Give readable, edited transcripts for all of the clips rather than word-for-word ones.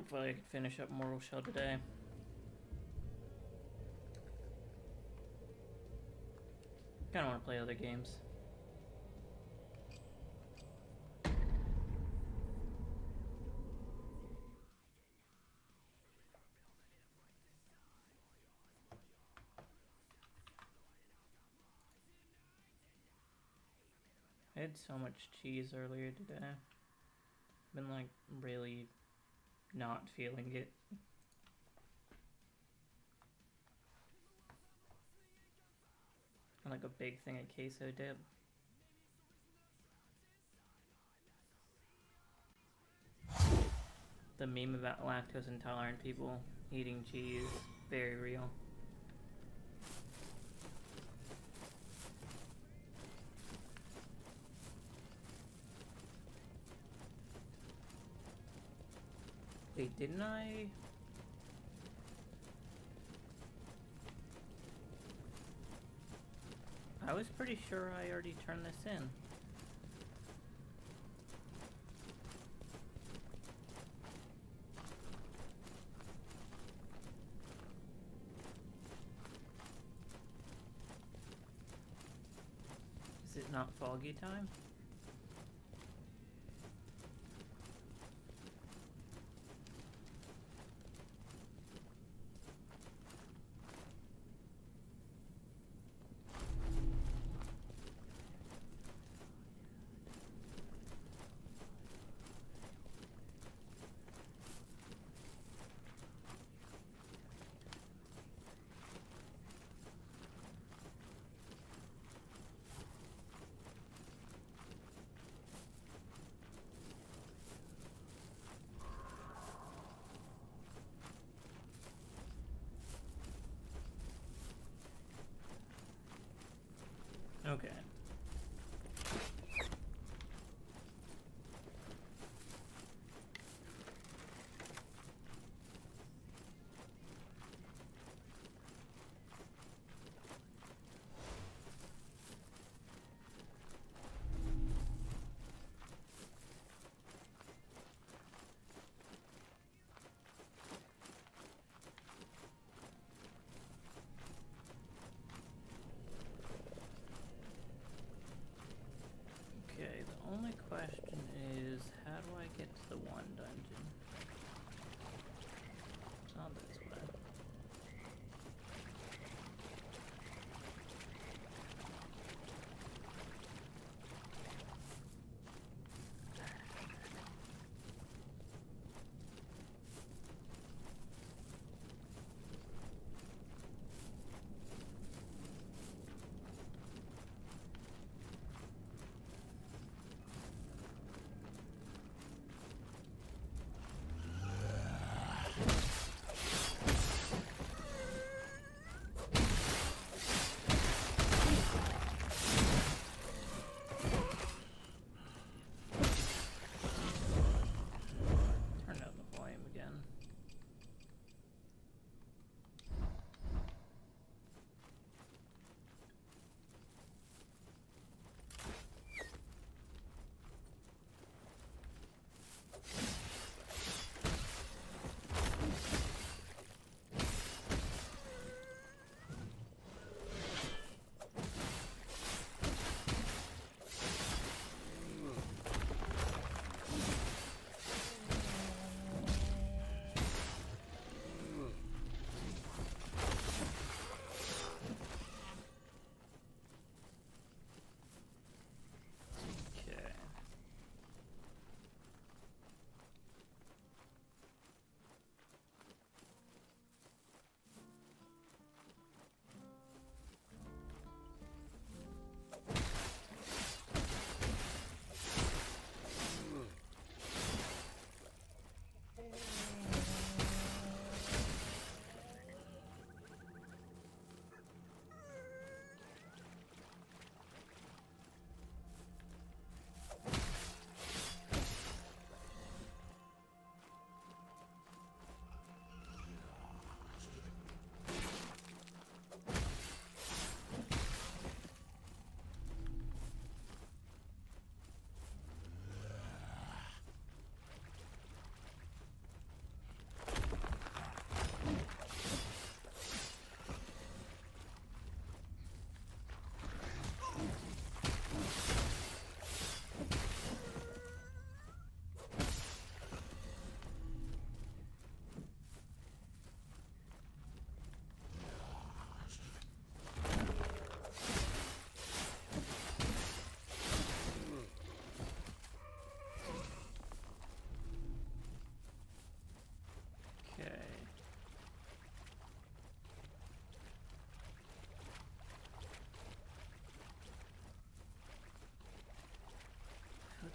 Hopefully I can finish up Mortal Shell today. Kinda wanna play other games. I had so much cheese earlier today. Been like really not feeling it. Like a big thing of queso dip. The meme about lactose intolerant people eating cheese, very real. Wait, didn't I? I was pretty sure I already turned this in. Is it not foggy time? Okay.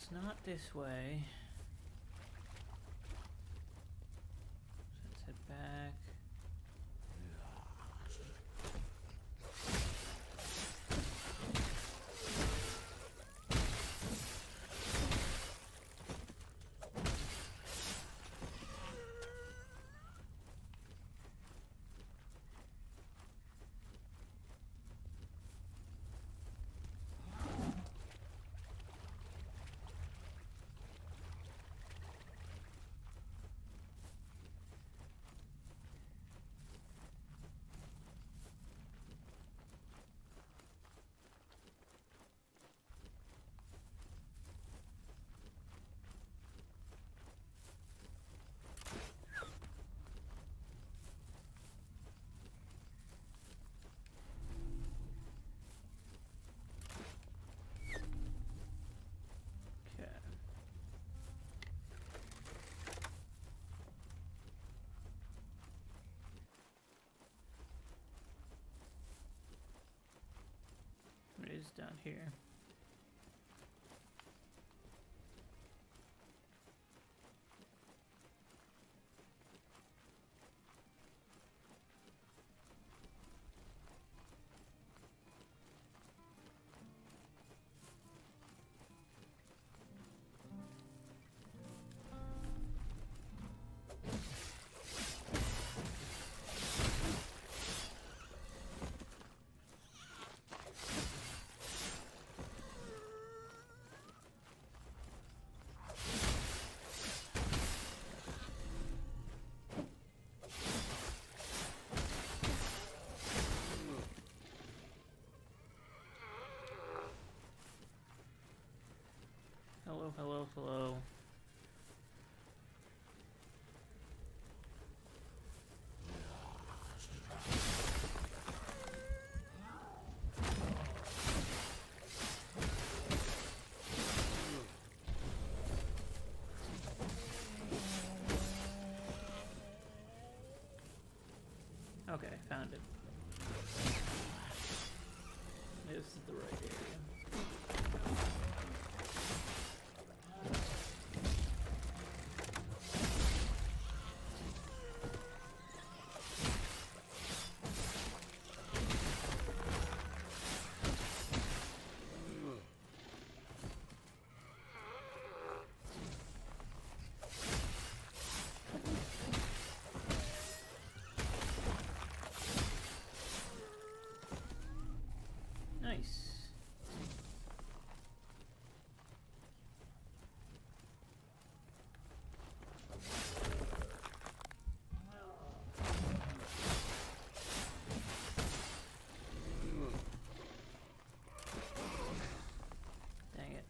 it's not this way. So let's head back. Okay. It is down here. Hello, hello, hello. Okay, found it. This is the right area. Nice. Dang it.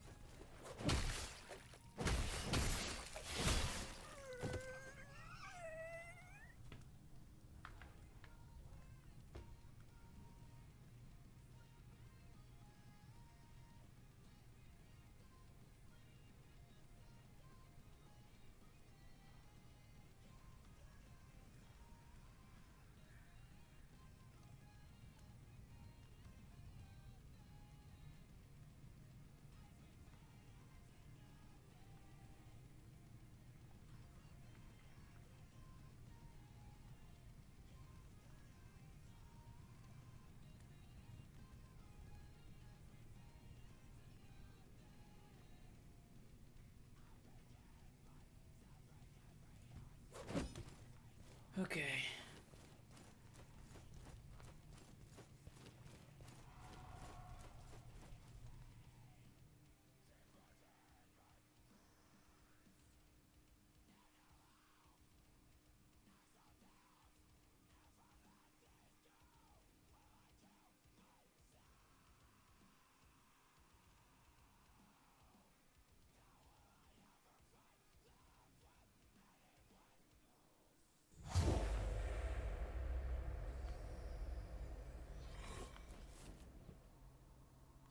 Okay.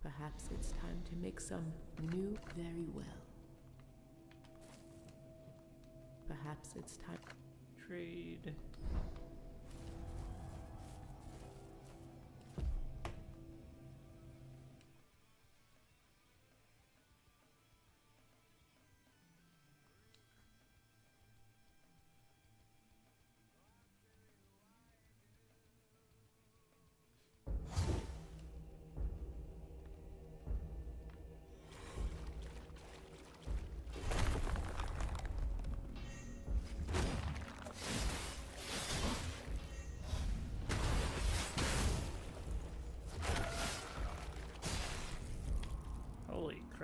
Perhaps it's time to make some new very well. Perhaps it's time. Trade.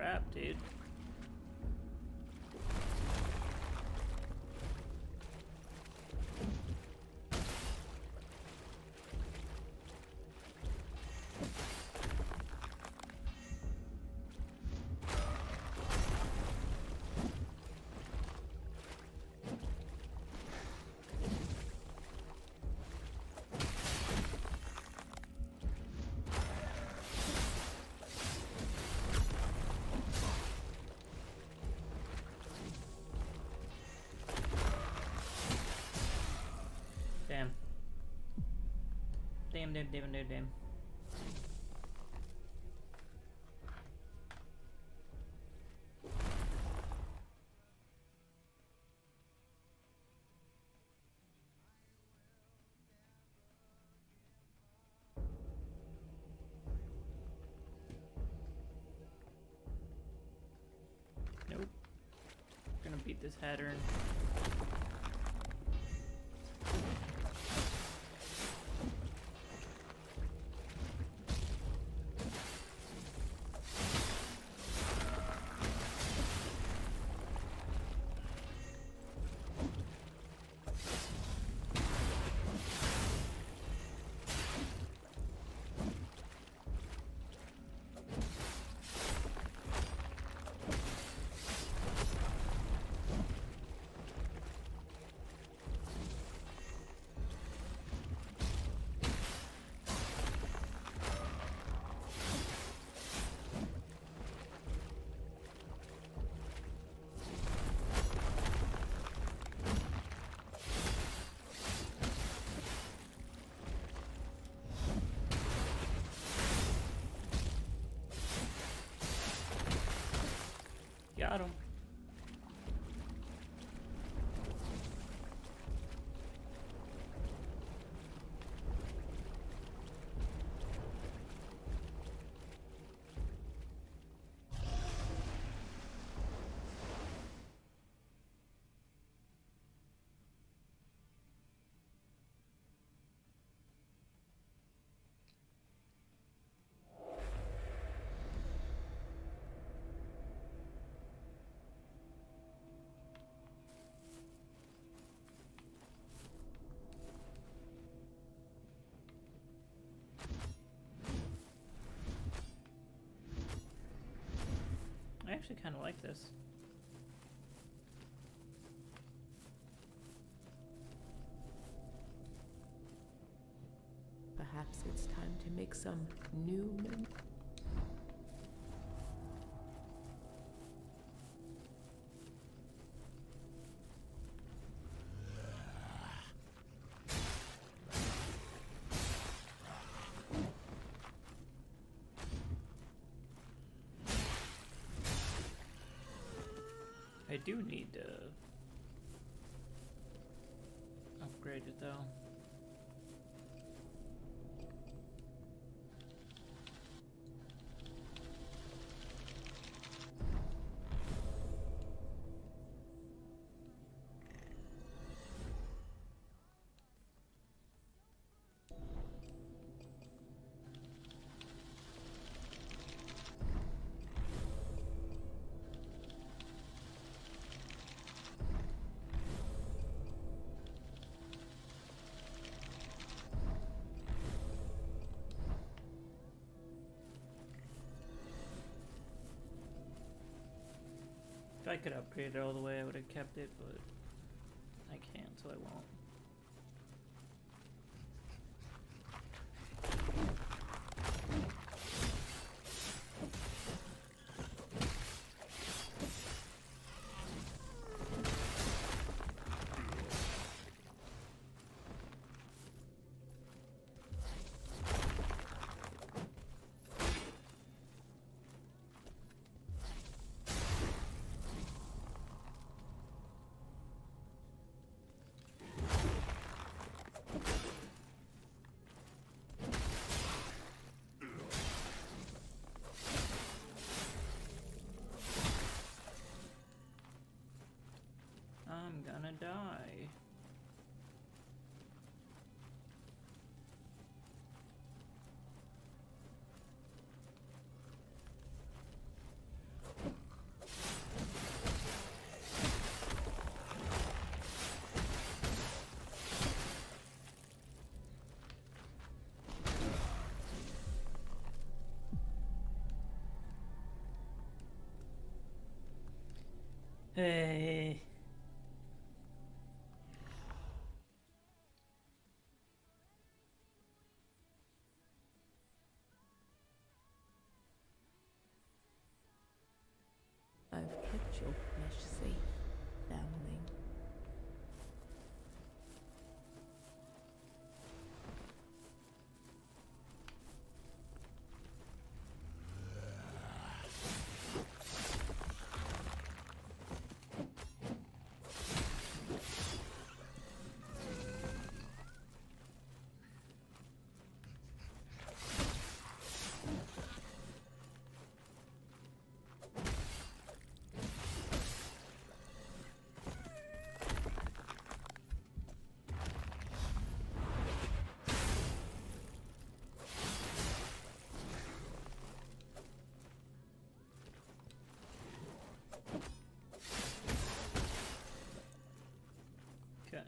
crap, dude. Damn. Damn. Nope. Gonna beat this Hattern. Got him. I actually kind of like this. Perhaps it's time to make some new memories. I do need to upgrade it though. If I could upgrade it all the way, I would have kept it, but I can't, so I won't. I'm gonna die. Hey. I've kept your flesh safe, foundling. Okay.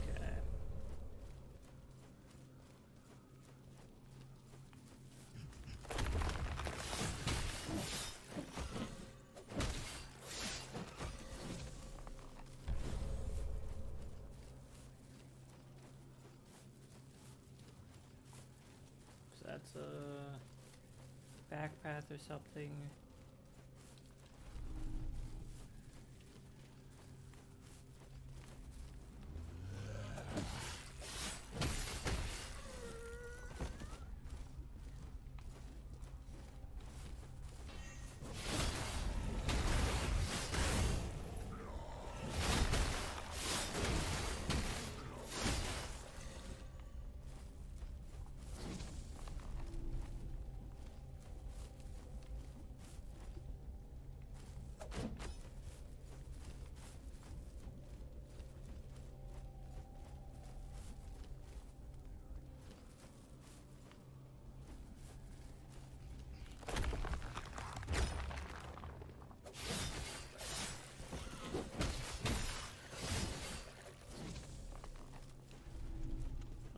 Okay. So that's a back path or something.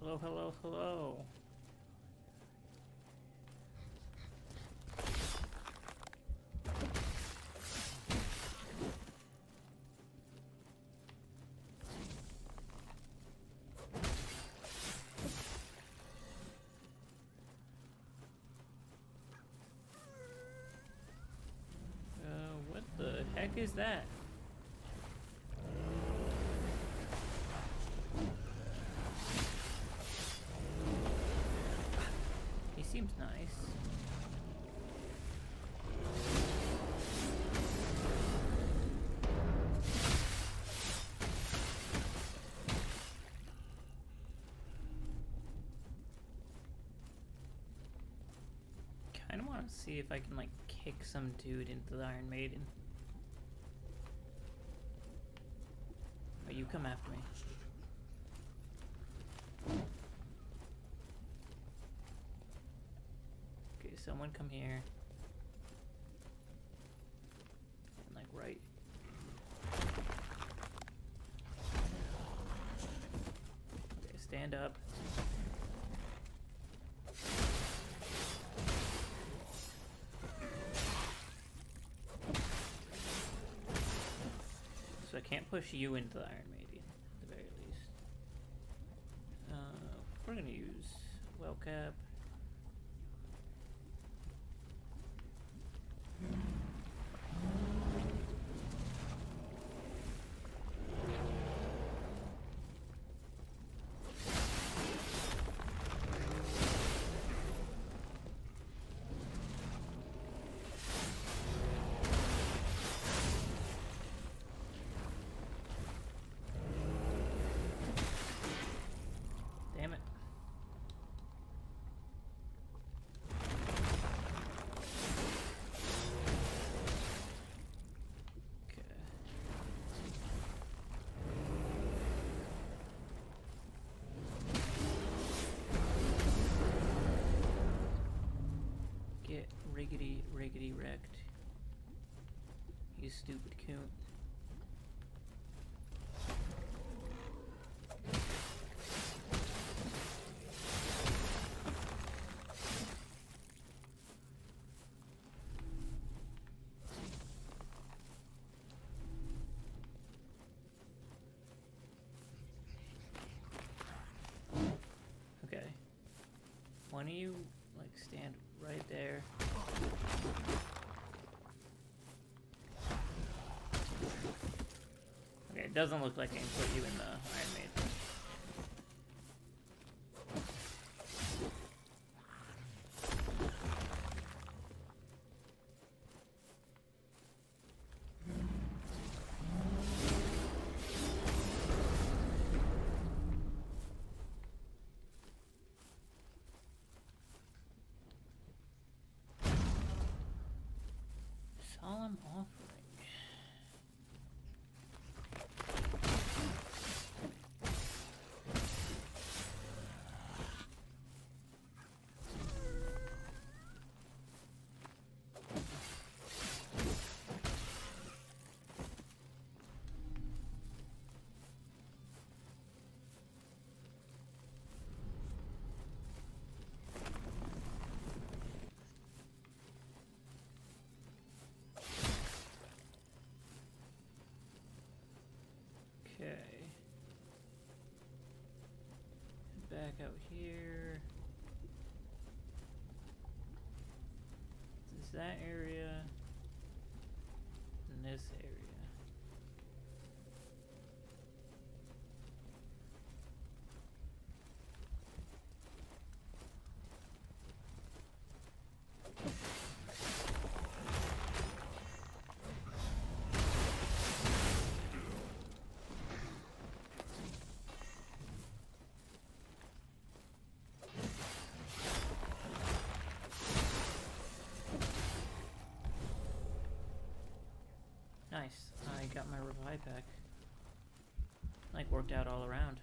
Hello, hello, hello. What the heck is that? He seems nice. Kinda wanna see if I can like kick some dude into the Iron Maiden. Oh, you come after me. Okay, someone come here. And like right. Okay, stand up. So I can't push you into the Iron Maiden, at the very least. We're gonna use well cap. you stupid coon. Okay. Why don't you, like, stand right there? Okay, it doesn't look like I can put you in the Iron Maiden. Solemn offering. Okay. Back out here. This is that area. And this area. Nice. I got my revive back. Like, worked out all around.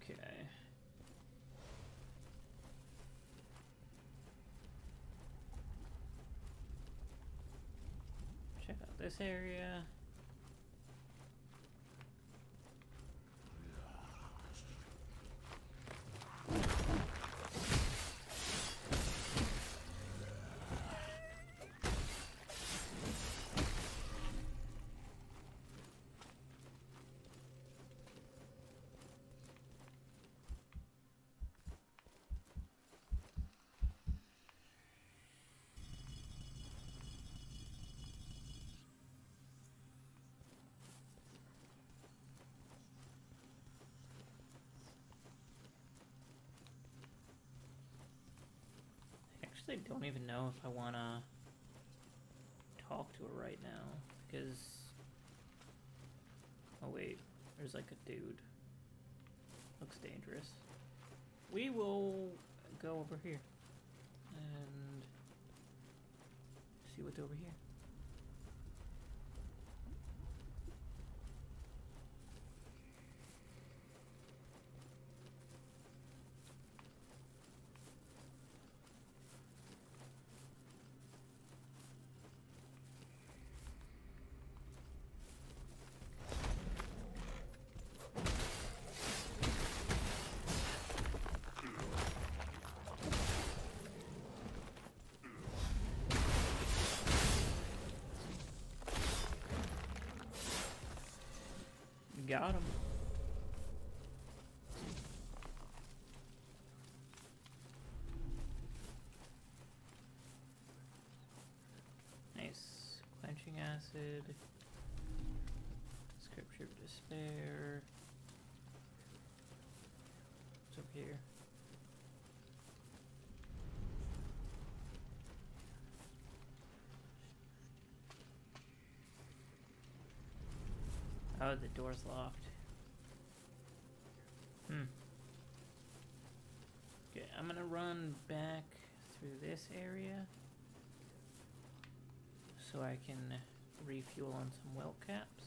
Okay. Check out this area. I don't even know if I want to talk to her right now, because... Oh wait, there's like a dude. Looks dangerous. We will go over here and see what's over here. Got him. Nice. Quenching acid. Scripture of despair. What's up here? Oh, the door's locked. back through this area so I can refuel on some welt caps.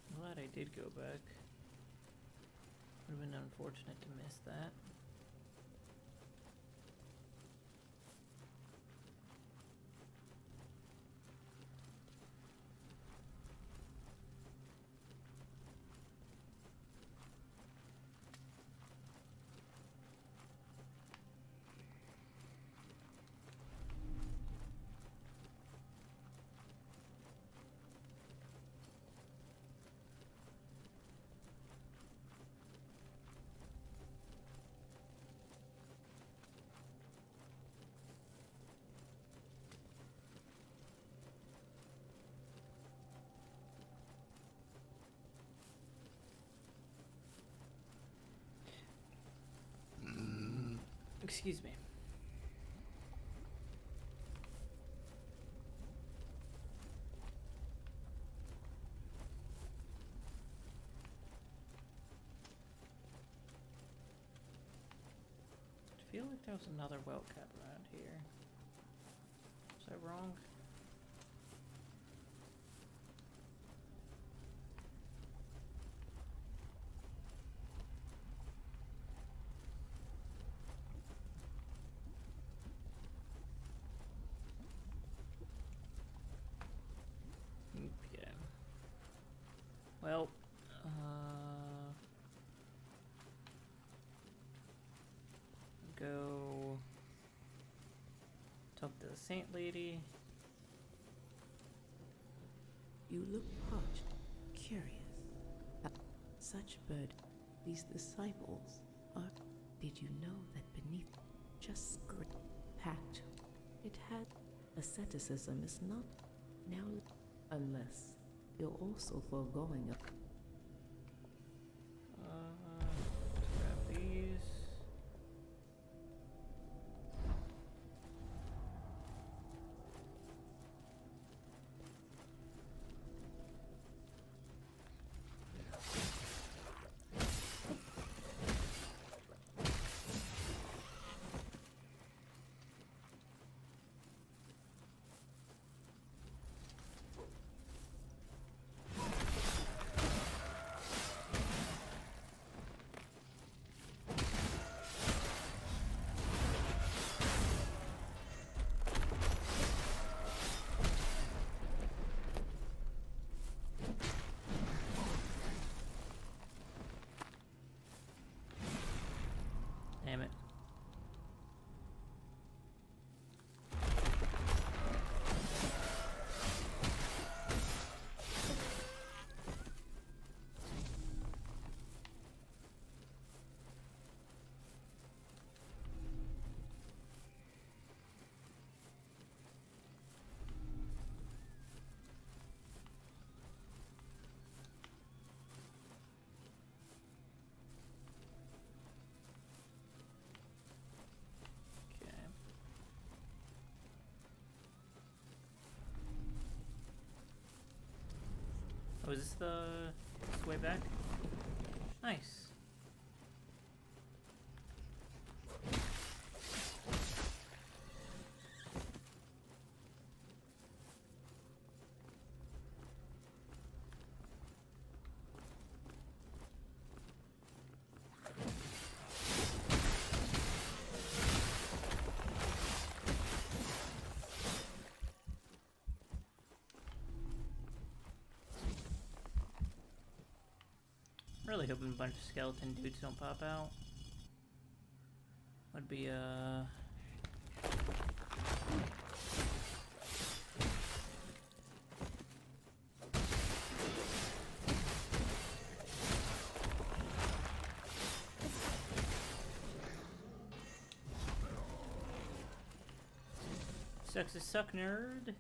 I'm glad I did go back. Would have been unfortunate to miss that. Excuse me. I feel like there was another welt cap around here. Was I wrong? Yeah. Well, go talk to the saint lady. You look parched, curious. Such bird, these disciples are. Did you know that beneath just packed, it had asceticism is not now, unless you're also foregoing a. Let's grab these. Damn it. Okay. Oh, is this way back? Nice. Really hoping a bunch of skeleton dudes don't pop out. Would be sucks to suck, nerd.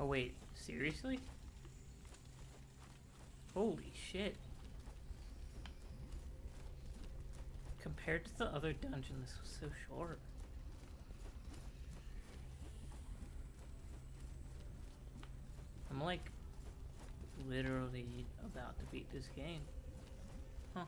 Oh wait, seriously? Holy shit. Compared to the other dungeon, this was so short. I'm like literally about to beat this game. Huh.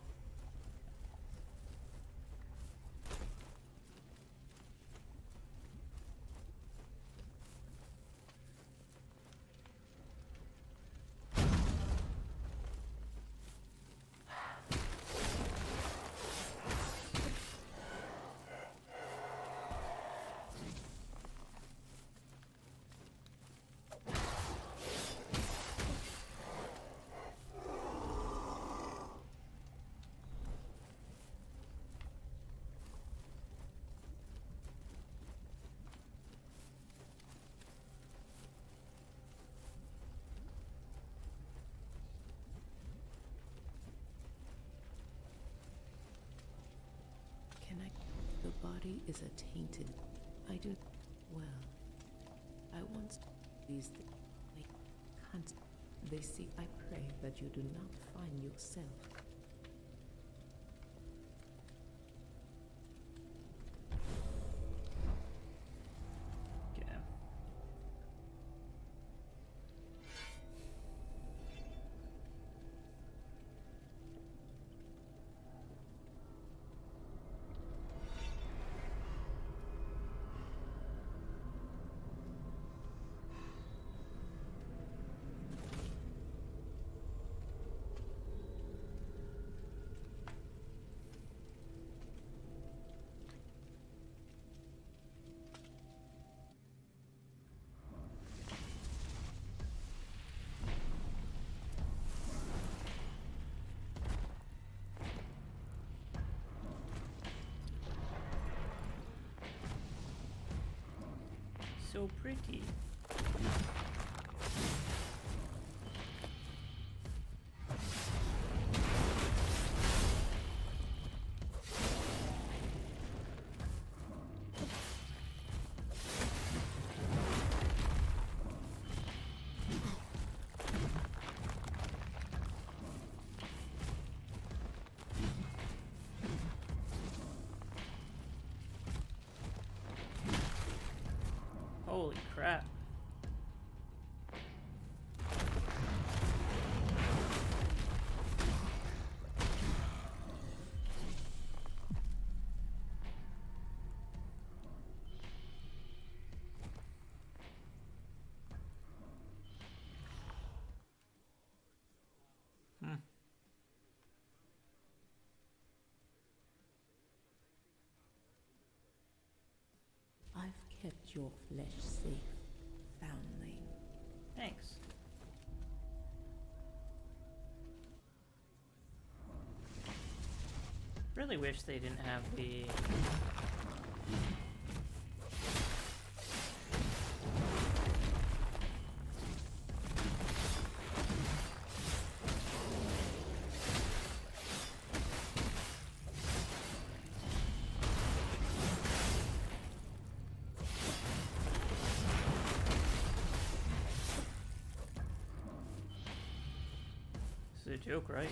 The body is a tainted. I do. Well, I once. These things. I can't. They see. I pray that you do not find yourself. Yeah. So pretty. Holy crap. I've kept your flesh safe, foundling. Thanks. Really wish they didn't have the This is a joke, right?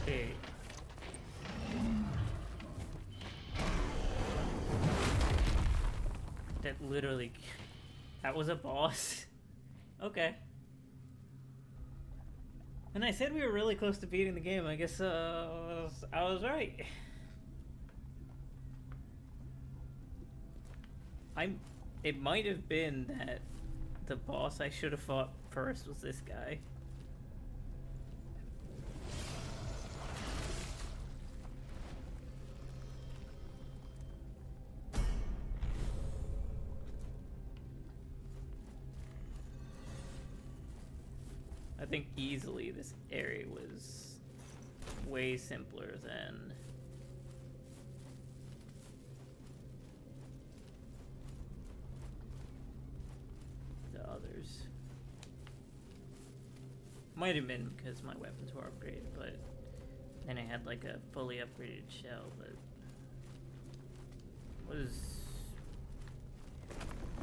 Okay. That literally... That was a boss? Okay. And I said we were really close to beating the game. I guess I was right. It might have been that the boss I should have fought first was this guy. I think easily this area was way simpler than the others. Might have been because my weapons were upgraded, but then I had like a fully upgraded shell that was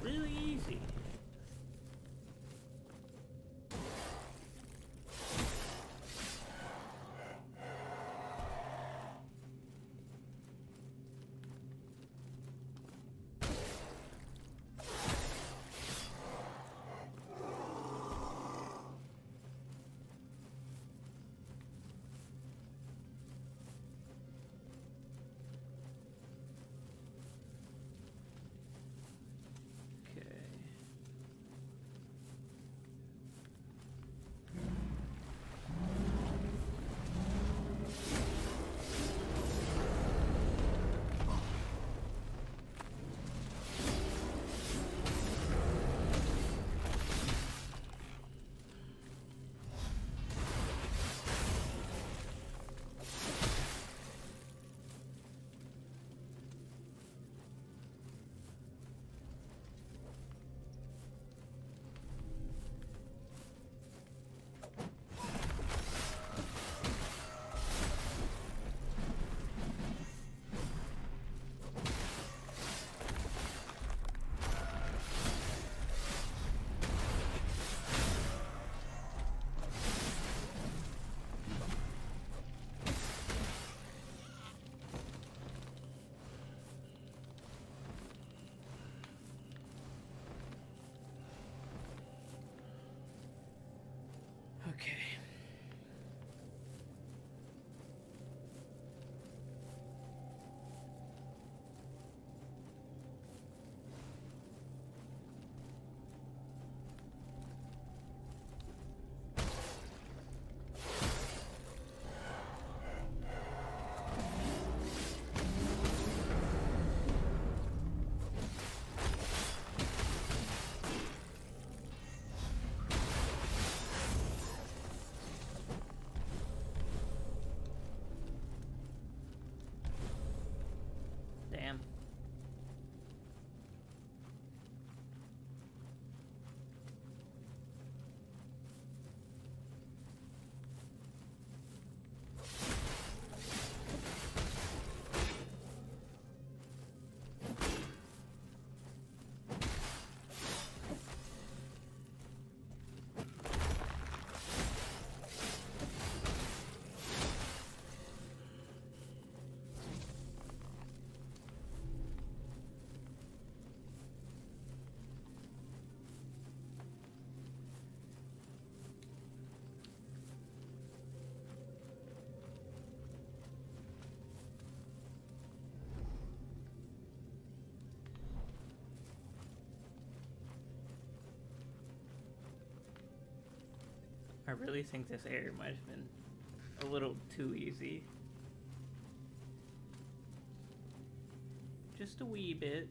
really easy. Okay. Damn. I really think this area might have been a little too easy. Just a wee bit.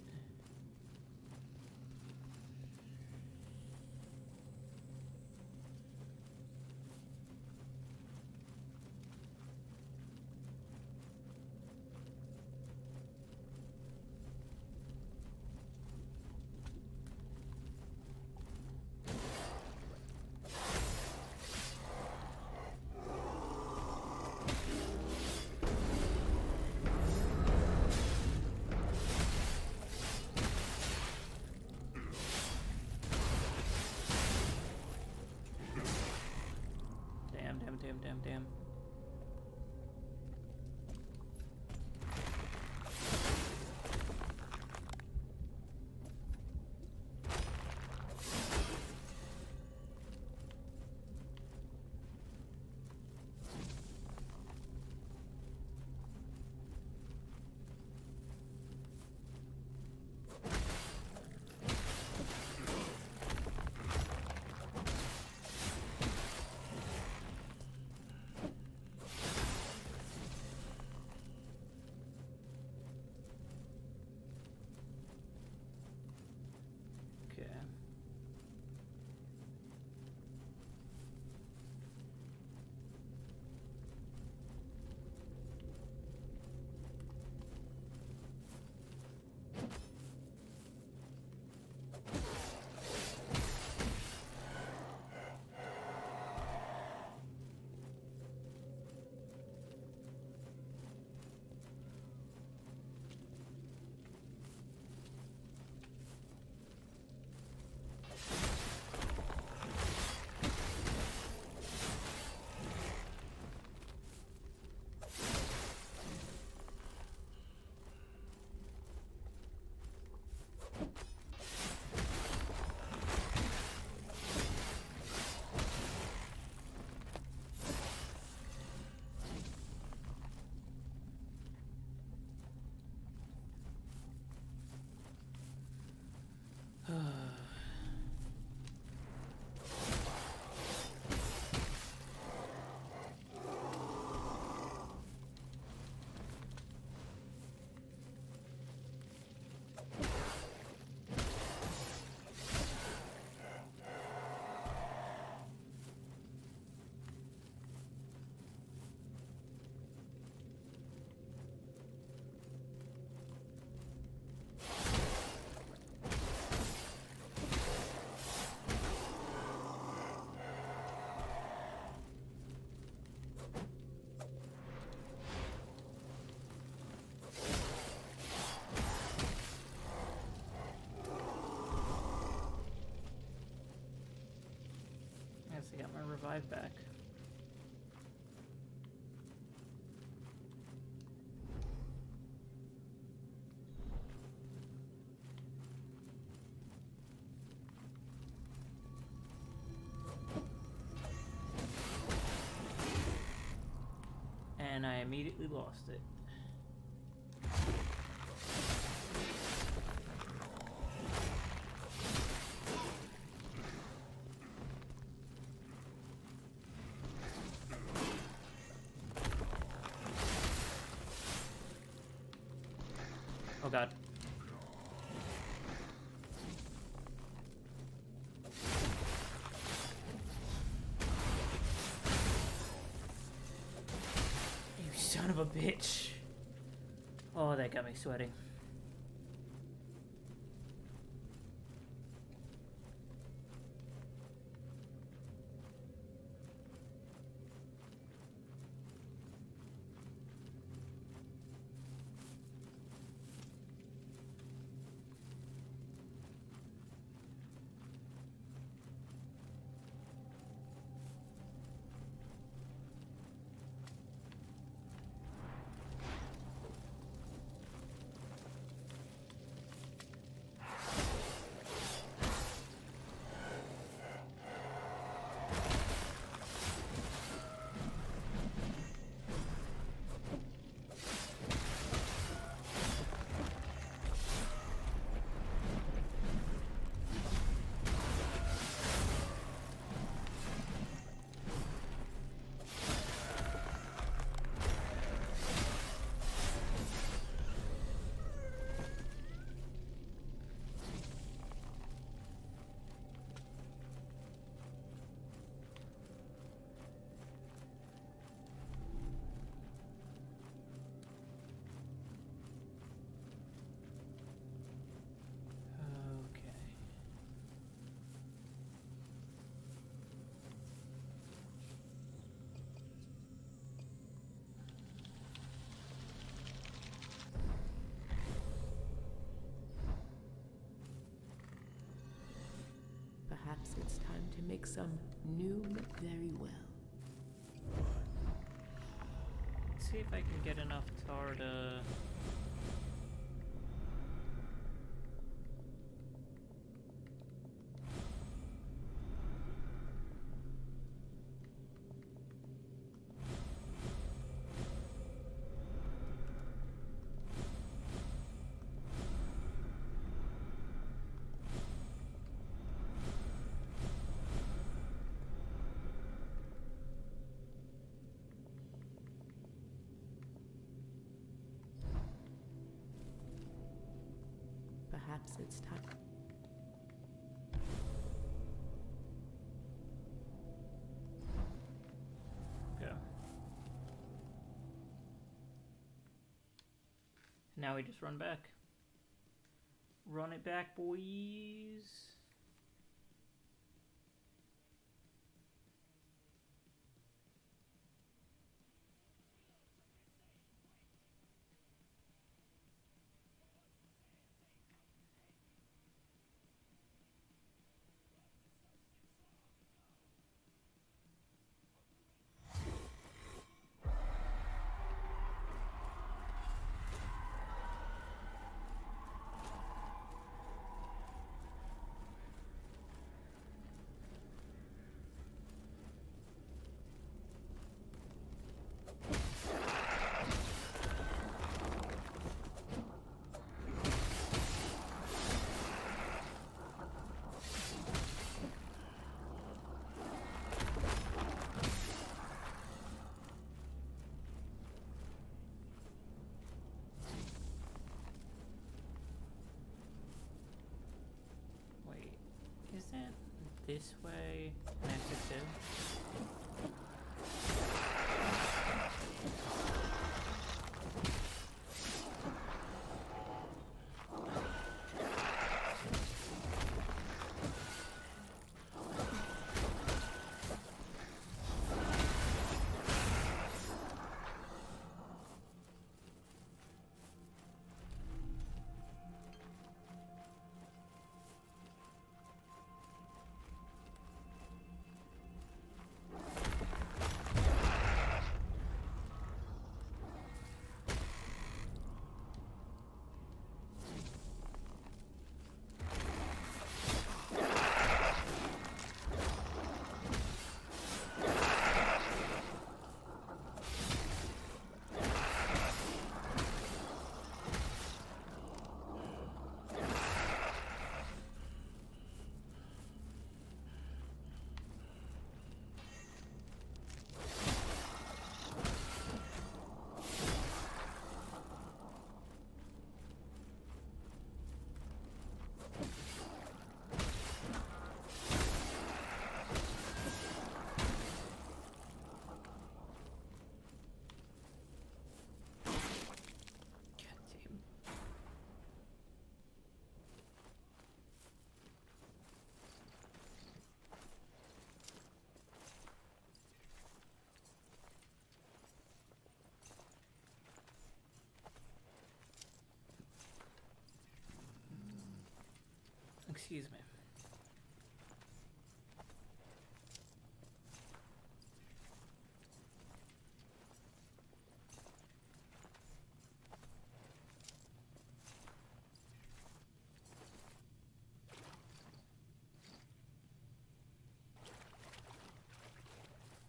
5 back. And I immediately lost it. Oh god. You son of a bitch. Oh, that got me sweating. Perhaps it's time to make some new. Very well. Let's see if I can get enough tar to... Perhaps it's time. Go. Now we just run back. Run it back, boys. Isn't this way an exit too? Excuse me.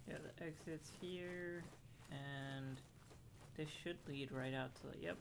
Yeah, the exit's here, and this should lead right out to the, yep.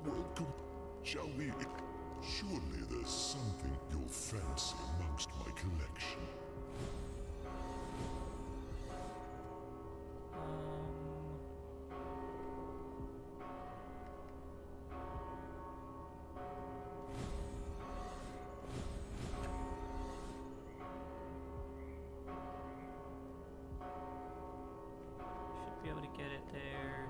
Welcome. Shall we? Surely there's something you'll fancy amongst my collection. Should be able to get it there.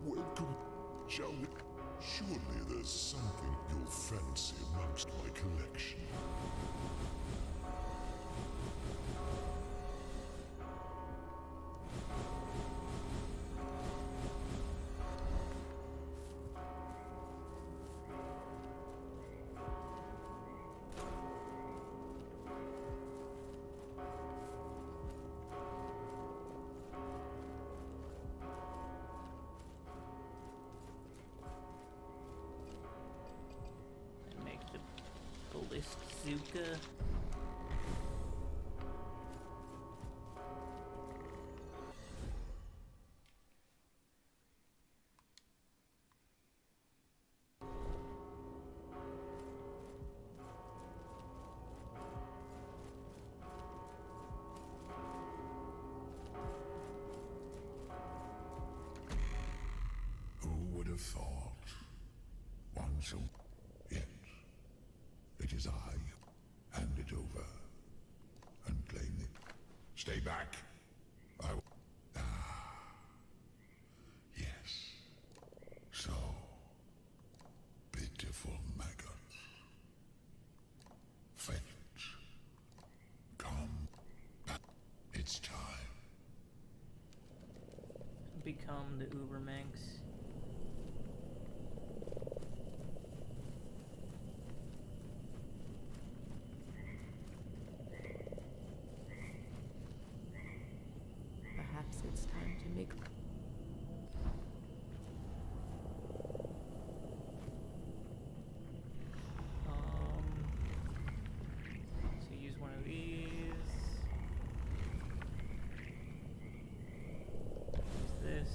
Welcome. Shall we? Surely there's something you'll fancy amongst my collection. And make the Ballist Zuka. Who would have thought? One so... Yet, it is I. Hand it over. And claim it. Stay back. Yes. So... pitiful maggots. Fetch. Come back. It's time. Become the Ubermanx. Perhaps it's time to make. So use one of these. Use this.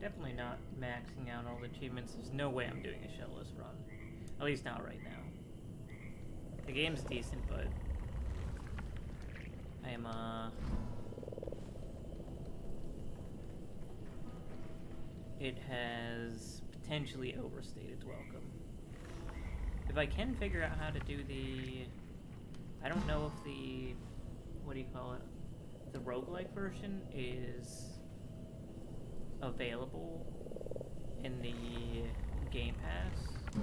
Definitely not maxing out all the achievements. There's no way I'm doing a shellless run. At least not right now. The game's decent, but I am, it has potentially overstayed its welcome. If I can figure out how to do the... I don't know if the... what do you call it? The roguelike version is available in the Game Pass.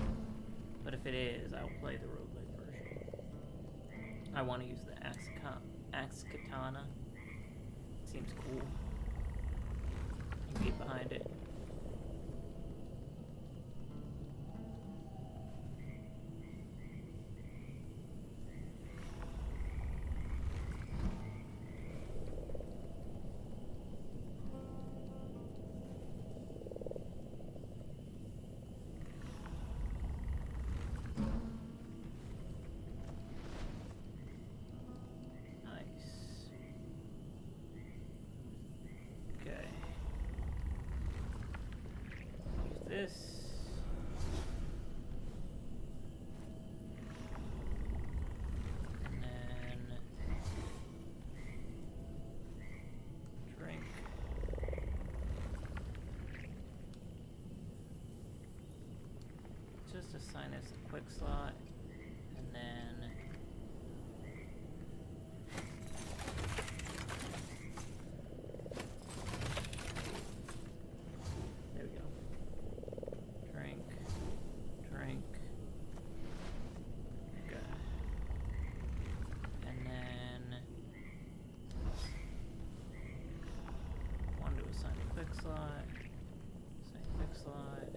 But if it is, I'll play the roguelike version. I want to use the Axe Katana. Seems cool. You can get behind it. This. And then drink. Just assign this a quick slot, and then there we go. Drink. Okay. And then want to assign a quick slot. Assign quick slot.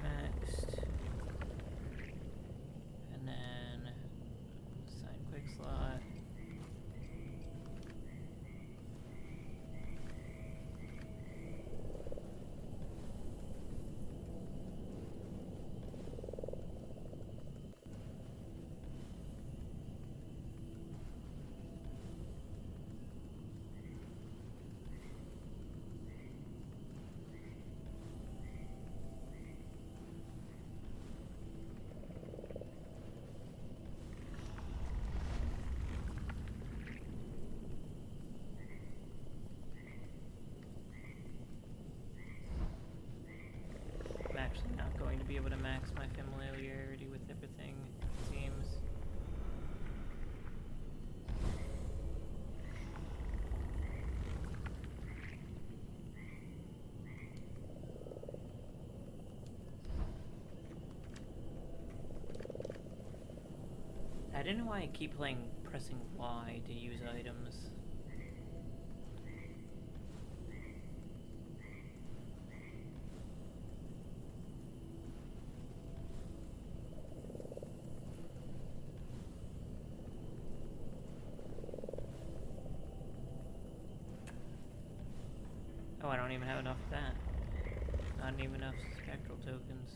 Next. And then assign quick slot. I'm actually not going to be able to max my familiarity with everything, it seems. I don't know why I keep pressing Y to use items. Oh, I don't even have enough of that. Not even enough spectral tokens.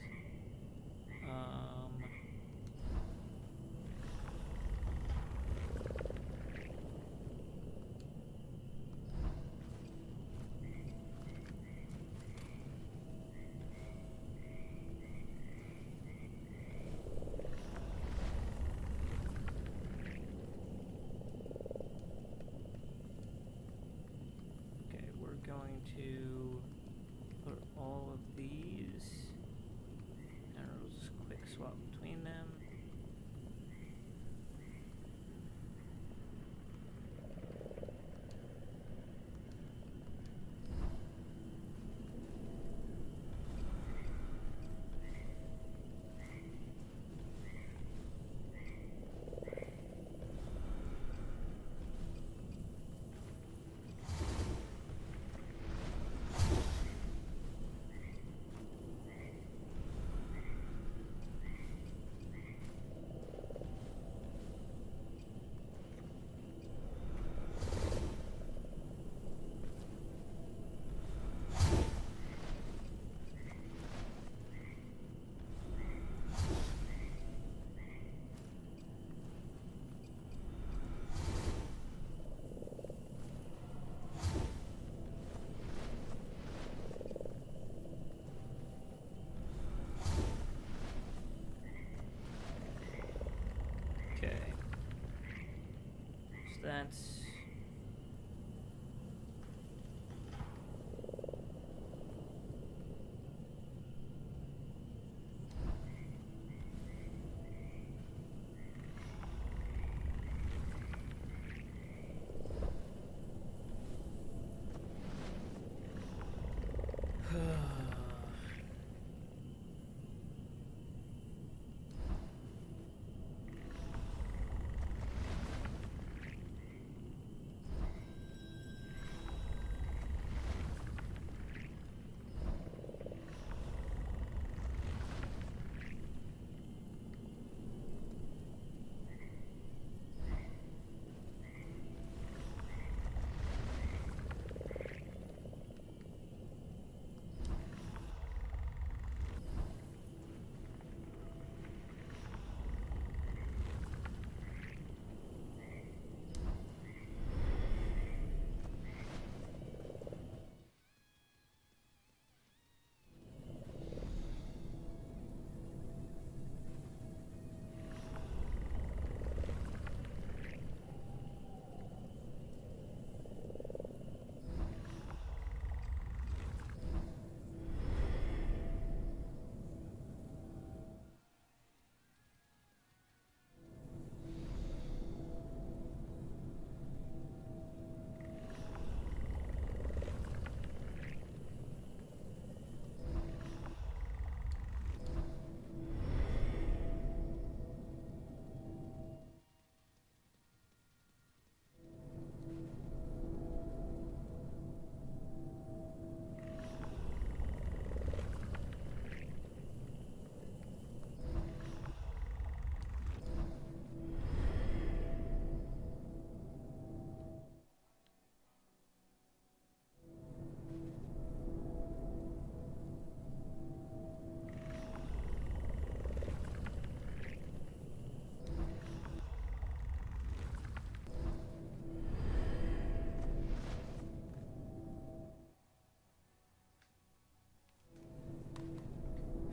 Okay, we're going to put all of these, and we'll just quick swap between them. that's...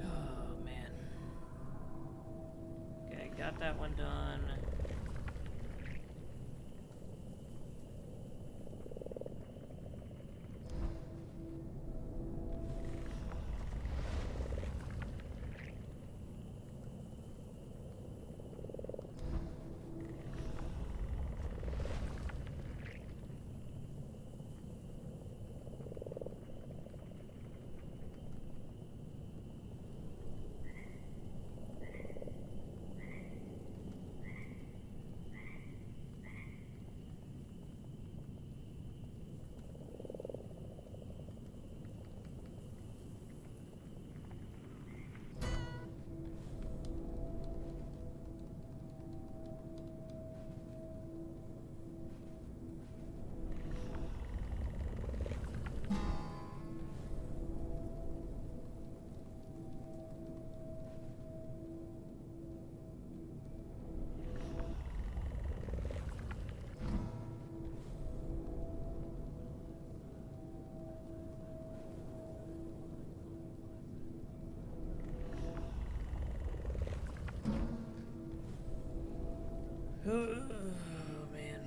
Oh, man. Okay, got that one done. Oh, man.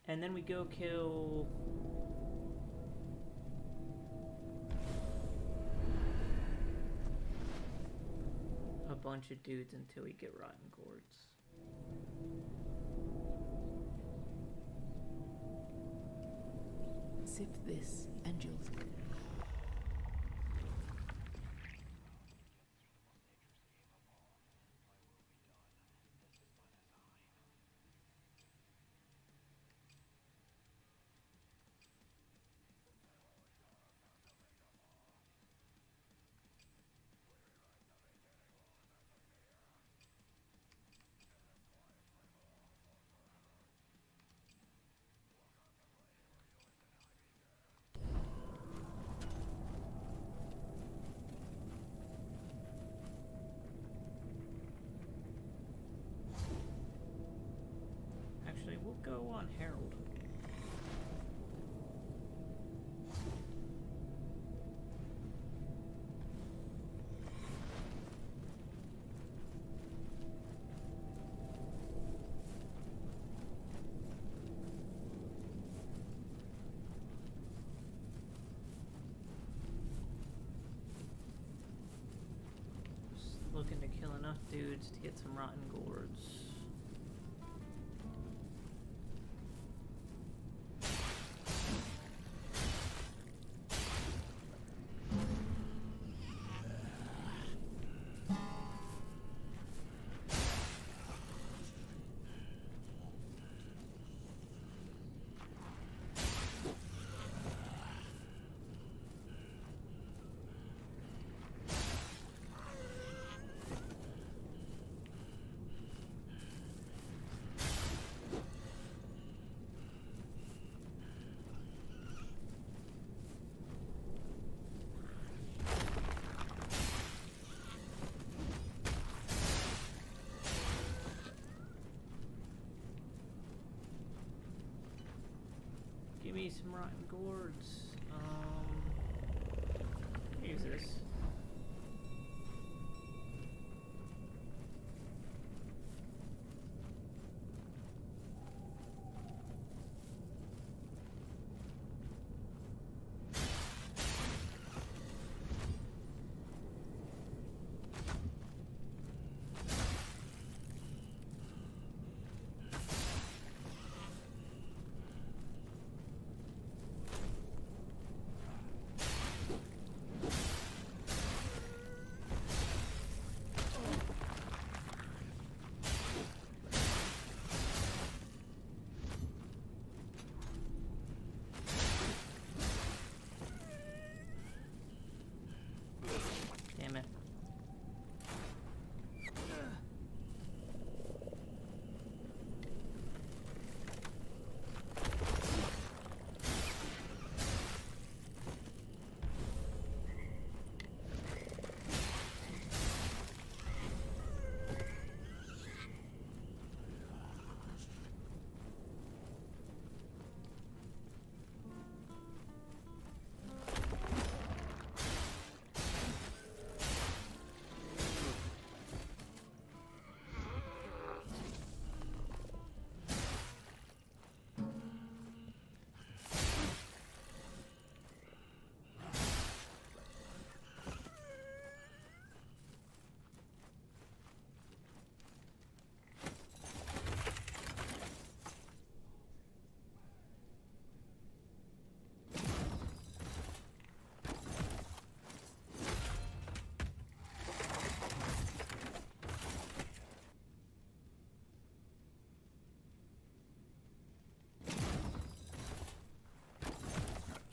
And then we go kill... a bunch of dudes until we get rotten gourds. Sip this and you'll... Actually, we'll go on Herald. Just looking to kill enough dudes to get some rotten gourds. Give me some rotten gourds. Use this. Damn it.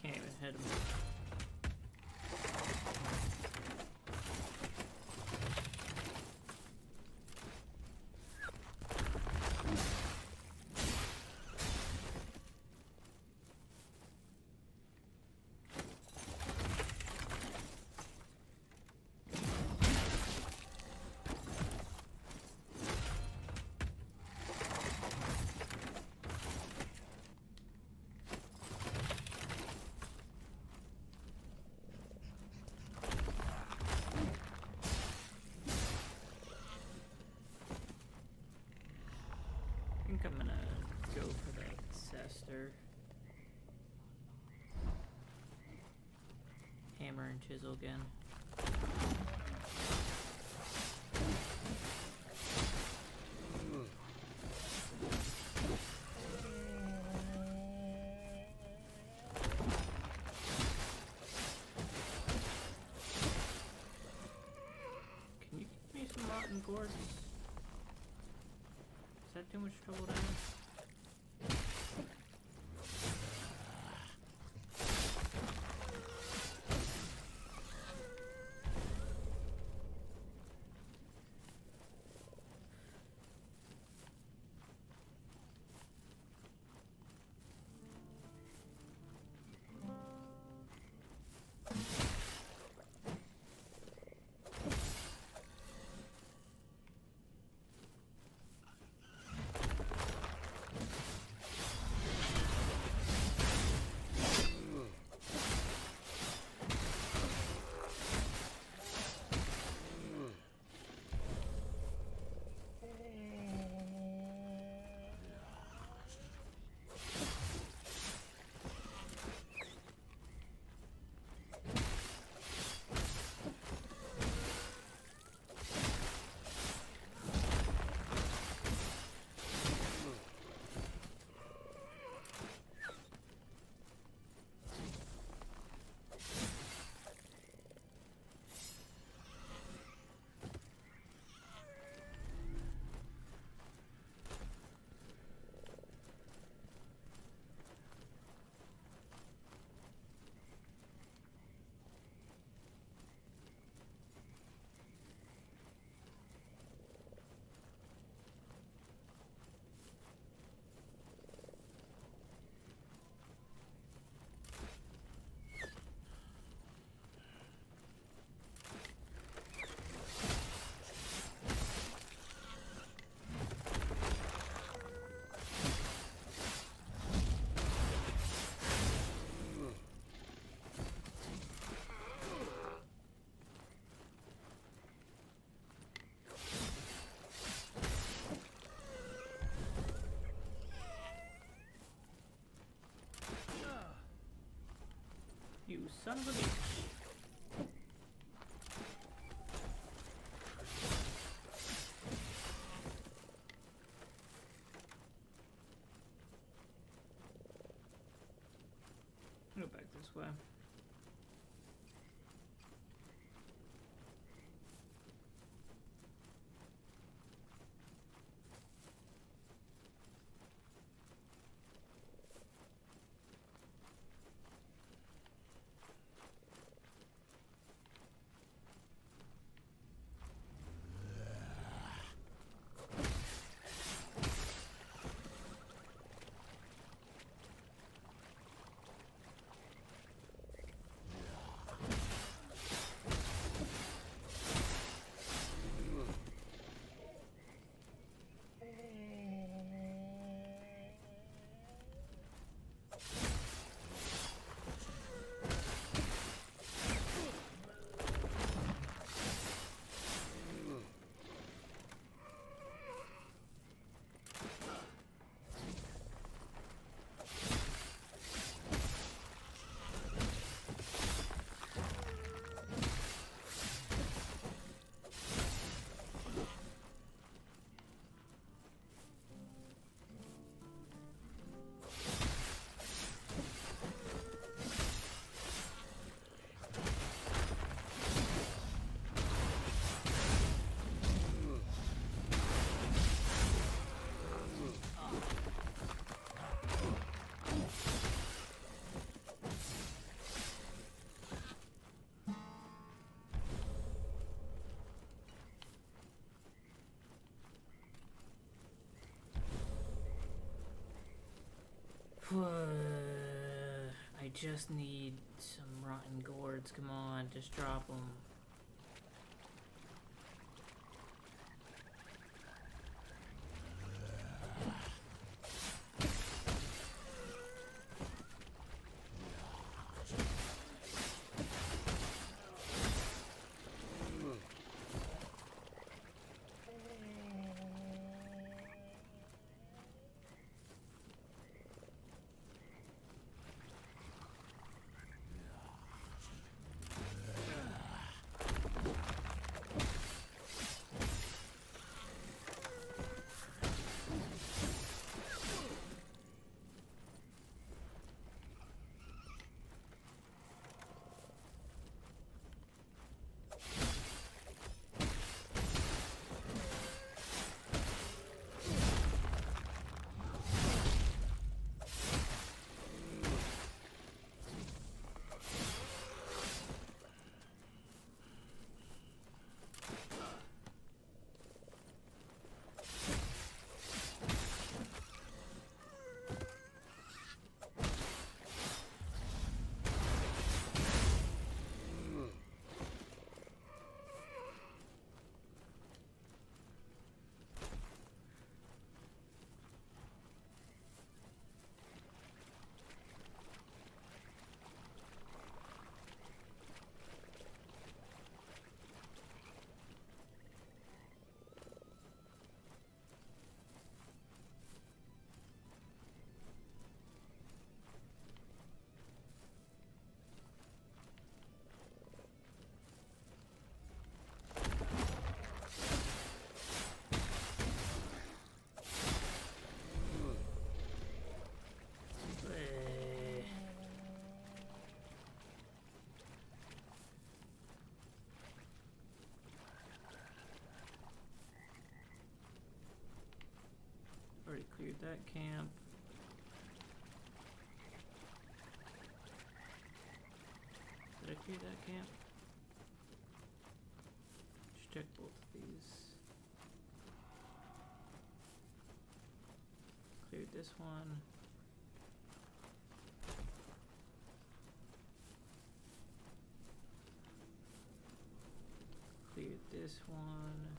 Can't even hit him. I think I'm gonna go for that Ancestor. Hammer and chisel again. Can you give me some rotten gourds? Is that too much trouble to ask? You son of a bitch. Go back this way. I just need some rotten gourds. Come on, just drop them. Cleared that camp. Did I clear that camp? Just check both of these. Cleared this one. Cleared this one.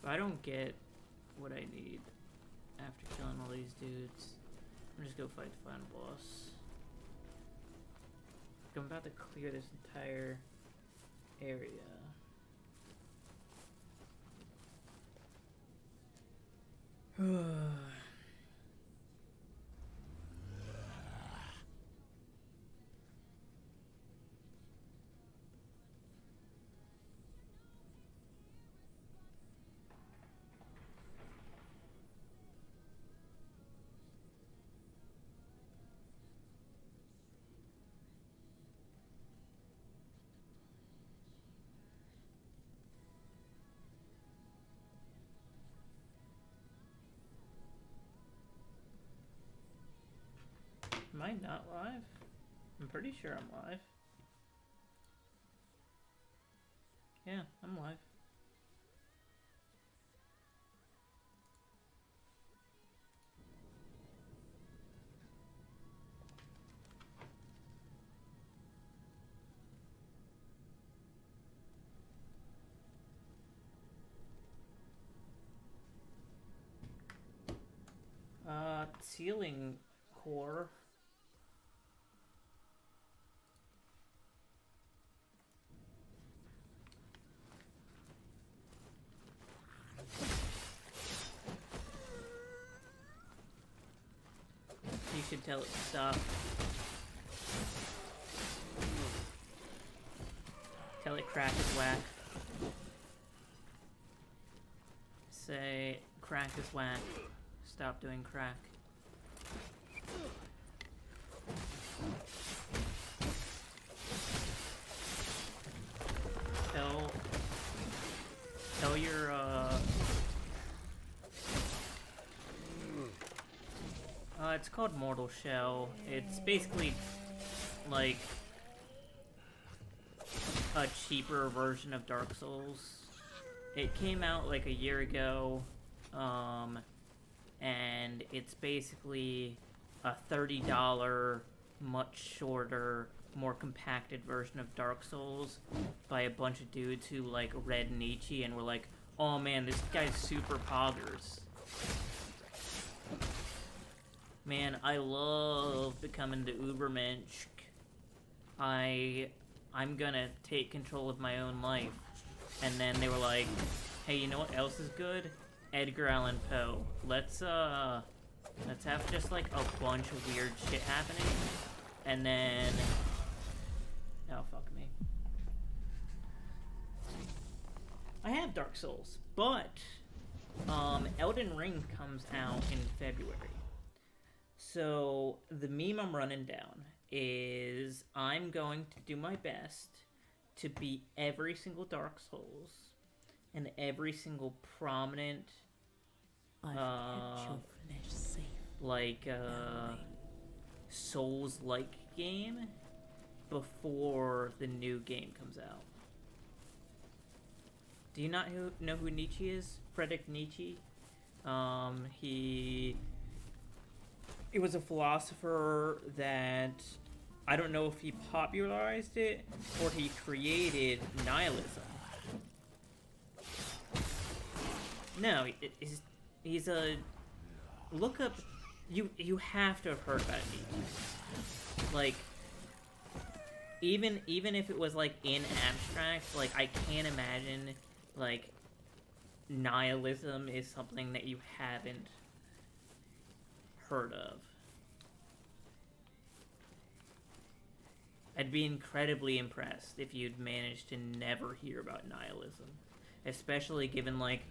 I don't get what I need after killing all these dudes. I'm just gonna fight the final boss. I'm about to clear this entire area. Am I not live? I'm pretty sure I'm live. Yeah, I'm live. Ceiling core. You should tell it to stop. Tell it crack is whack. Say crack is whack. Stop doing crack. Tell your it's called Mortal Shell. It's basically like a cheaper version of Dark Souls. It came out like a year ago, and it's basically a $30, much shorter, more compacted version of Dark Souls by a bunch of dudes who like read Nietzsche and were like, oh man, this guy's super poggers. Man, I love becoming the Ubermensch. I'm gonna take control of my own life. And then they were like, hey, you know what else is good? Edgar Allan Poe. Let's have just like a bunch of weird shit happening. And then... oh, fuck me. I have Dark Souls, but Elden Ring comes out in February. So the meme I'm running down is I'm going to do my best to beat every single Dark Souls and every single prominent I've kept your flesh safe. like Souls-like game before the new game comes out. Do you not know who Nietzsche is? Friedrich Nietzsche. He was a philosopher that I don't know if he popularized it or he created nihilism. No, he's a look up. You have to have heard about Nietzsche. Like, even if it was like in abstract, like I can't imagine like nihilism is something that you haven't heard of. I'd be incredibly impressed if you'd managed to never hear about nihilism, especially given like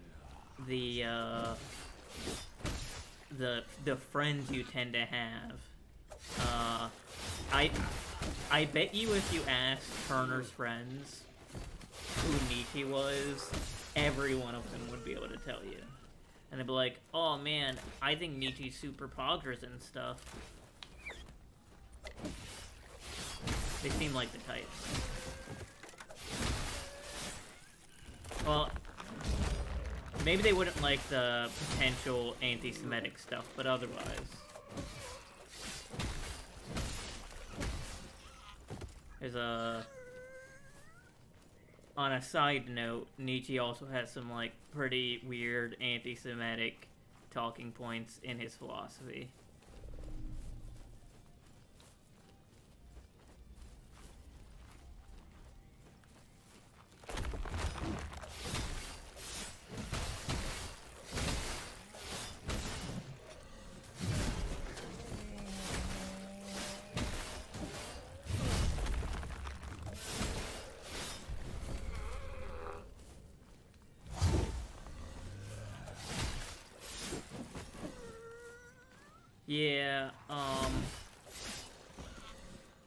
the friends you tend to have. I bet you if you asked Turner's friends who Nietzsche was, every one of them would be able to tell you. And they'd be like, oh man, I think Nietzsche's super poggers and stuff. They seem like the type. Well, maybe they wouldn't like the potential anti-Semitic stuff, but otherwise. There's a... On a side note, Nietzsche also has some, like, pretty weird anti-Semitic talking points in his philosophy. Yeah,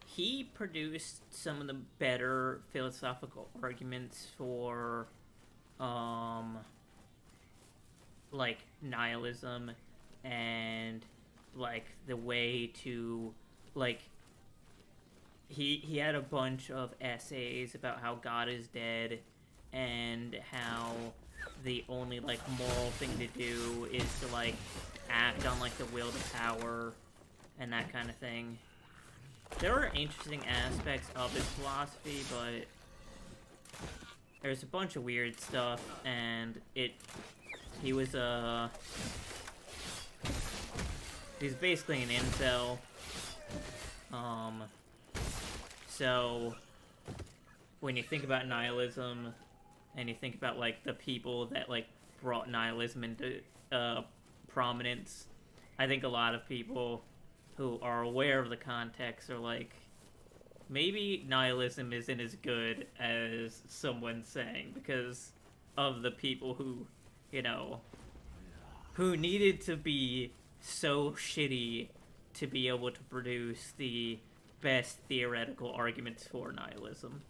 he produced some of the better philosophical arguments for, like, nihilism and, like, the way to, like, he had a bunch of essays about how God is dead and how the only, like, moral thing to do is to, like, act on, like, the will to power and that kind of thing. There are interesting aspects of his philosophy, but there's a bunch of weird stuff, and he was he's basically an incel. So when you think about nihilism, and you think about, like, the people that, like, brought nihilism into, prominence, I think a lot of people who are aware of the context are like, maybe nihilism isn't as good as someone's saying, because of the people who, you know, who needed to be so shitty to be able to produce the best theoretical arguments for nihilism.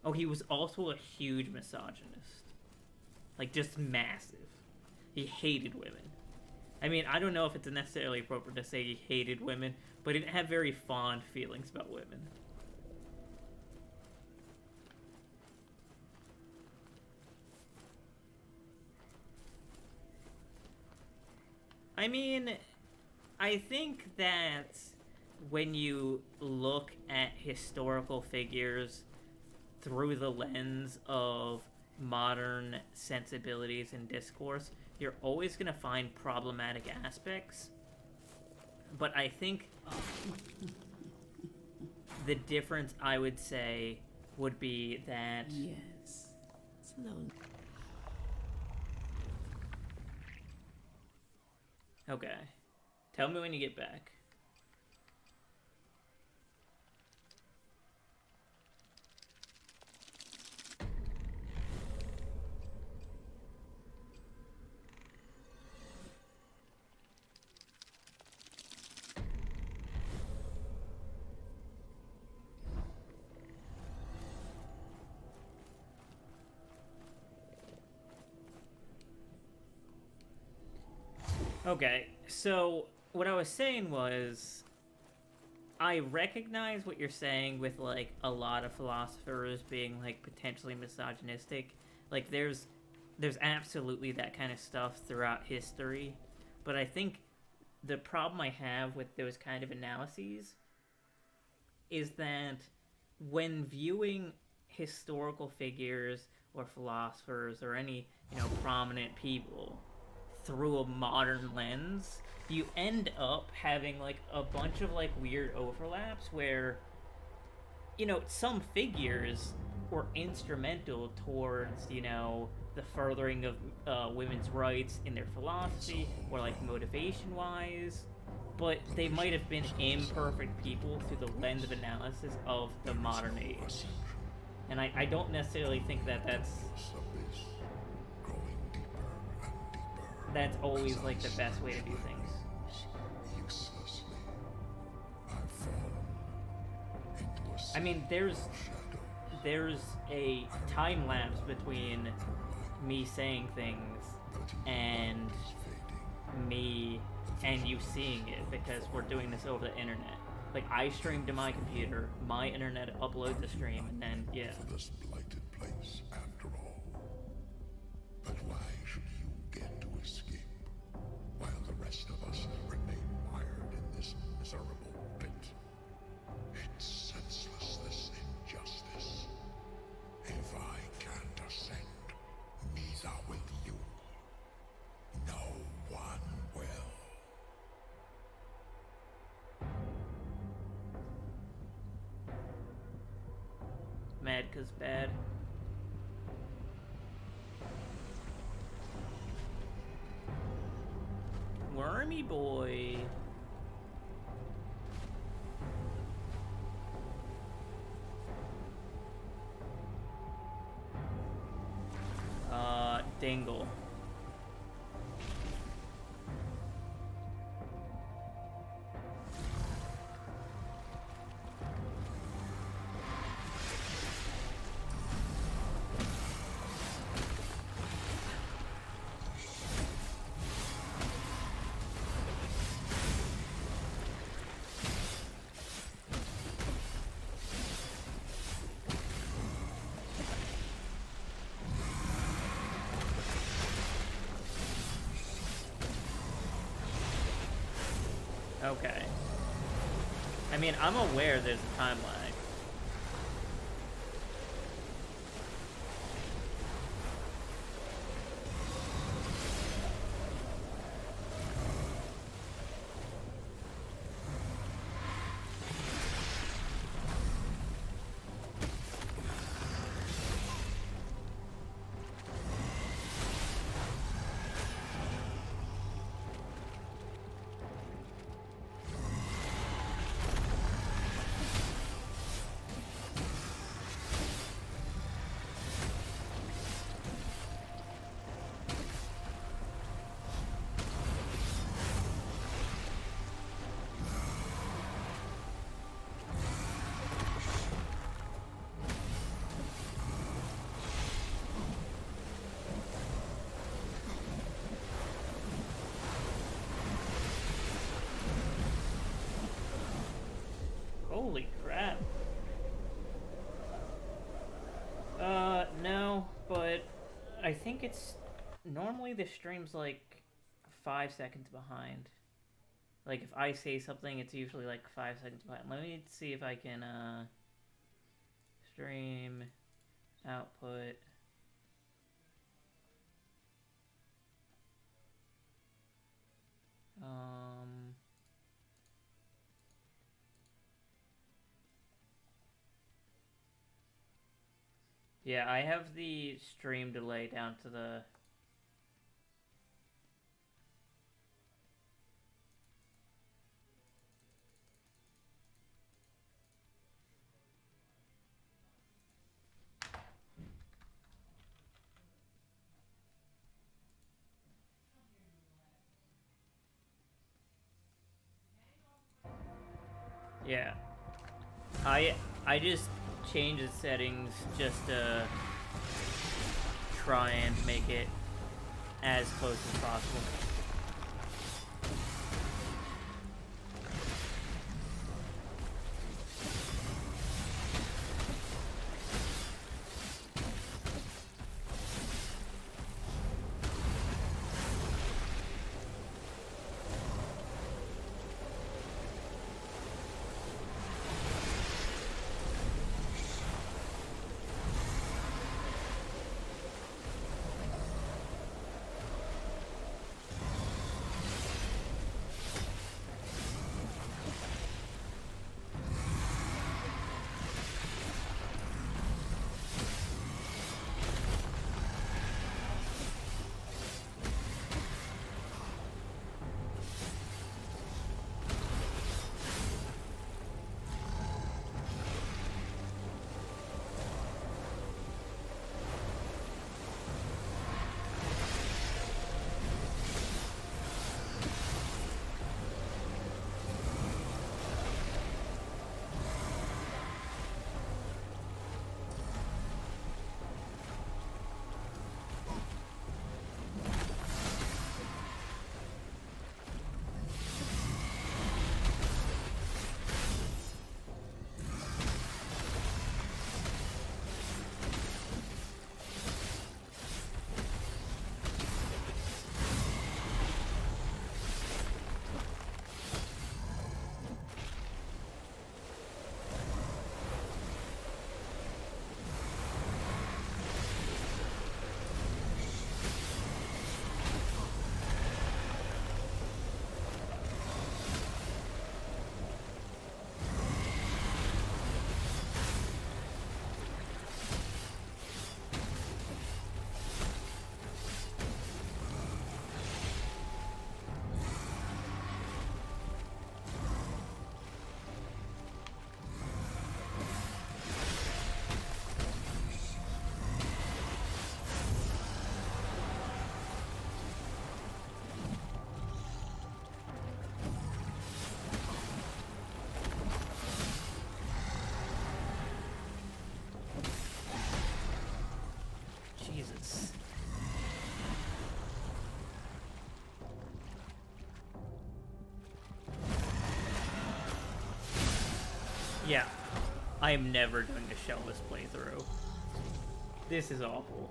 Oh, he was also a huge misogynist. Like, just massive. He hated women. I mean, I don't know if it's necessarily appropriate to say he hated women, but he didn't have very fond feelings about women. I mean, I think that when you look at historical figures through the lens of modern sensibilities and discourse, you're always going to find problematic aspects. But I think the difference, I would say, would be that... Yes. Slowly. Okay. Tell me when you get back. Okay, so what I was saying was, I recognize what you're saying with, like, a lot of philosophers being, like, potentially misogynistic. Like, there's absolutely that kind of stuff throughout history, but I think the problem I have with those kind of analyses is that when viewing historical figures or philosophers or any, prominent people through a modern lens, you end up having, like, a bunch of, like, weird overlaps where, some figures were instrumental towards, the furthering of women's rights in their philosophy or, like, motivation-wise, but they might have been imperfect people through the lens of analysis of the modern age. And I don't necessarily think that that's always, like, the best way to do things. Uselessly, I've fallen into a I mean, there's a time lapse between me saying things and me and you seeing it, because we're doing this over the internet. Like, I stream to my computer, my internet uploads the stream, and then, yeah. for this blighted place after all. But why should you get to escape while the rest of us remain mired in this miserable pit? It's senseless, this injustice. If I can't ascend, neither will you. No one will. Mad 'cause bad. Wormy boy. Dingle. Okay. I mean, I'm aware there's a time lag. Holy crap. No, but I think it's... Normally the stream's like 5 seconds behind. Like, if I say something, it's usually like 5 seconds behind. Let me see if I can, stream, output... Yeah, I have the stream delay down to the... Yeah. I just changed the settings just to try and make it as close as possible. Yeah, I am never going to shell this playthrough. This is awful.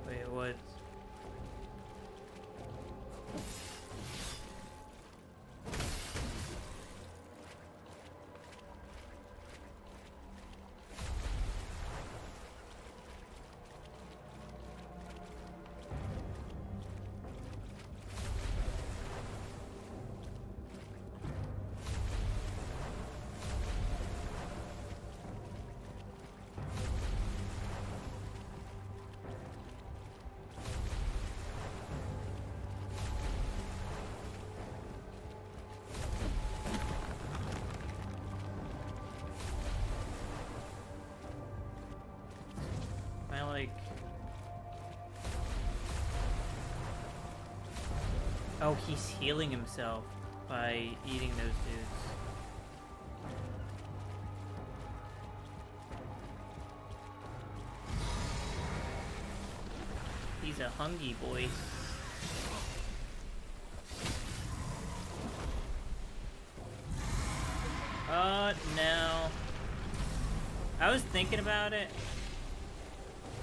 Wait, what? Like, oh, he's healing himself by eating those dudes. He's a hungry boy. No. I was thinking about it.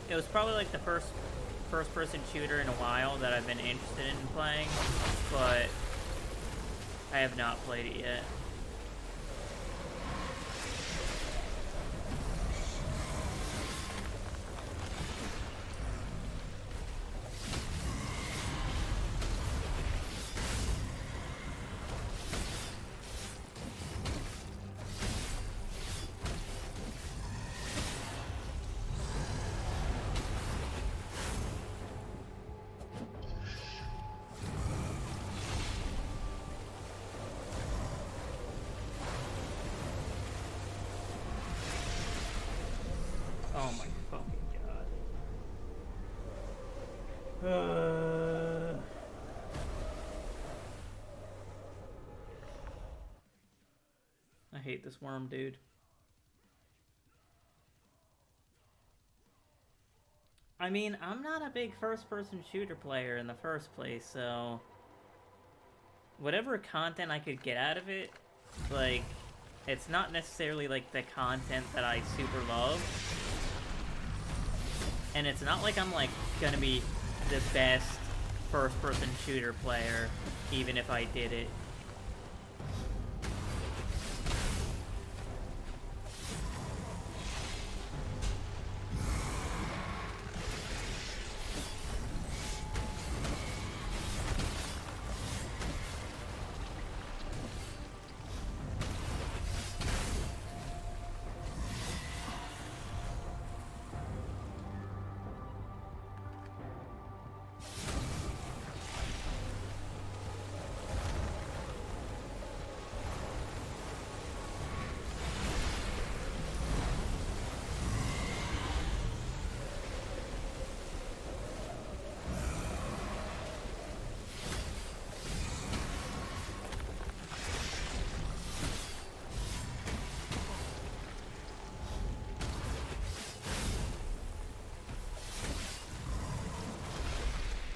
It was probably like the first-person shooter in a while that I've been interested in playing, but I have not played it yet. Oh my fucking god. I hate this worm, dude. I mean, I'm not a big first-person shooter player in the first place, so whatever content I could get out of it, like, it's not necessarily like the content that I super love. And it's not like I'm, like, gonna be the best first-person shooter player, even if I did it.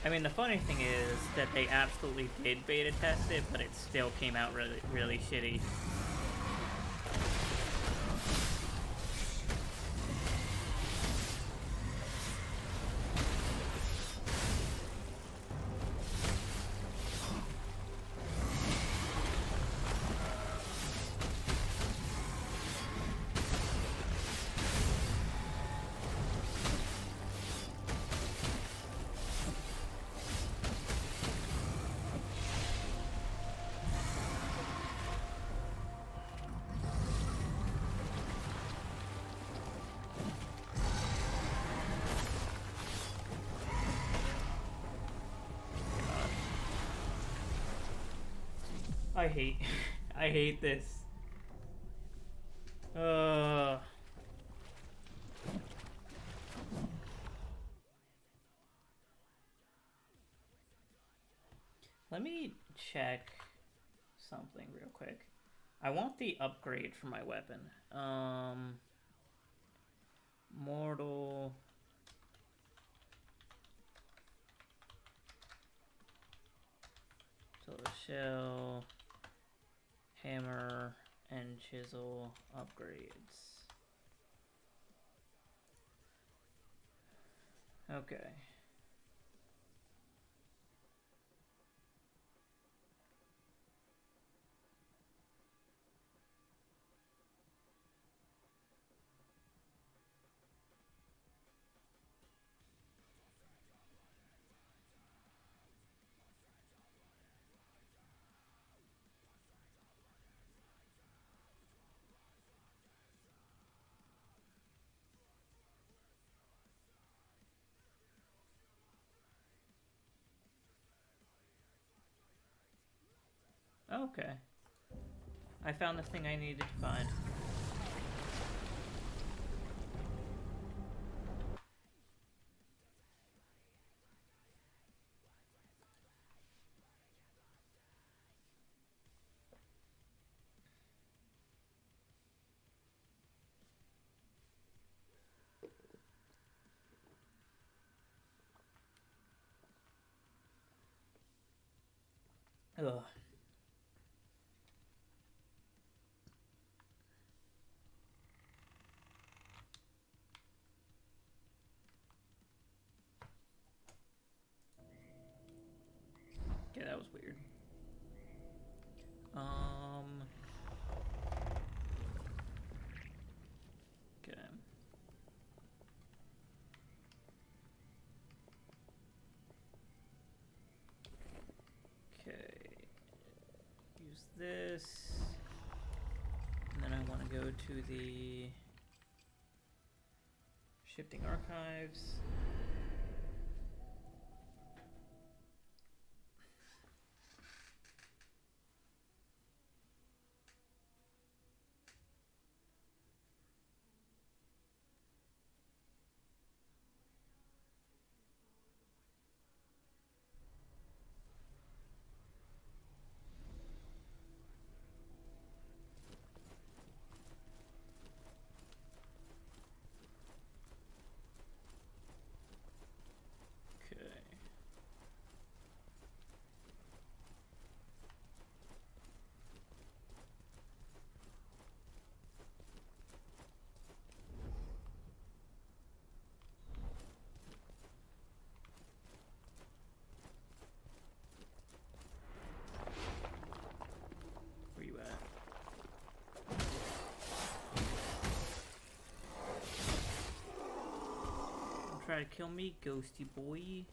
I mean, the funny thing is that they absolutely did beta test it, but it still came out really, really shitty. I hate I hate this. Uh Let me check something real quick. I want the upgrade for my weapon. Mortal Silver Shell, Hammer, and Chisel upgrades. Okay. Okay. I found the thing I needed to find. Ugh. Okay, that was weird. Okay. Okay. Use this. And then I want to go to the shifting archives. Okay. Where you at? Don't try to kill me, ghosty boy.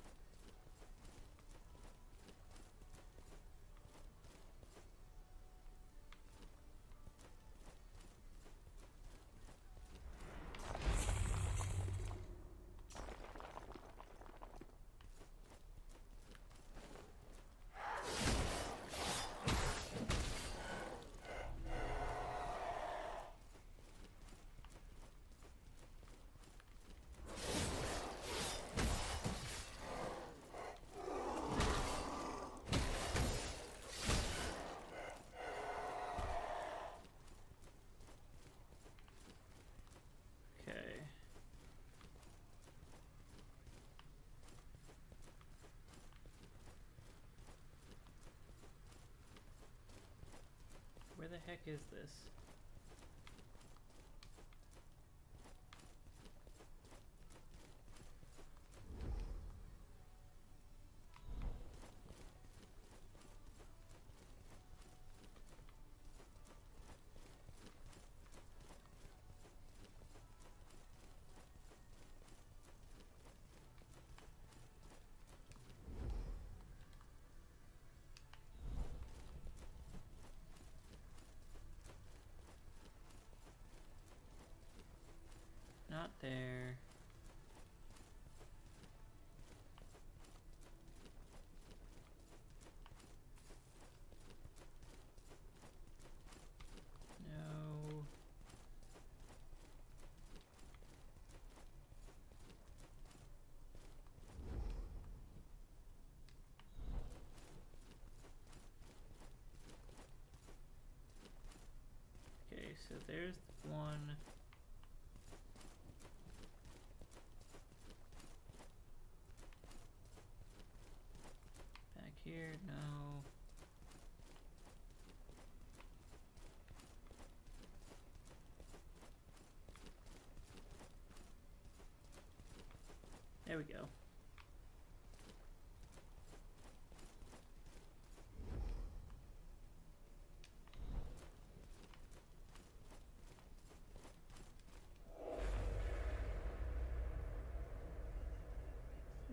Okay. Where the heck is this? Not there. there's one. Back here, no. There we go.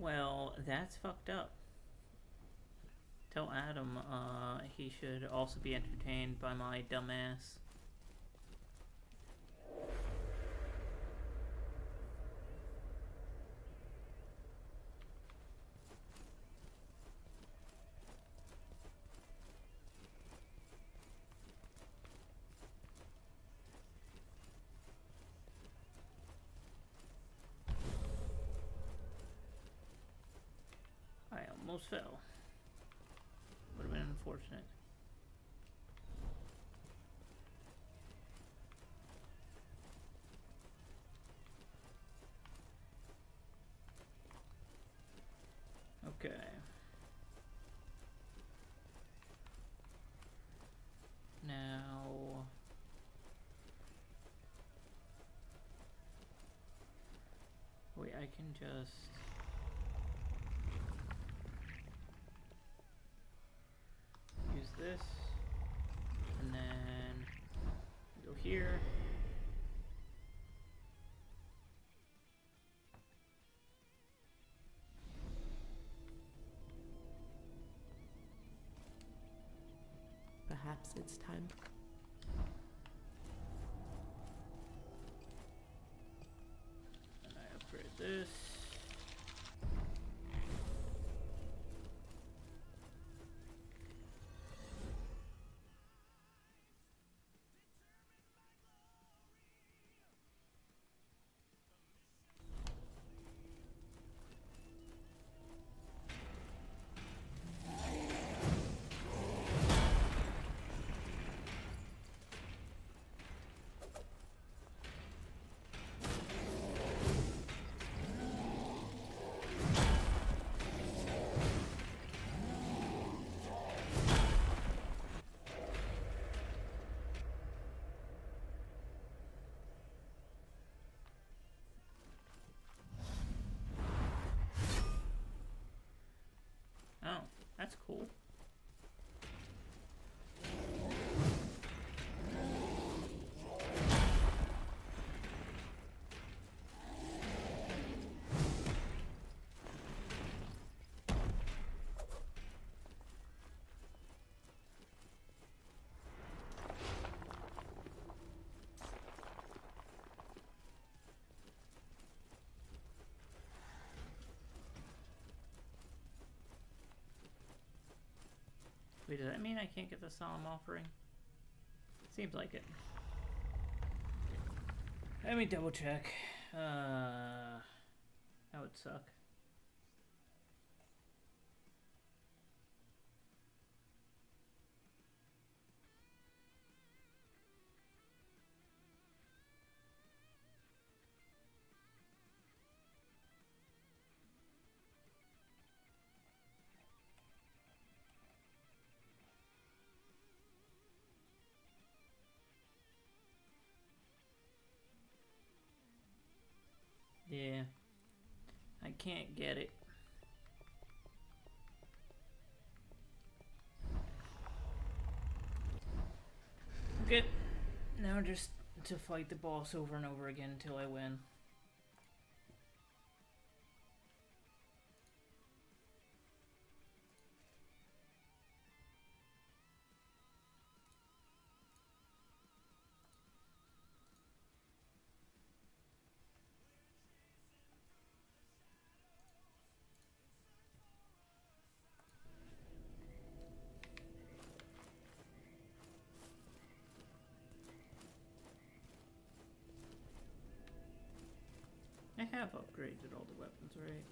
Well, that's fucked up. Tell Adam, he should also be entertained by my dumbass. I almost fell. Would have been unfortunate. Okay. Now... wait, I can just... use this, and then go here. Perhaps it's time. And I upgrade this. Oh, that's cool. Wait, does that mean I can't get the solemn offering? Seems like it. Let me double check. That would suck. Yeah, I can't get it. Okay, now just to fight the boss over and over again until I win. I have upgraded all the weapons, right?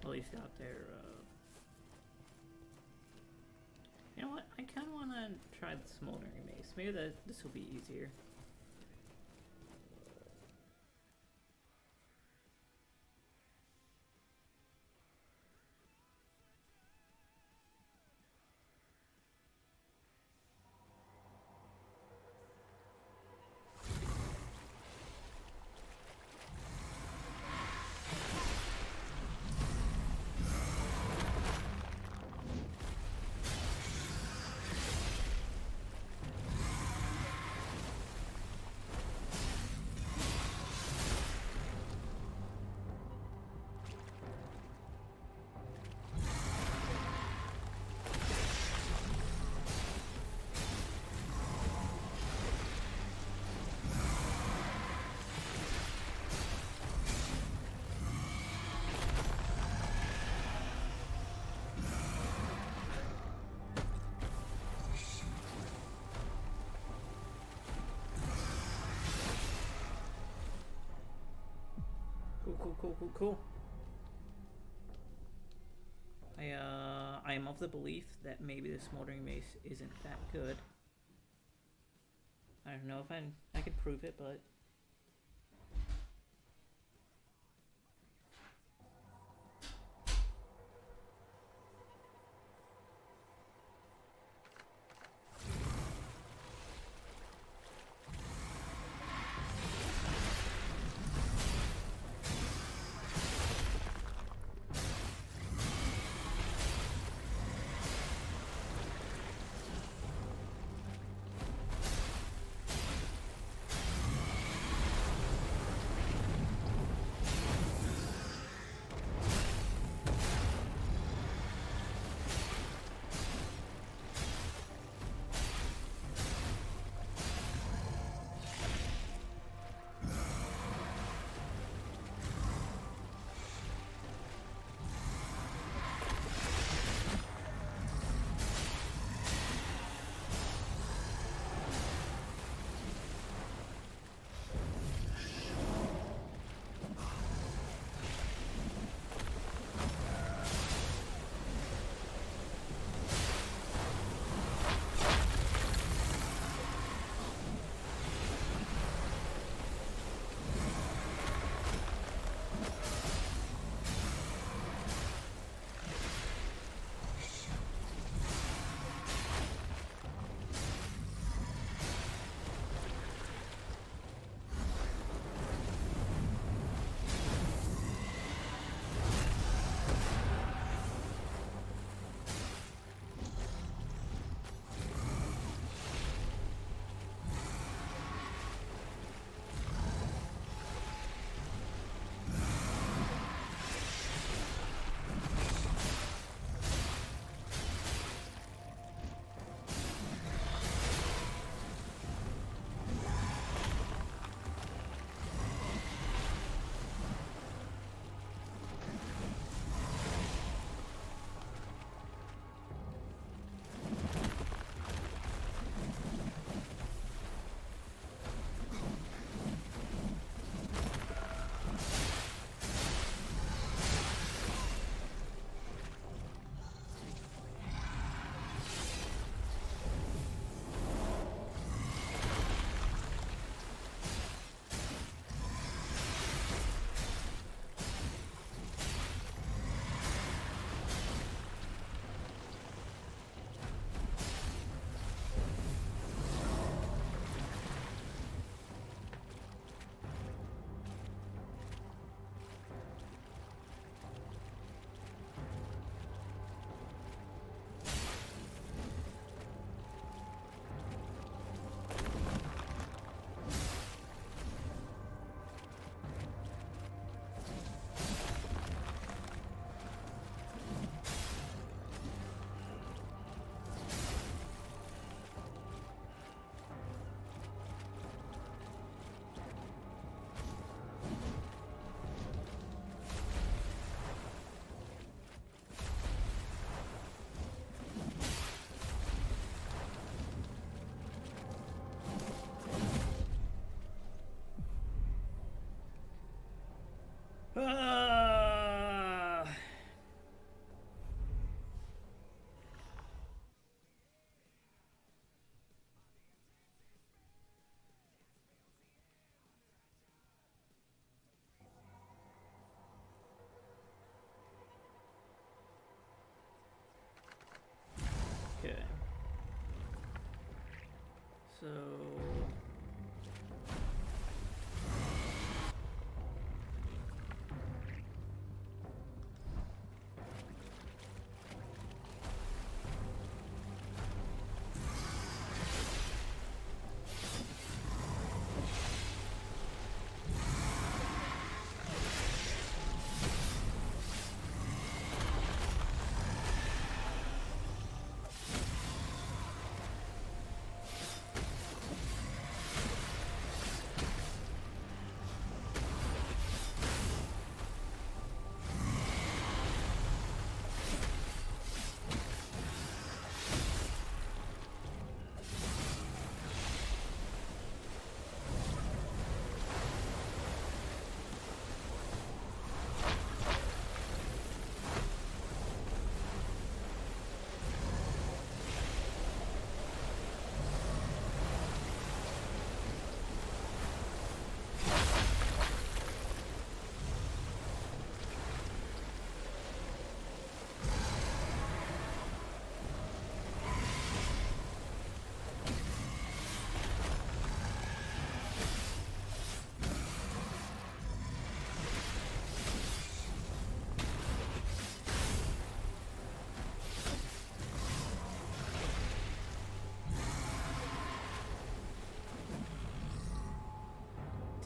At least got their, you know what? I kind of want to try the Smoldering Mace. Maybe this will be easier. Cool. I am of the belief that maybe the Smoldering Mace isn't that good. I don't know if I could prove it, but So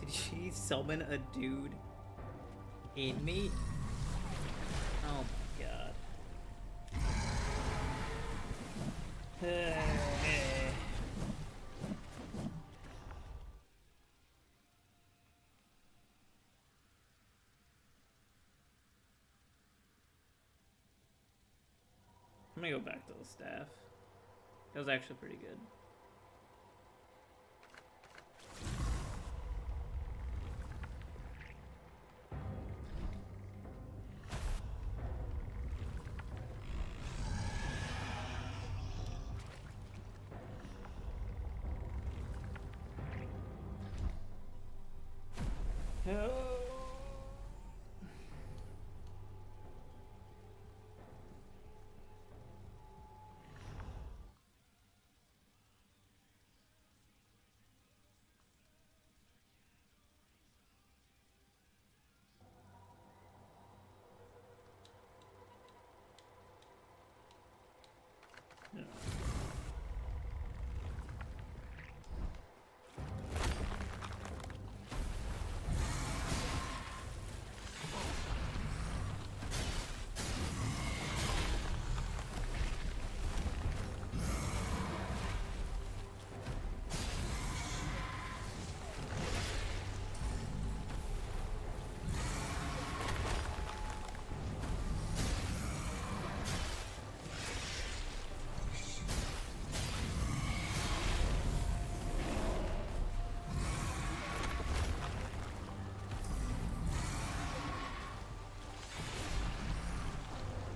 did she summon a dude in me? Oh my god. I'm gonna go back to the staff. That was actually pretty good. Yeah.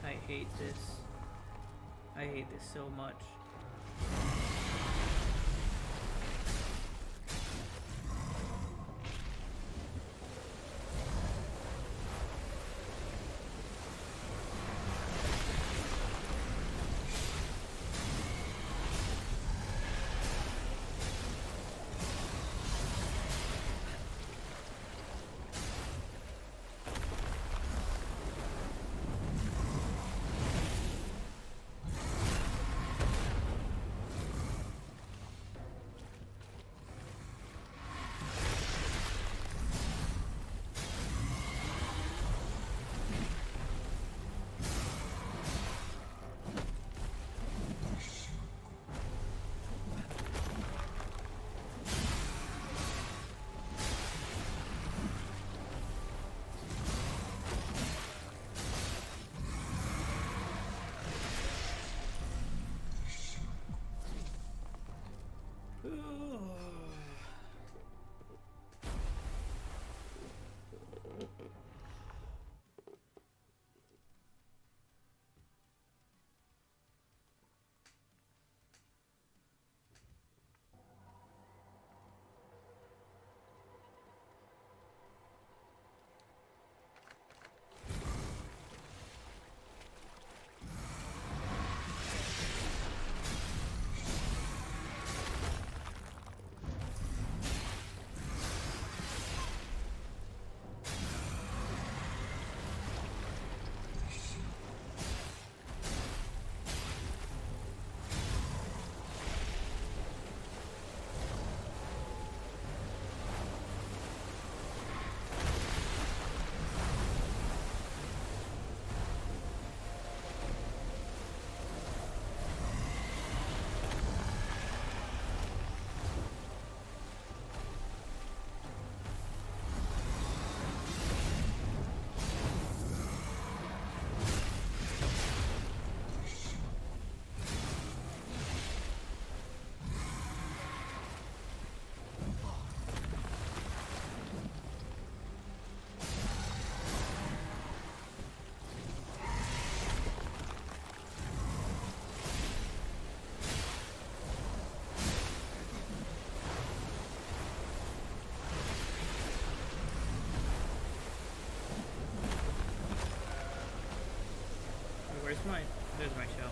I hate this. I hate this so much. there's my shell.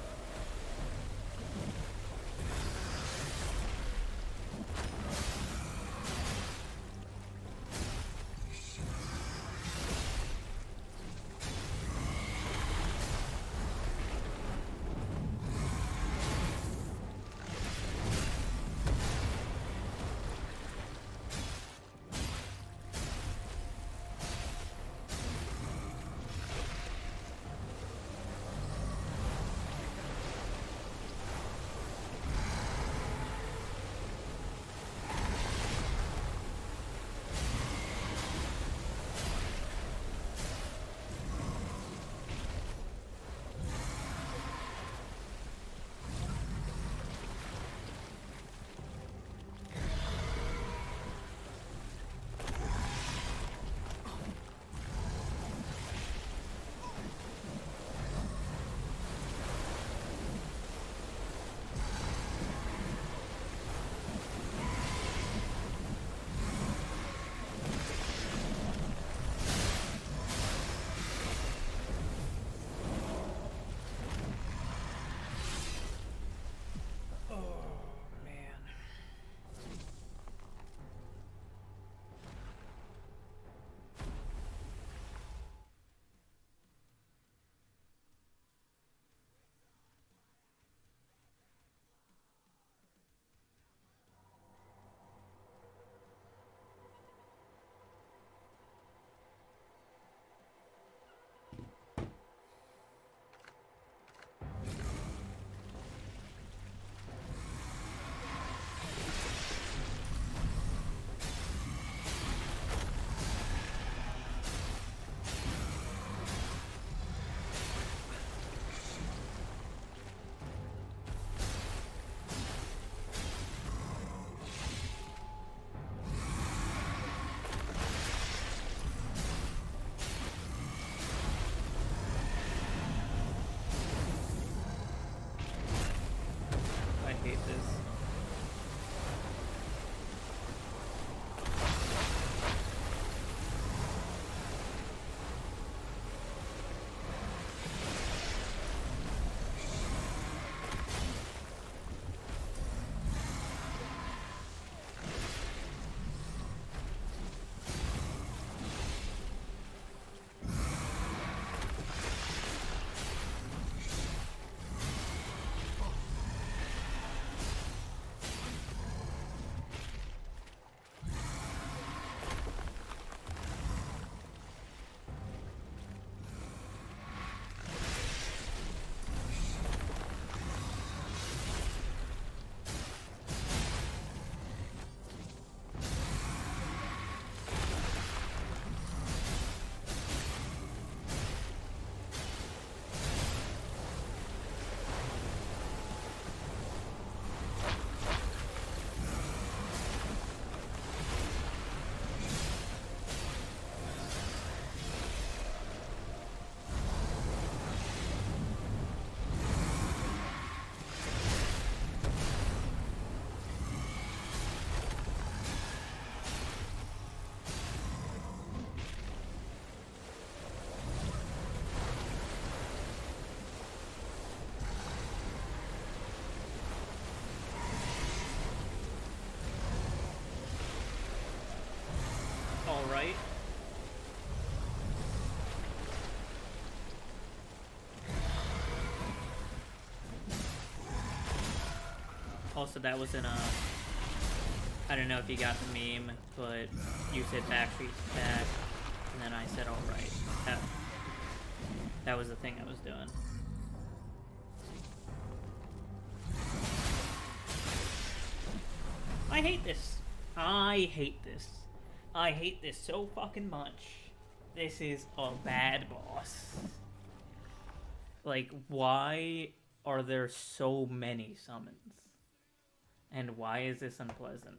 I hate this. All right. Also, that was in a... I don't know if you got the meme, but you said Backstreet's back, and then I said, all right. That was the thing I was doing. I hate this. I hate this. I hate this so fucking much. This is a bad boss. Like, why are there so many summons? And why is this unpleasant?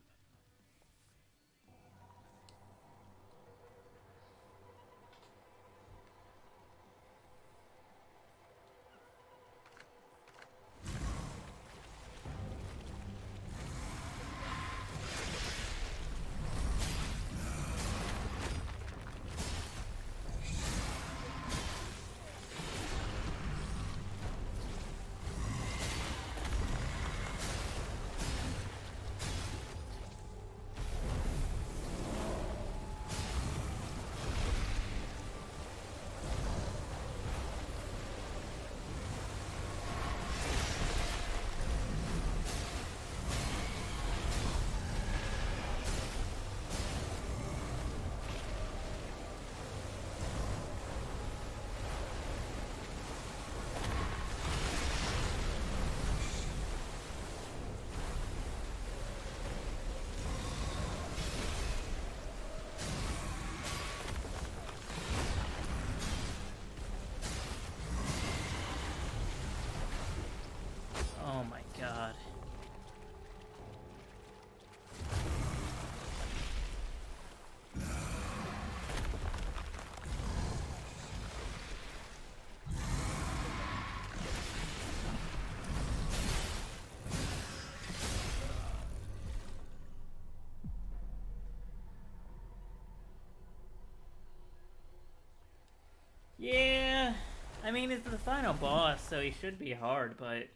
mean, it's the final boss, so he should be hard, but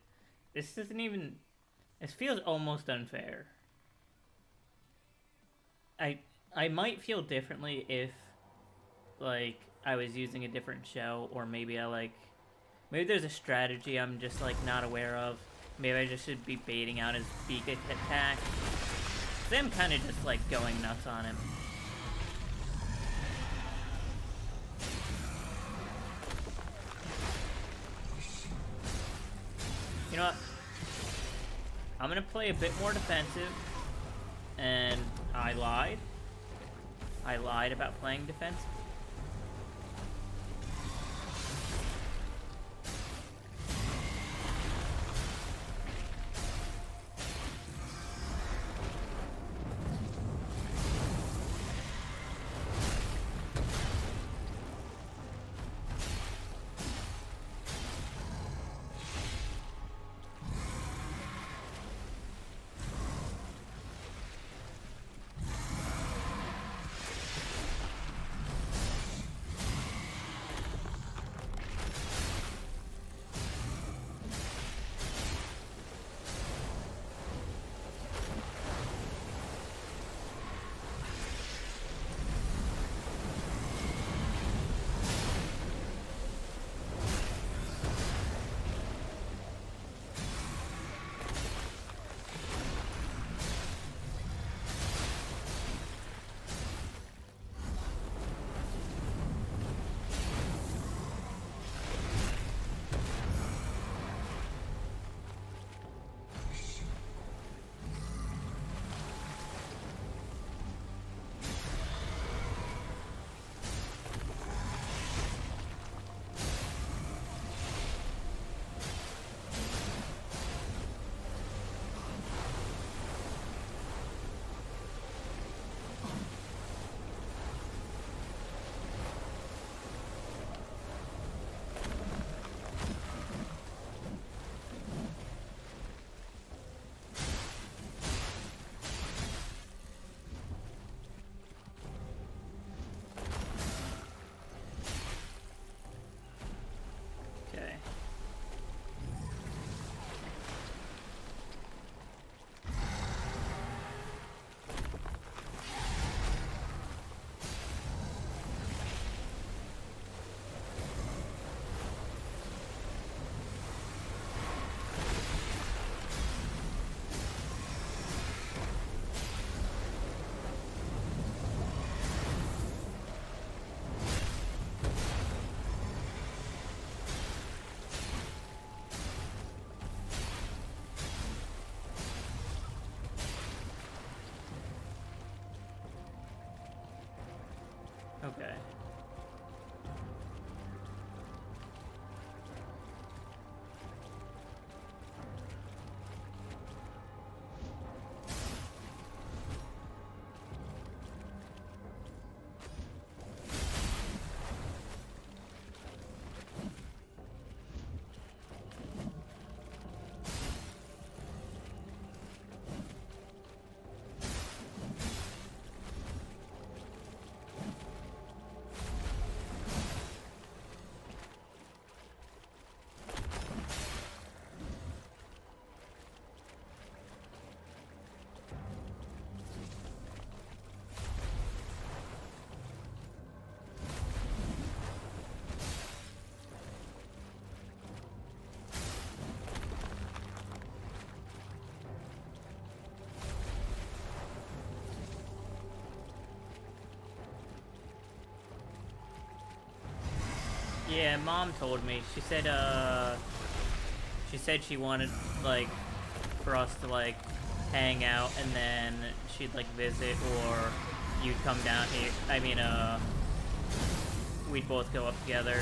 this isn't even... This feels almost unfair. I might feel differently if, like, I was using a different shell, or maybe maybe there's a strategy I'm just, like, not aware of. Maybe I just should be baiting out his beak attack. Cause I'm kind of just, like, going nuts on him. You know what? I'm gonna play a bit more defensive, and I lied. I lied about playing defensive. Okay. Yeah, Mom told me. She said she wanted, like, for us to, like, hang out and then she'd, like, visit, or you'd come down here. I mean, we'd both go up together.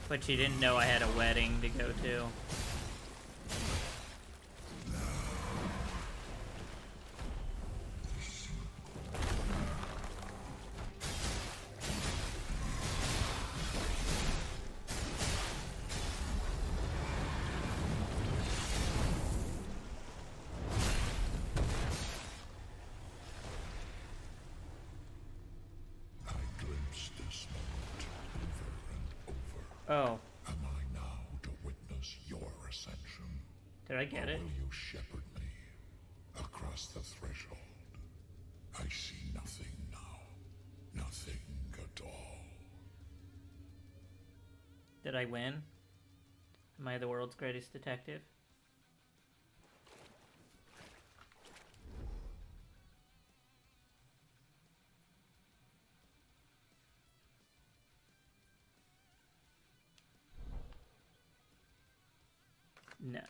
But she didn't know I had a wedding to go to. Oh, Am I now to witness your ascension? did I get Or it? will you shepherd me across the threshold? I see nothing now. Nothing at all. Did I win? Am I the world's greatest detective? No.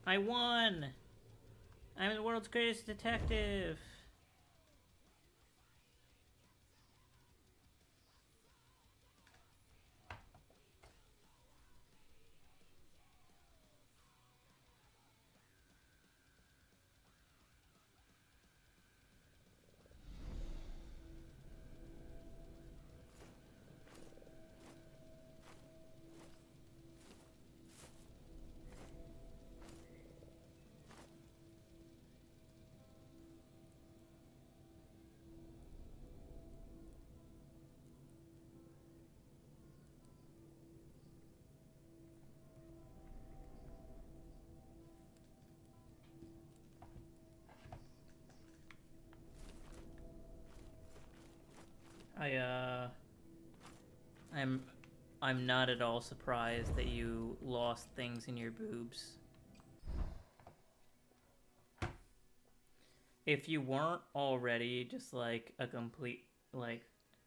I won! I'm the world's greatest detective! I'm I'm not at all surprised that you lost things in your boobs. If you weren't already just like a complete like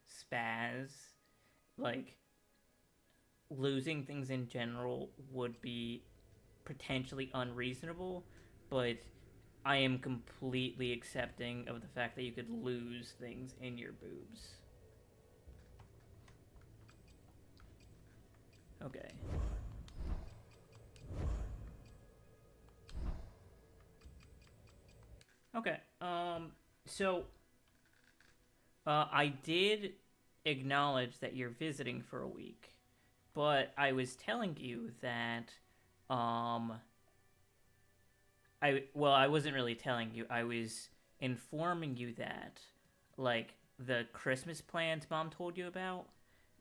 spaz, like losing things in general would be potentially unreasonable, but I am completely accepting of the fact that you could lose things in your boobs. Okay. Okay. So I did acknowledge that you're visiting for a week, but I was telling you that I wasn't really telling you. I was informing you that like the Christmas plans Mom told you about,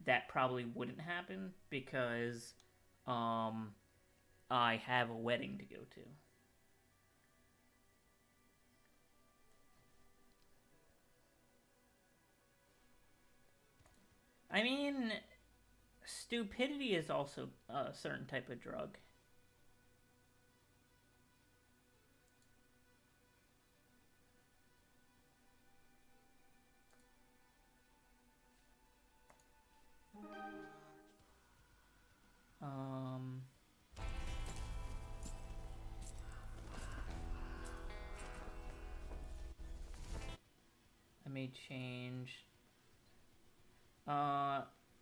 that probably wouldn't happen because I have a wedding to go to. I mean, stupidity is also a certain type of drug. Um, I may change.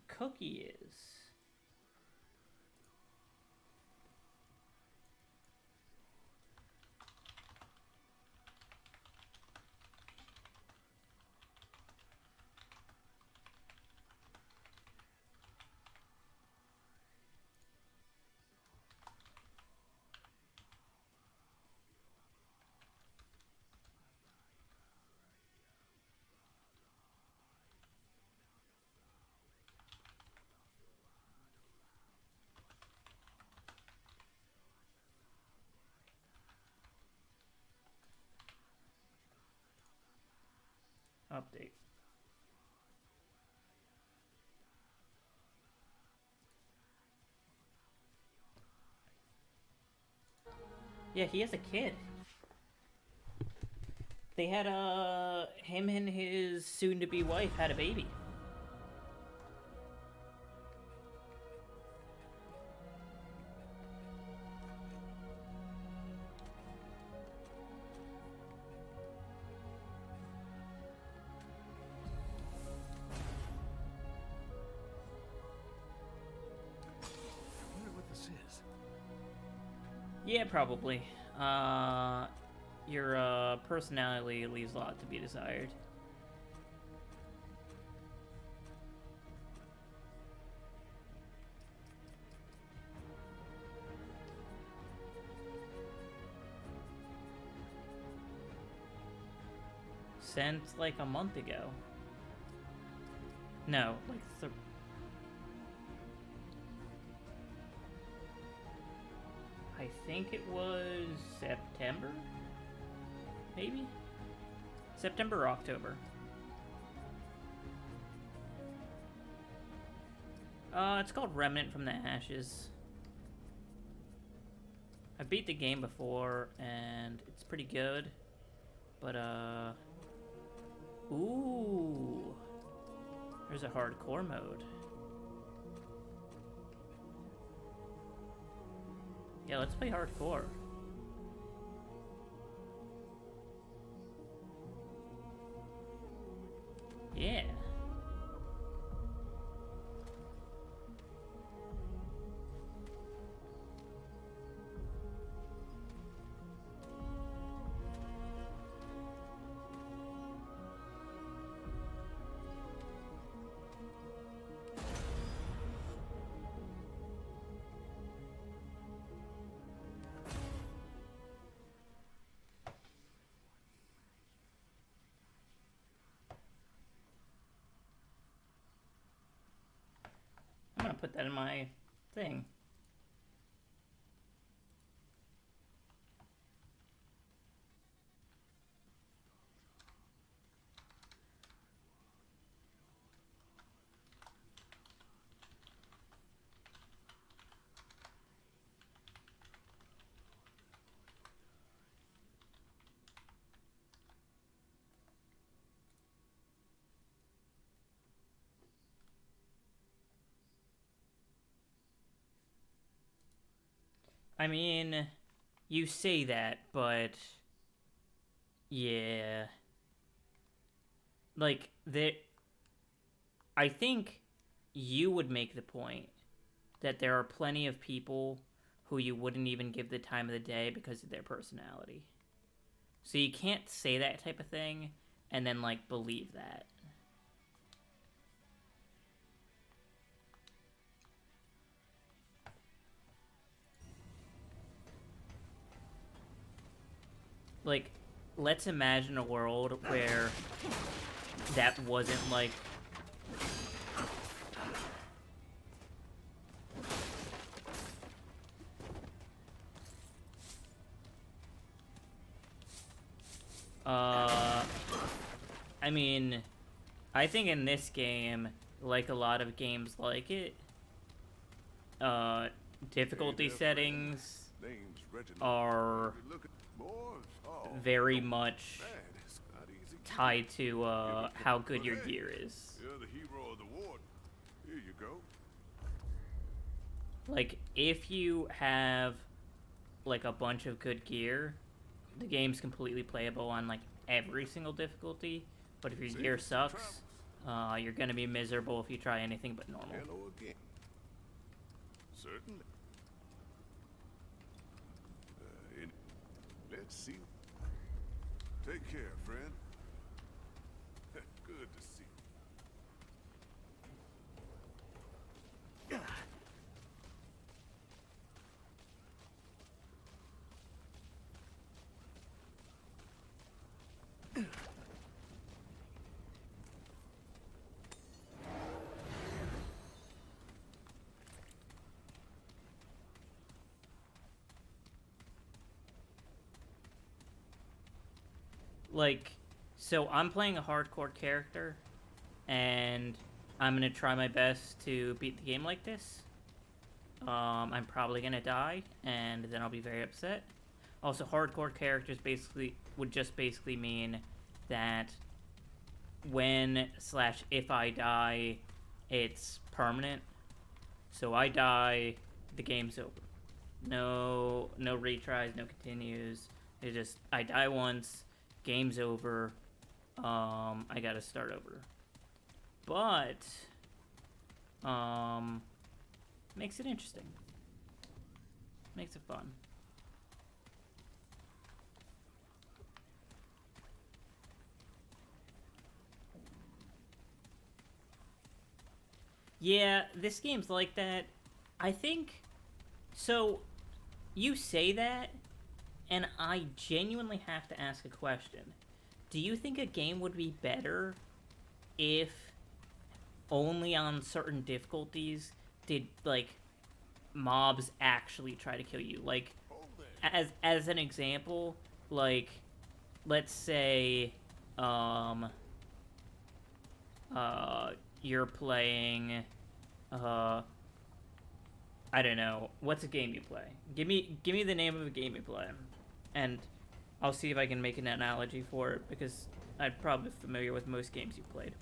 Cookie is. Update. Yeah, he has a kid. They had him and his soon-to-be wife had a baby. I wonder what this is. Yeah, probably. Your personality leaves a lot to be desired. since like a month ago. No, like I think it was September? Maybe? September or October. It's called Remnant from the Ashes. I beat the game before, and it's pretty good. But, ooh. There's a hardcore mode. Yeah, let's play hardcore. Yeah. I'm gonna put that in my thing. I mean, you say that, but yeah. Like, I think you would make the point that there are plenty of people who you wouldn't even give the time of the day because of their personality. So you can't say that type of thing and then, like, believe that. Like, let's imagine a world where that wasn't, like... I mean, I think in this game, like a lot of games like it, difficulty settings are very much tied to how good your gear is. You're the hero of the ward. Here you go. Like, if you have like a bunch of good gear, the game's completely playable on like every single difficulty. But if your gear sucks, you're gonna be miserable if you try anything but normal. Hello again. Certainly. Let's see. Take care, friend. Good to see you. Like, so I'm playing a hardcore character, and I'm gonna try my best to beat the game like this. I'm probably gonna die, and then I'll be very upset. Also, hardcore characters would just basically mean that when/if I die, it's permanent. So I die, the game's over. No retries, no continues. It just, I die once, game's over, I gotta start over. But, makes it interesting. Makes it fun. Yeah, this game's like that. I think, so, you say that, and I genuinely have to ask a question. do you think a game would be better if only on certain difficulties did, like, mobs actually try to kill you? Like, as an example, like, let's say, you're playing, I don't know, what's a game you play? Give me the name of a game you play, and I'll see if I can make an analogy for it, because I'm probably familiar with most games you played.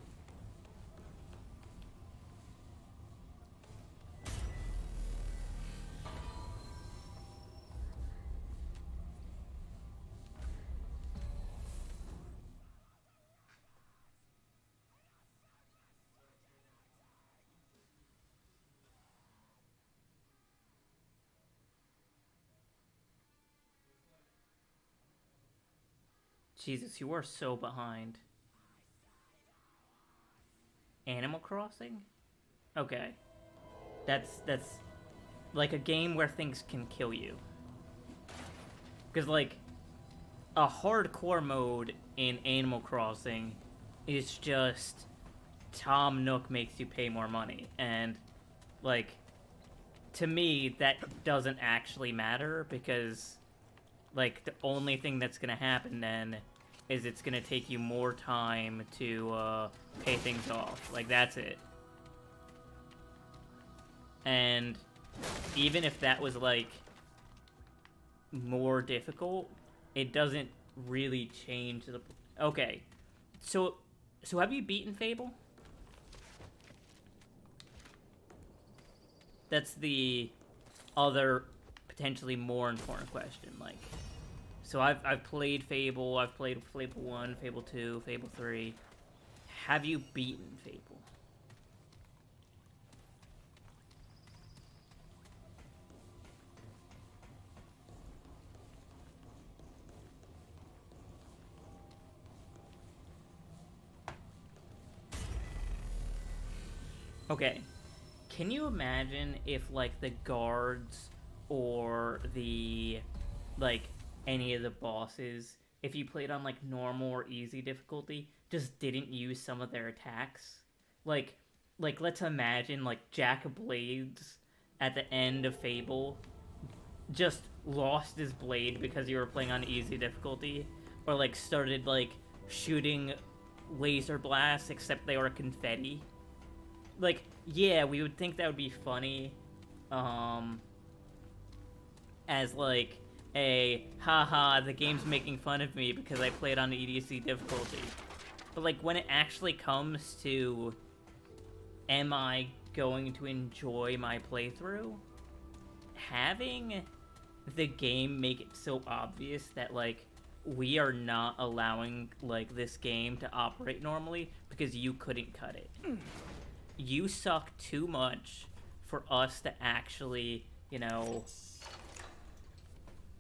Jesus, you are so behind. Animal Crossing? Okay. That's like a game where things can kill you. Because, like, a hardcore mode in Animal Crossing is just Tom Nook makes you pay more money. And, like, to me, that doesn't actually matter because, like, the only thing that's gonna happen then is it's gonna take you more time to pay things off. Like, that's it. And even if that was, like, more difficult, it doesn't really change the... Okay. So have you beaten Fable? That's the other potentially more important question. Like, so I've played Fable, I've played Fable 1, Fable 2, Fable 3. Have you beaten Fable? Okay. Can you imagine if, like, the guards or the, like, any of the bosses, if you played on, like, normal or easy difficulty, just didn't use some of their attacks? Like, let's imagine, like, Jack of Blades at the end of Fable just lost his blade because you were playing on easy difficulty, or, like, started, like, shooting laser blasts except they were confetti. Like, yeah, we would think that would be funny, as, like, a, haha, the game's making fun of me because I played on easy difficulty. But, like, when it actually comes to, am I going to enjoy my playthrough? Having the game make it so obvious that, like, we are not allowing, like, this game to operate normally because you couldn't cut it. You suck too much for us to actually, you know,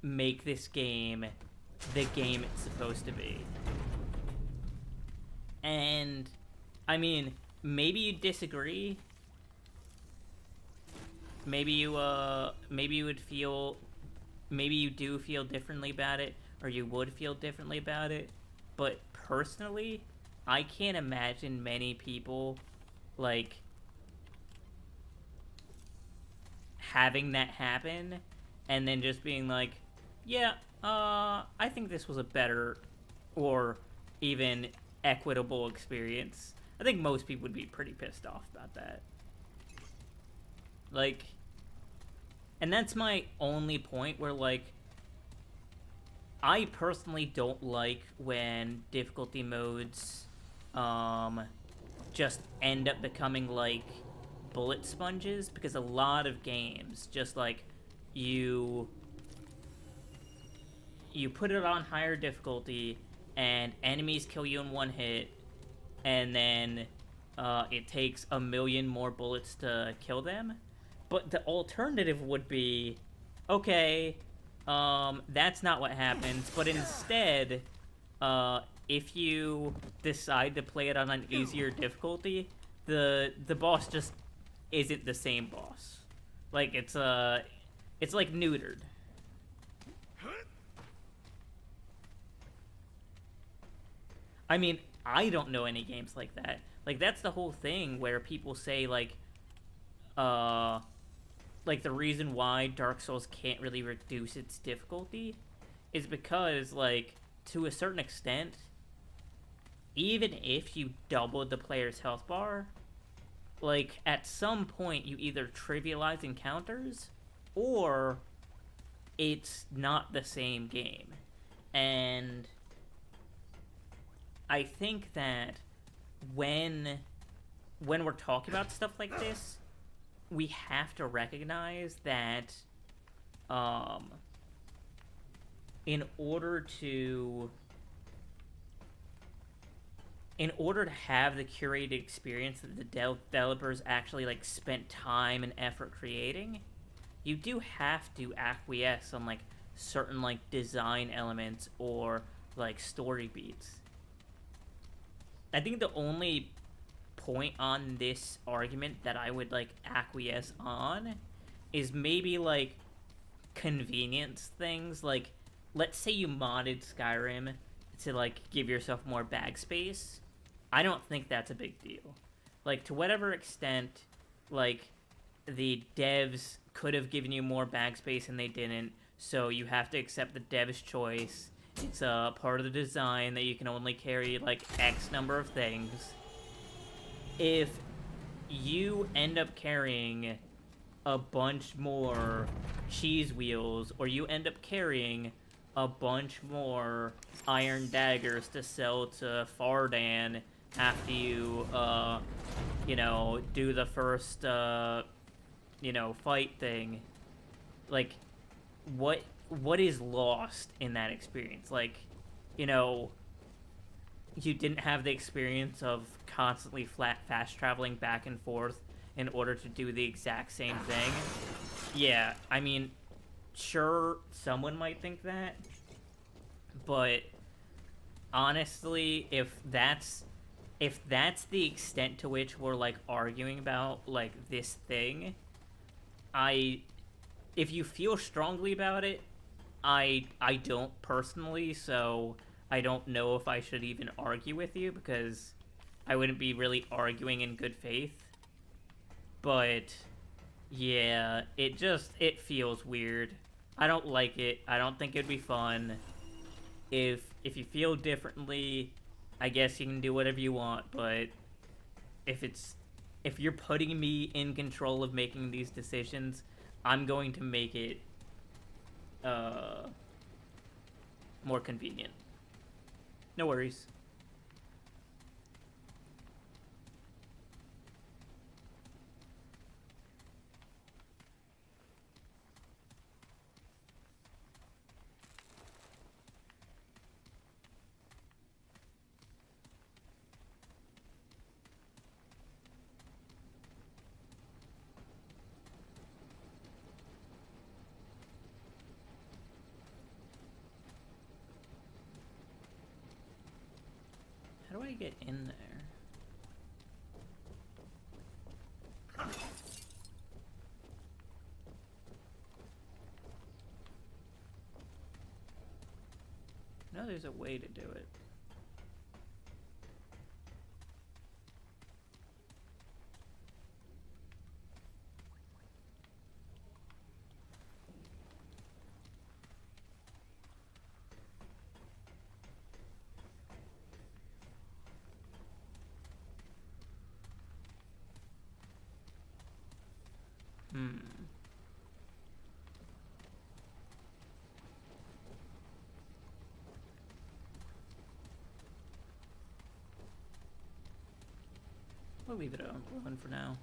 make this game the game it's supposed to be. And, I mean, maybe you disagree. Maybe you would feel, maybe you do feel differently about it, or you would feel differently about it. But personally, I can't imagine many people, like, having that happen and then just being like, yeah, I think this was a better or even equitable experience. I think most people would be pretty pissed off about that. Like, and that's my only point where, like, I personally don't like when difficulty modes, just end up becoming, like, bullet sponges, because a lot of games just, like, you put it on higher difficulty and enemies kill you in one hit, and then it takes a million more bullets to kill them. But the alternative would be, okay, that's not what happens, but instead, if you decide to play it on an easier difficulty, the boss just isn't the same boss. Like, it's like neutered. I mean, I don't know any games like that. Like, that's the whole thing where people say, like, the reason why Dark Souls can't really reduce its difficulty is because, like, to a certain extent, even if you doubled the player's health bar, like, at some point you either trivialize encounters or it's not the same game. And I think that when we're talking about stuff like this, we have to recognize that in order to have the curated experience that the developers actually like spent time and effort creating, you do have to acquiesce on like certain like design elements or like story beats. I think the only point on this argument that I would like acquiesce on is maybe like convenience things. Like, let's say you modded Skyrim to like give yourself more bag space. I don't think that's a big deal. Like, to whatever extent, like, the devs could have given you more bag space and they didn't, so you have to accept the dev's choice. It's a part of the design that you can only carry like X number of things. If you end up carrying a bunch more cheese wheels, or you end up carrying a bunch more iron daggers to sell to Fardan after you, do the first, fight thing, like, what is lost in that experience? Like, you didn't have the experience of constantly fast traveling back and forth in order to do the exact same thing. Yeah, I mean, sure, someone might think that, but honestly, if that's the extent to which we're like arguing about like this thing, if you feel strongly about it, I don't personally, so I don't know if I should even argue with you, because I wouldn't be really arguing in good faith. But yeah, it feels weird. I don't like it. I don't think it'd be fun. If you feel differently, I guess you can do whatever you want, but if you're putting me in control of making these decisions, I'm going to make it more convenient. No worries. How do I get in there? No, there's a way to do it. We'll leave it alone for now.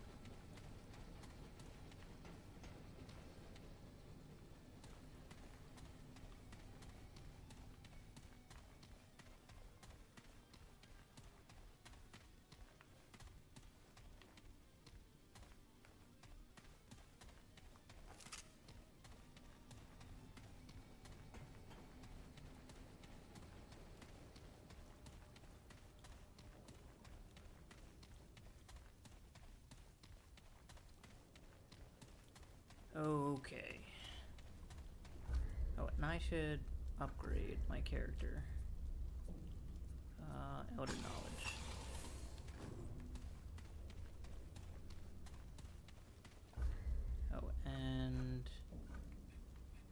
Okay. Oh, and I should upgrade my character. Elder Knowledge. Oh, and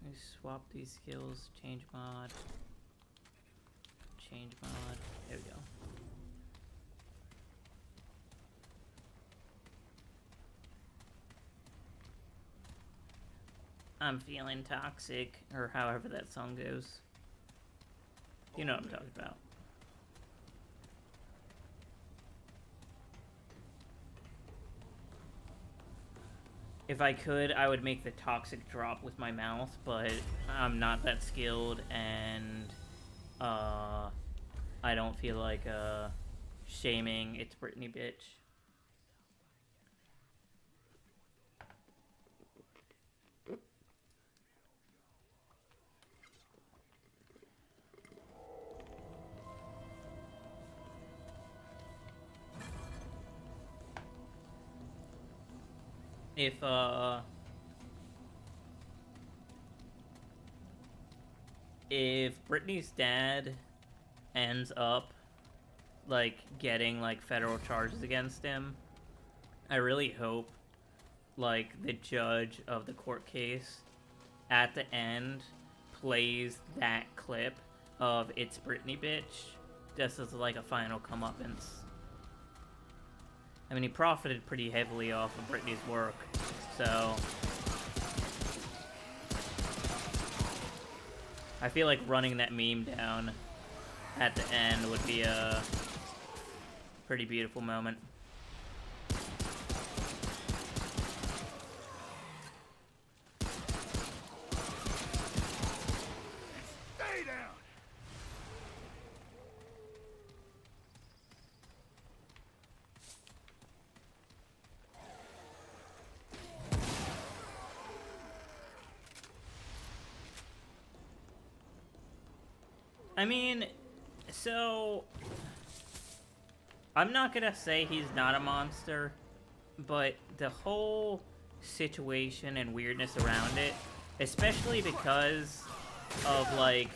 let me swap these skills. Change mod. Change mod. There we go. I'm feeling toxic, or however that song goes. You know what I'm talking about. If I could, I would make the toxic drop with my mouth, but I'm not that skilled, and I don't feel like shaming It's Britney bitch. If Britney's dad ends up like getting like federal charges against him, I really hope like the judge of the court case at the end plays that clip of It's Britney bitch just as like a final comeuppance. I mean, he profited pretty heavily off of Britney's work, so I feel like running that meme down at the end would be a pretty beautiful moment. Stay down! I mean, so I'm not gonna say he's not a monster, but the whole situation and weirdness around it, especially because of like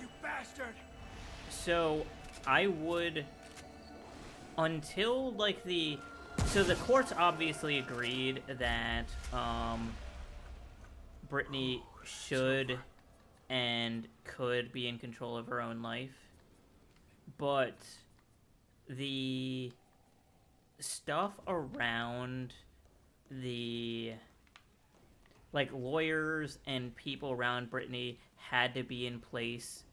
You bastard! so I would, until like so the courts obviously agreed that Britney should and could be in control of her own life, but the stuff around the like lawyers and people around Britney had to be in place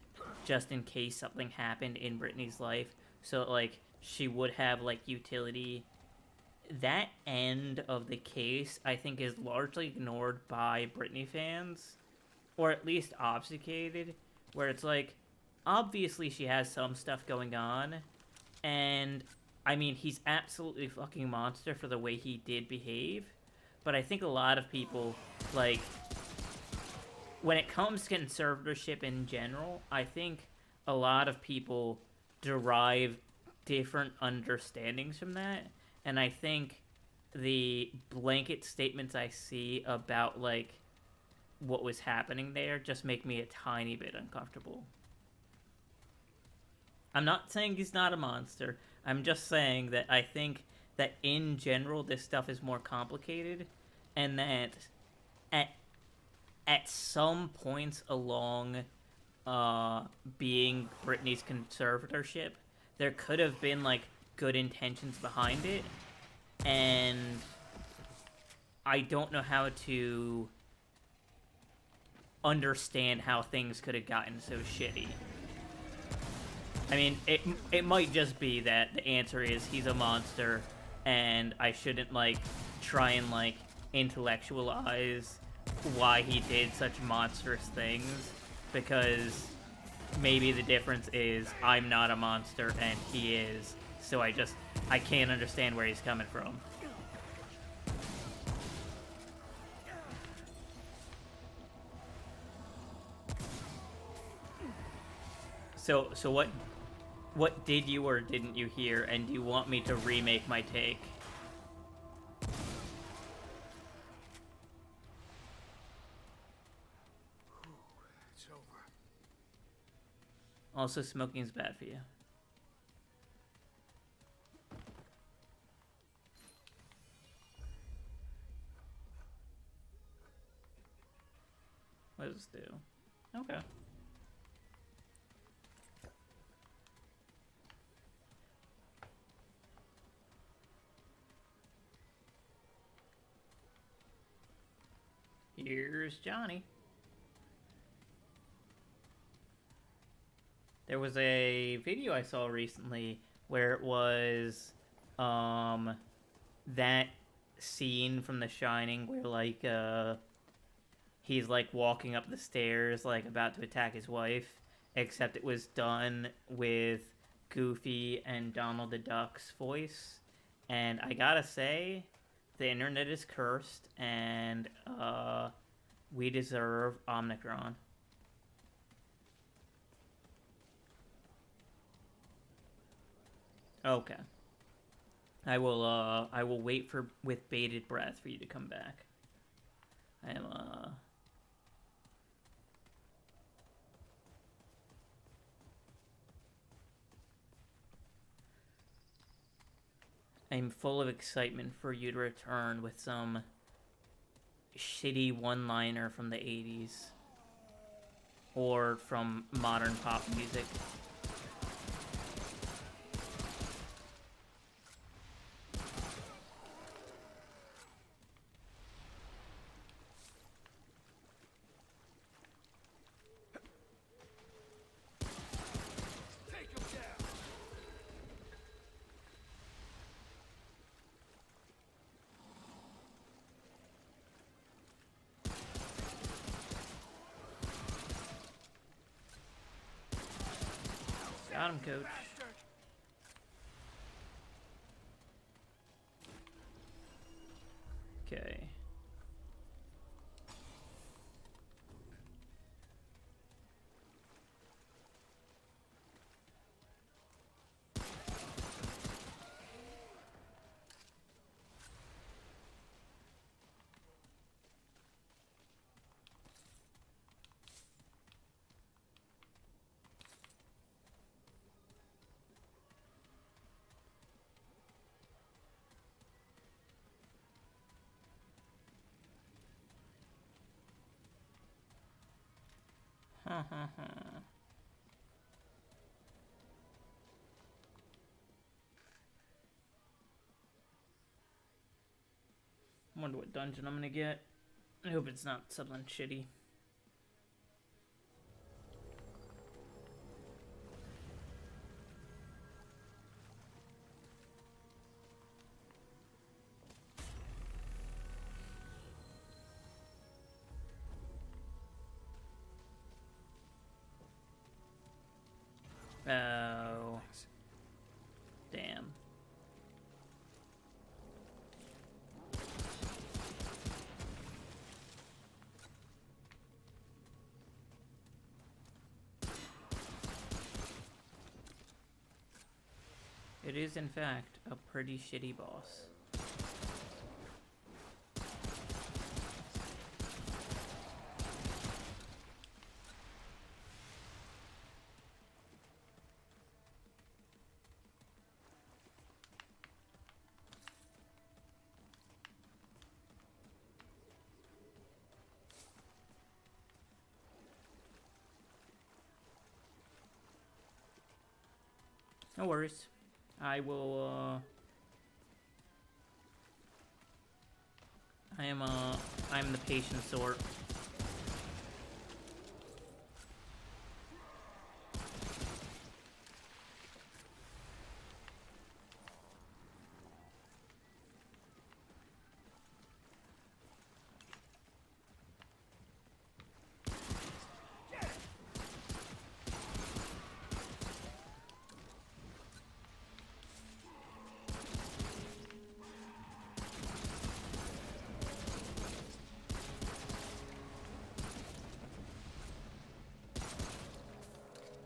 just in case something happened in Britney's life, so like she would have like utility. That end of the case, I think, is largely ignored by Britney fans, or at least obfuscated, where it's like, obviously she has some stuff going on, and I mean, he's absolutely fucking monster for the way he did behave, but I think a lot of people, like, when it comes to conservatorship in general, I think a lot of people derive different understandings from that, and I think the blanket statements I see about like what was happening there just make me a tiny bit uncomfortable. I'm not saying he's not a monster. I'm just saying that I think that in general this stuff is more complicated, and that at some points along being Britney's conservatorship, there could have been like good intentions behind it, and I don't know how to understand how things could have gotten so shitty. I mean, it might just be that the answer is he's a monster, and I shouldn't like try and like intellectualize why he did such monstrous things, because maybe the difference is I'm not a monster and he is, so I can't understand where he's coming from. So what did you or didn't you hear, and do you want me to remake my take? Also, smoking is bad for you. What does this do? Okay. Here's Johnny. There was a video I saw recently where it was that scene from The Shining where like he's like walking up the stairs like about to attack his wife, except it was done with Goofy and Donald the Duck's voice. And I gotta say, the internet is cursed, and we deserve Omnicron. Okay. I will wait with bated breath for you to come back. I am I'm full of excitement for you to return with some shitty one-liner from the 80s or from modern pop music. Take him down. Got him, coach. Bastard. Okay. Wonder what dungeon I'm gonna get. I hope it's not something shitty. Oh. Damn. It is, in fact, a pretty shitty boss. No worries. I will, I'm the patient sort.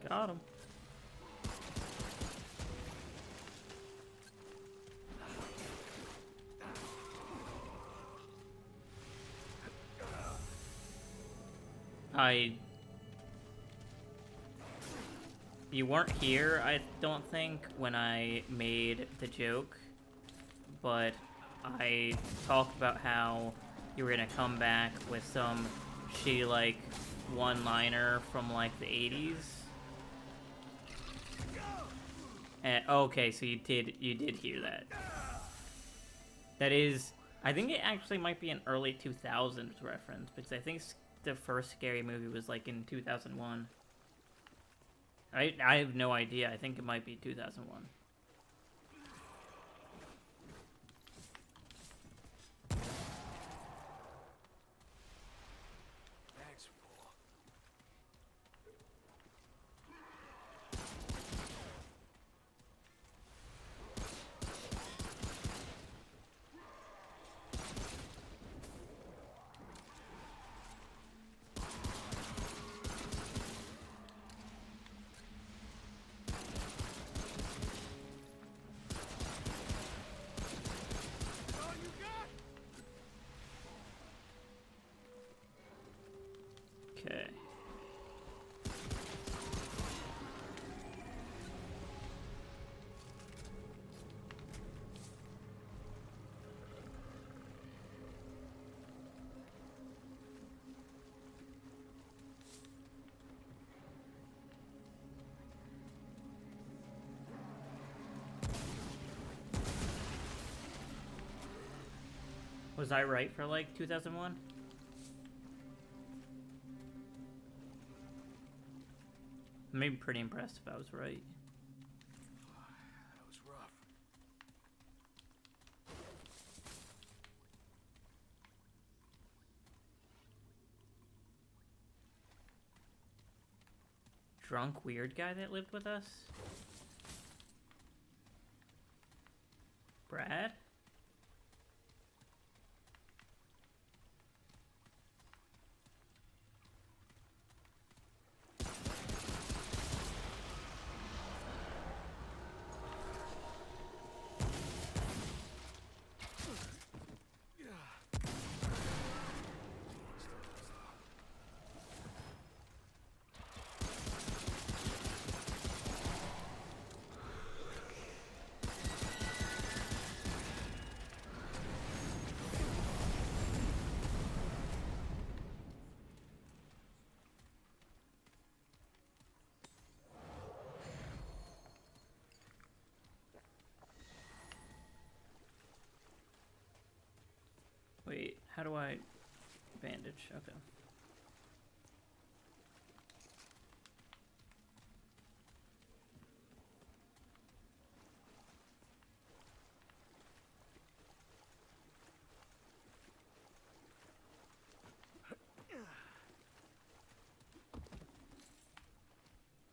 Got him. you weren't here, I don't think, when I made the joke, but I talked about how you were gonna come back with some shitty, like, one-liner from, like, the 80s. And, okay, so you did hear that. That is, I think it actually might be an early 2000s reference, because I think the first Scary Movie was, like, in 2001. I have no idea. I think it might be 2001. Thanks, fool. All you got? Okay. Was I right for, like, 2001? I'm maybe pretty impressed if I was right. That was rough. Drunk weird guy that lived with us? Brad? Wait, how do I bandage? Okay.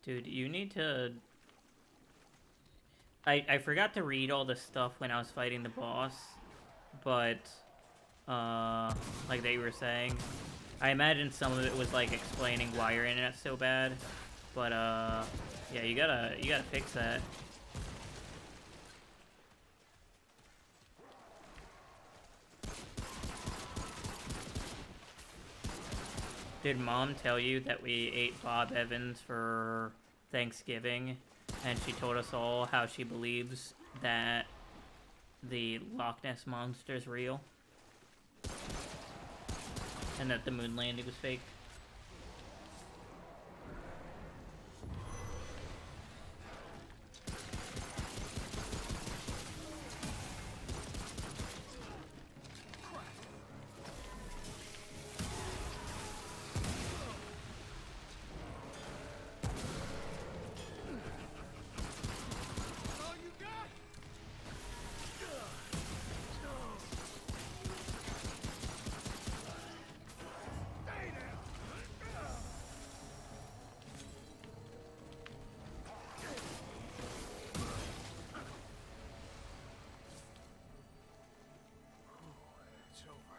Dude, you need to... I forgot to read all this stuff when I was fighting the boss, but, like they were saying, I imagine some of it was, like, explaining why your internet's so bad, but, yeah, you gotta fix that. Did Mom tell you that we ate Bob Evans for Thanksgiving, and she told us all how she believes that the Loch Ness Monster is real? And that the moon landing was fake? All you got? Stay down. It's over.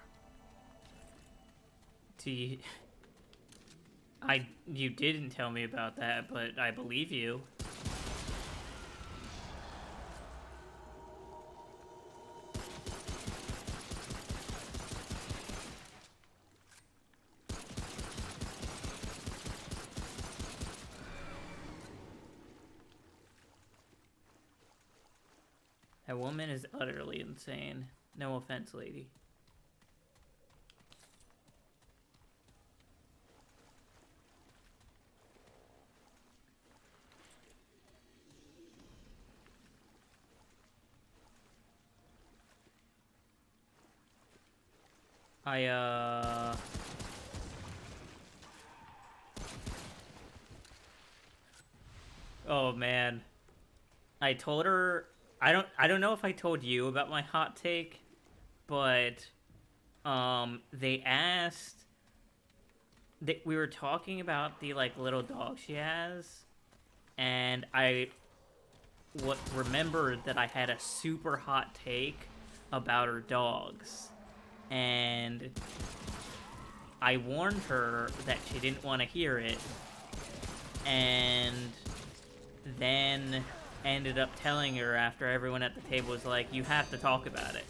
You didn't tell me about that, but I believe you. That woman is utterly insane. No offense, lady. Oh man. I told her I don't know if I told you about my hot take, but they asked we were talking about the like little dog she has, and I remembered that I had a super hot take about her dogs, and I warned her that she didn't want to hear it, and then ended up telling her after everyone at the table was like, you have to talk about it.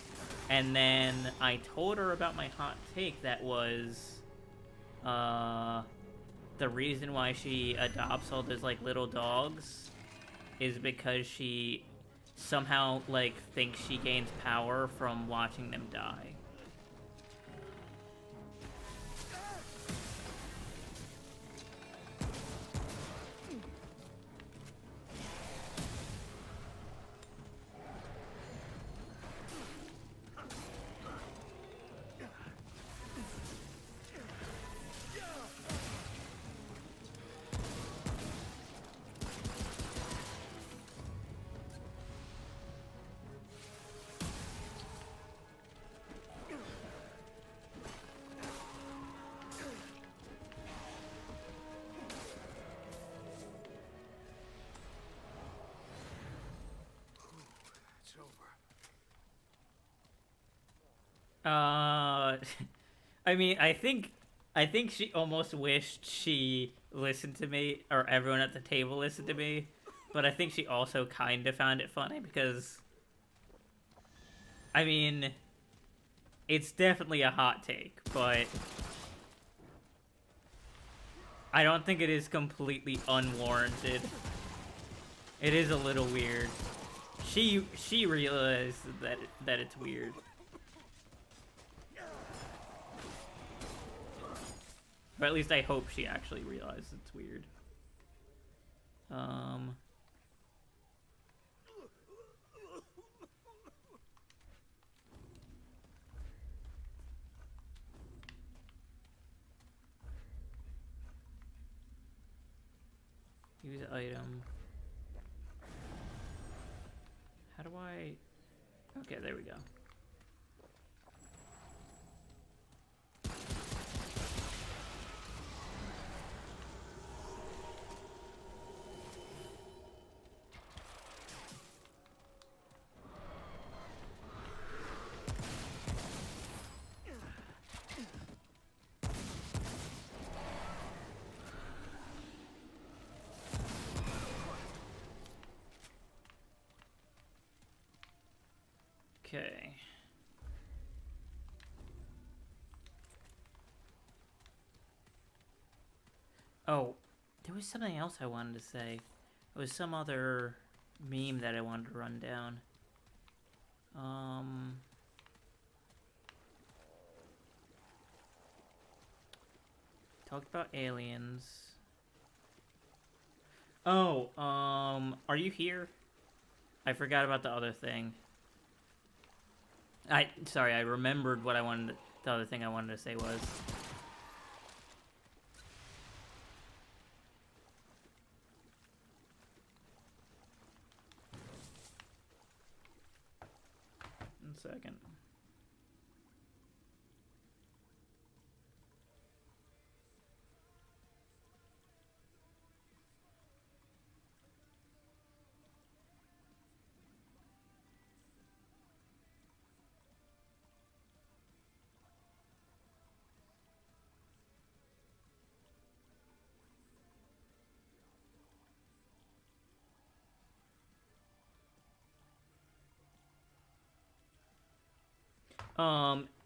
And then I told her about my hot take that was the reason why she adopts all those like little dogs is because she somehow like thinks she gains power from watching them die. It's over. I mean, I think she almost wished she listened to me, or everyone at the table listened to me, but I think she also kind of found it funny because, I mean, it's definitely a hot take, but I don't think it is completely unwarranted. It is a little weird. She realized that it's weird. Or at least I hope she actually realized it's weird. Use item. How do I... Okay, there we go. Okay. Oh, there was something else I wanted to say. It was some other meme that I wanted to run down. Talked about aliens. Oh, are you here? I forgot about the other thing. Sorry, I remembered what the other thing I wanted to say was. One second.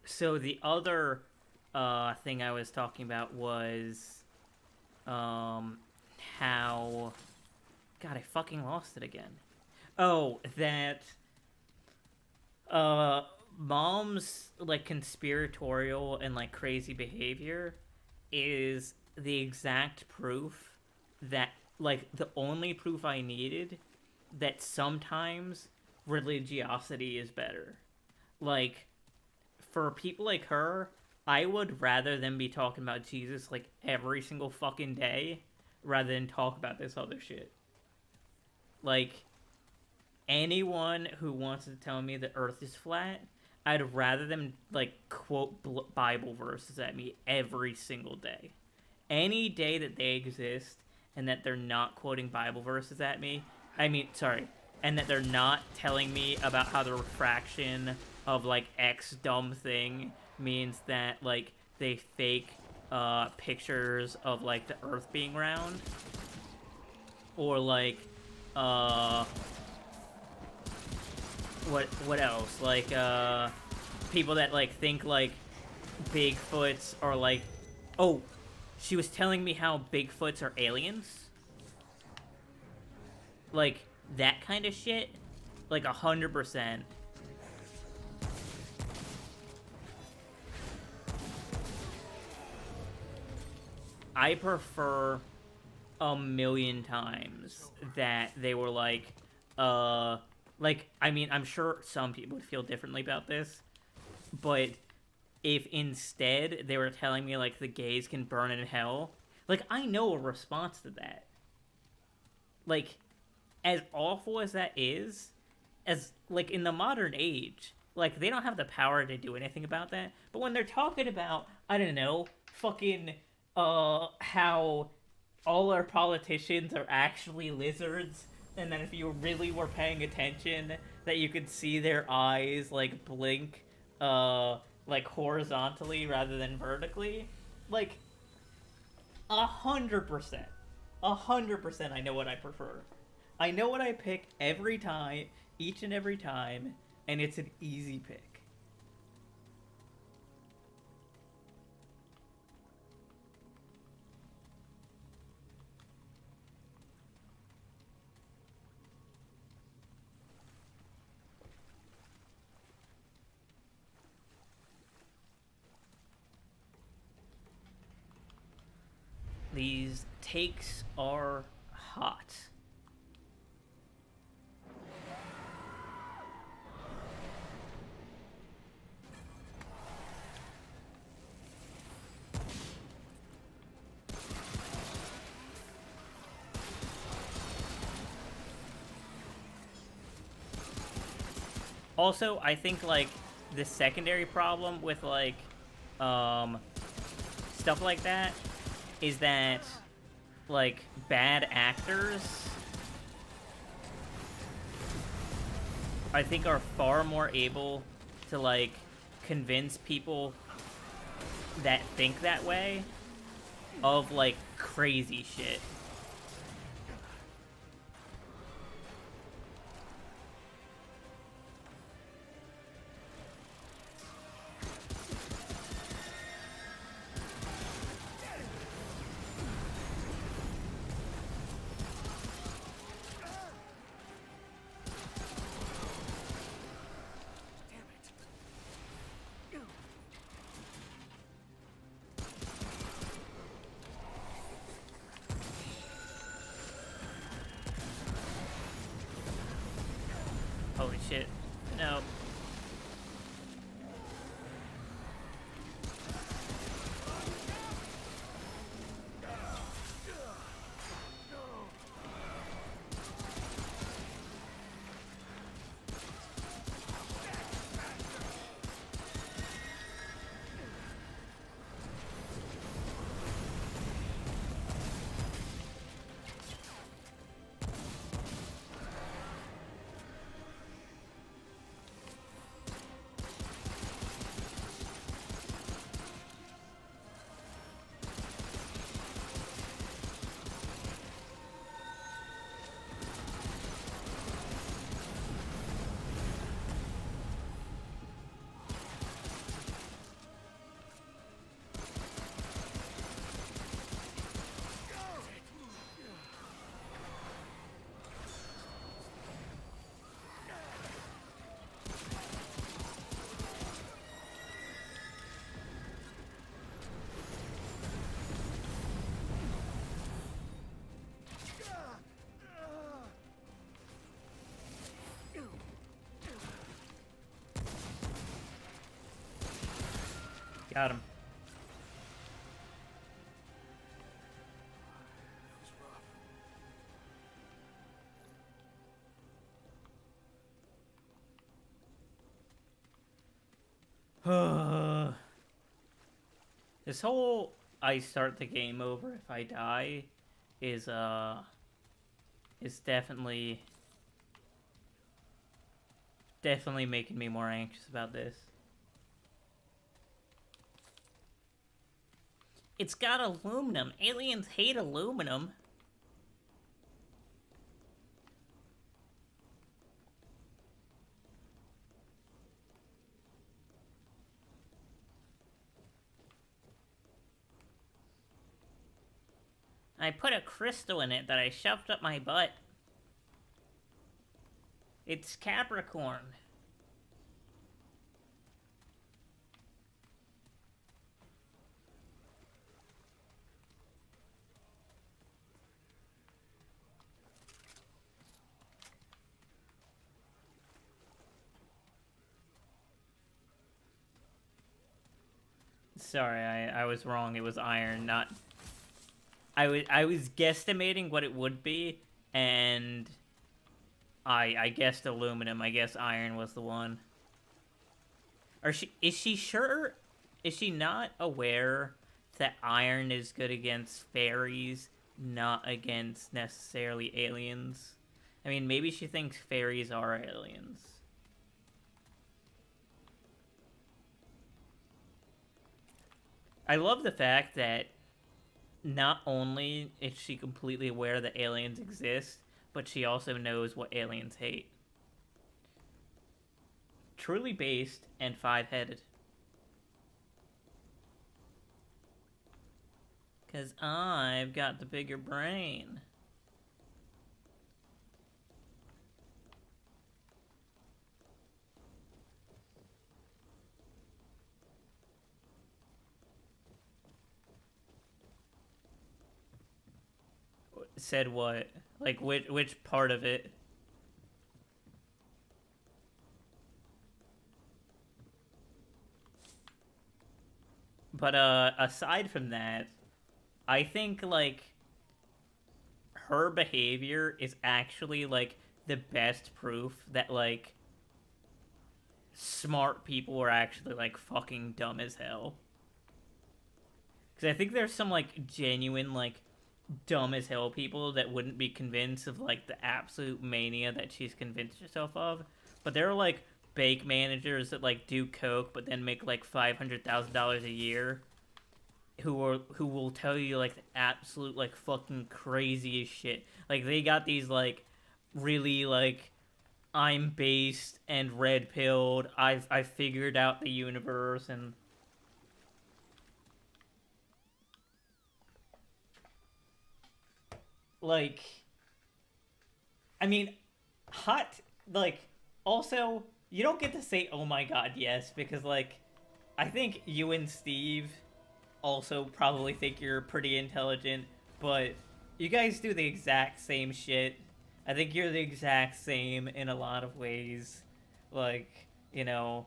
So the other thing I was talking about was how God, I fucking lost it again. Oh, that Mom's like conspiratorial and like crazy behavior is the exact proof that, like, the only proof I needed that sometimes religiosity is better. Like, for people like her, I would rather them be talking about Jesus like every single fucking day rather than talk about this other shit. Like, anyone who wants to tell me the earth is flat, I'd rather them like quote Bible verses at me every single day. Any day that they exist and that they're not quoting Bible verses at me, and that they're not telling me about how the refraction of like X dumb thing means that like they fake pictures of like the earth being round, or like what else, like people that like think like Bigfoots are like, oh, she was telling me how Bigfoots are aliens, like that kind of shit, like 100%. I prefer a million times that they were like, I mean, I'm sure some people would feel differently about this, but if instead they were telling me, like, the gays can burn in hell, like, I know a response to that. Like, as awful as that is, as, like, in the modern age, like, they don't have the power to do anything about that, but when they're talking about, I don't know, fucking, how all our politicians are actually lizards, and that if you really were paying attention, that you could see their eyes, like, blink, like, horizontally rather than vertically. Like, 100%. 100% I know what I prefer. I know what I pick every time, each and every time, and it's an easy pick. These takes are hot. Also, I think, like, the secondary problem with, like, stuff like that is that, like, bad actors, I think, are far more able to, like, convince people that think that way of, like, crazy shit. Holy shit. No. Got him. It was rough. This whole I start the game over if I die is definitely making me more anxious about this. It's got aluminum. Aliens hate aluminum. I put a crystal in it that I shoved up my butt. It's Capricorn. Sorry, I was wrong. It was iron, not... I was guesstimating what it would be, and I guessed aluminum. I guess iron was the one. Is she sure? Is she not aware that iron is good against fairies, not against necessarily aliens? I mean, maybe she thinks fairies are aliens. I love the fact that not only is she completely aware that aliens exist, but she also knows what aliens hate. Truly based and five-headed. 'Cause I've got the bigger brain. Said what? Like, which part of it? But, aside from that, I think, like, her behavior is actually, like, the best proof that, like, smart people are actually, like, fucking dumb as hell. Because I think there's some, like, genuine, like, dumb as hell people that wouldn't be convinced of like the absolute mania that she's convinced herself of, but there are like bank managers that like do coke but then make like $500,000 a year who will tell you like the absolute like fucking craziest shit. Like they got these like really like I'm based and red pilled, I've figured out the universe and like, I mean, hot, like, also, you don't get to say, oh my god, yes, because, like, I think you and Steve also probably think you're pretty intelligent, but you guys do the exact same shit. I think you're the exact same in a lot of ways. Like, you know,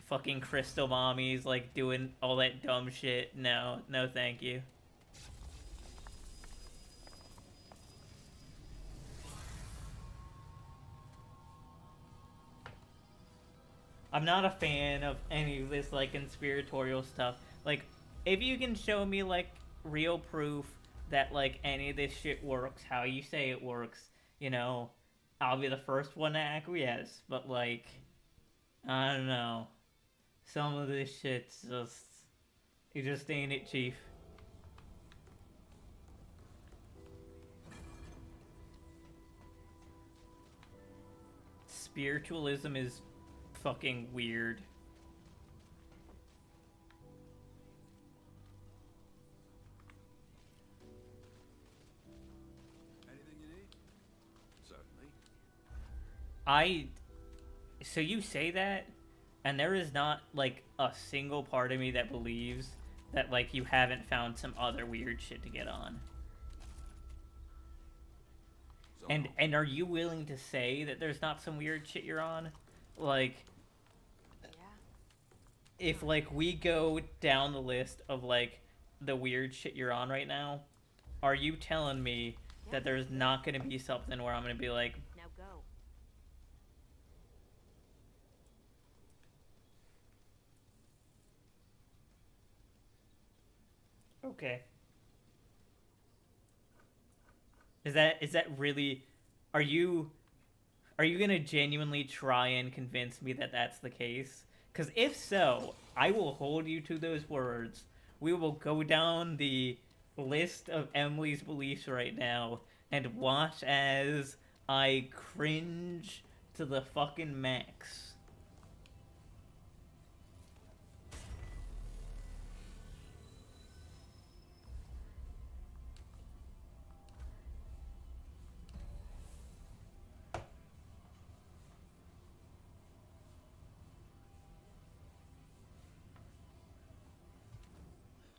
fucking crystal mommies, like, doing all that dumb shit. No, no thank you. I'm not a fan of any of this, like, conspiratorial stuff. Like, if you can show me, like, real proof that, like, any of this shit works, how you say it works, you know, I'll be the first one to acquiesce. But, like, I don't know. Some of this shit's just... It just ain't it, Chief. Spiritualism is fucking weird. Anything you need? Certainly. So you say that, and there is not, like, a single part of me that believes that, like, you haven't found some other weird shit to get on. So, And are you willing to say that there's not some weird shit you're on? Like, Yeah. if like we go down the list of like the weird shit you're on right now, are you telling me that there's not gonna be something where I'm gonna be like, Now go. okay? Is that really? Are you gonna genuinely try and convince me that that's the case? Because if so, I will hold you to those words. We will go down the list of Emily's beliefs right now and watch as I cringe to the fucking max.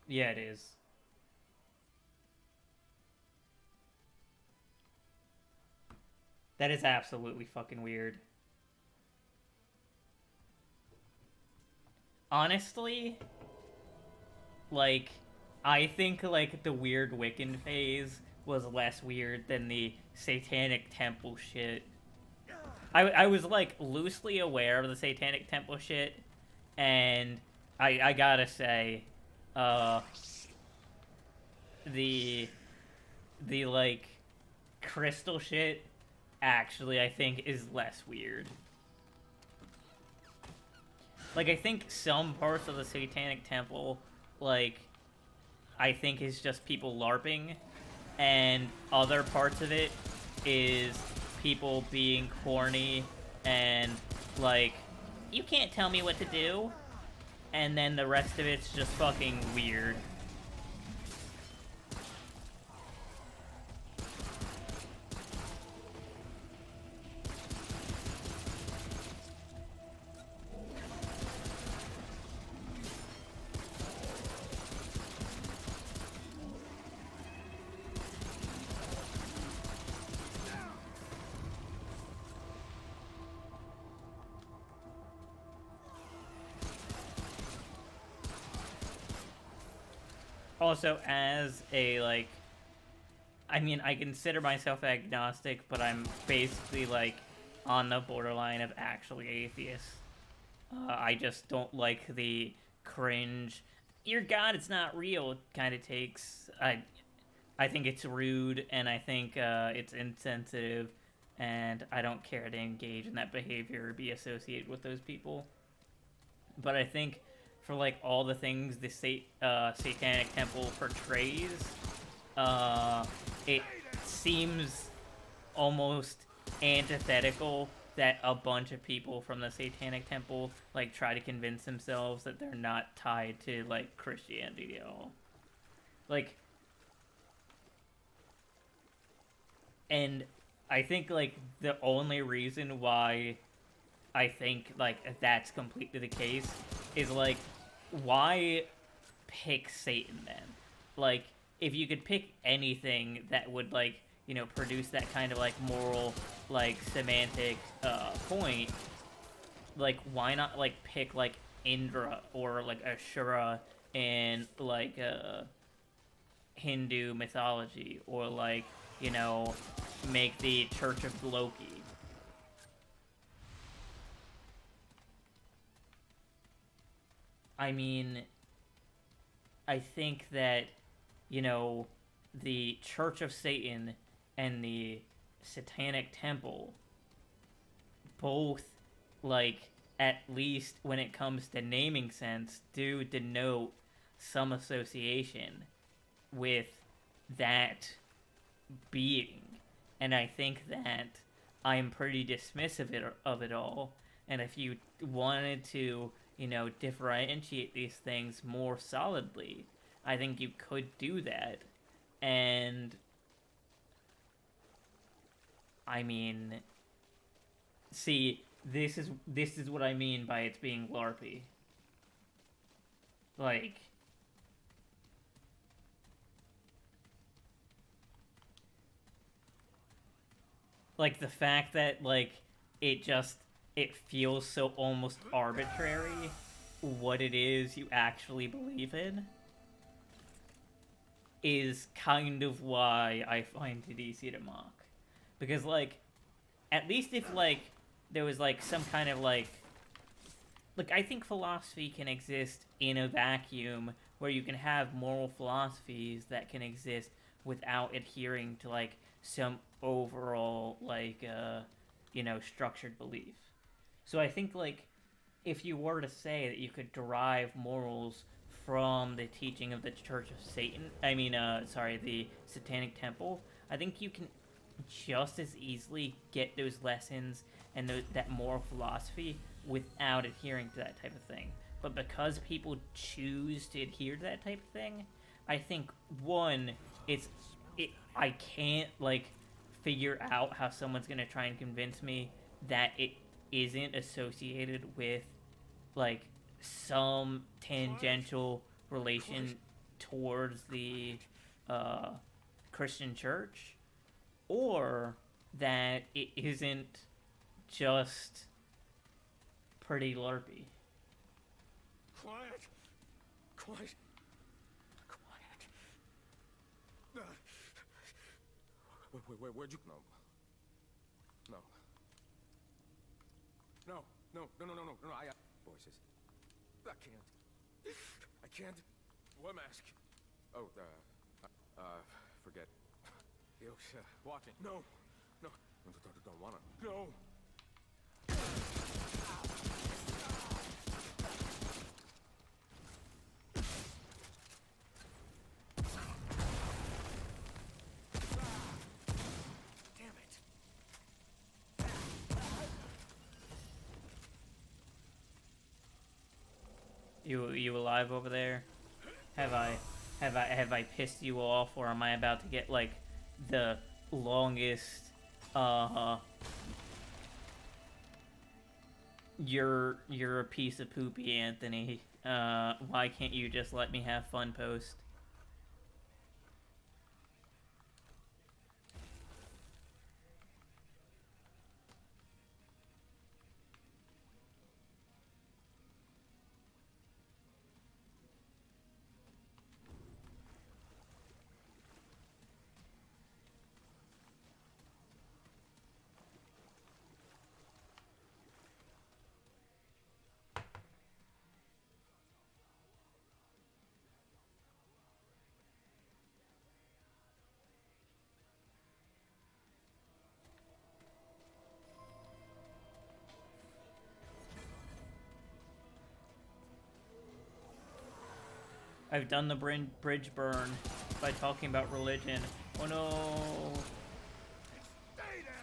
Yeah, it is. That is absolutely fucking weird. Honestly, like, I think, like, the weird Wiccan phase was less weird than the Satanic Temple shit. I was, like, loosely aware of the Satanic Temple shit, and I gotta say, uh, the, like, crystal shit actually, I think, is less weird. Like, I think some parts of the Satanic Temple, like, I think is just people LARPing, and other parts of it is people being corny and, like, you can't tell me what to do, and then the rest of it's just fucking weird. Also, as a, like, I mean, I consider myself agnostic, but I'm basically, like, on the borderline of actually atheist. I just don't like the cringe, your god, it's not real kind of takes. I think it's rude, and I think it's insensitive, and I don't care to engage in that behavior or be associated with those people. But I think for, like, all the things the Satanic Temple portrays, it seems almost antithetical that a bunch of people from the Satanic Temple, like, try to convince themselves that they're not tied to, like, Christianity at all. Like, and I think, like, the only reason why I think, like, that's completely the case is, like, why pick Satan then? Like, if you could pick anything that would, like, you know, produce that kind of, like, moral, like, semantic point, like, why not, like, pick, like, Indra or, like, Ashura in, like, Hindu mythology, or, like, you know, make the Church of Loki. I mean, I think that, you know, the Church of Satan and the Satanic Temple both, like, at least when it comes to naming sense, do denote some association with that being. And I think that I'm pretty dismissive of it all. And if you wanted to, you know, differentiate these things more solidly, I think you could do that. And I mean, see, this is what I mean by it's being LARPy. Like the fact that, like, it feels so almost arbitrary what it is you actually believe in is kind of why I find it easy to mock. Because, like, at least if, like, there was, like, some kind of, like, I think philosophy can exist in a vacuum where you can have moral philosophies that can exist without adhering to, like, some overall, like, structured belief. So I think, like, if you were to say that you could derive morals from the teaching of the Church of Satan, the Satanic Temple, I think you can just as easily get those lessons and that moral philosophy without adhering to that type of thing. But because people choose to adhere to that type of thing, I think, one, I can't, like, figure out how someone's gonna try and convince me that it isn't associated with, like, some tangential relation towards the Christian church, or that it isn't just pretty LARPy. Quiet! Quiet! Quiet! Where'd you... No. No. No. No, I... Voices. I can't. What mask? Oh, forget. Yosha, watching. No. Don't wanna. No. You alive over there? Have I pissed you off, or am I about to get, like, the longest you're a piece of poopy, Anthony. Why can't you just let me have fun post? I've done the bridge burn by talking about religion. Oh no! Stay down!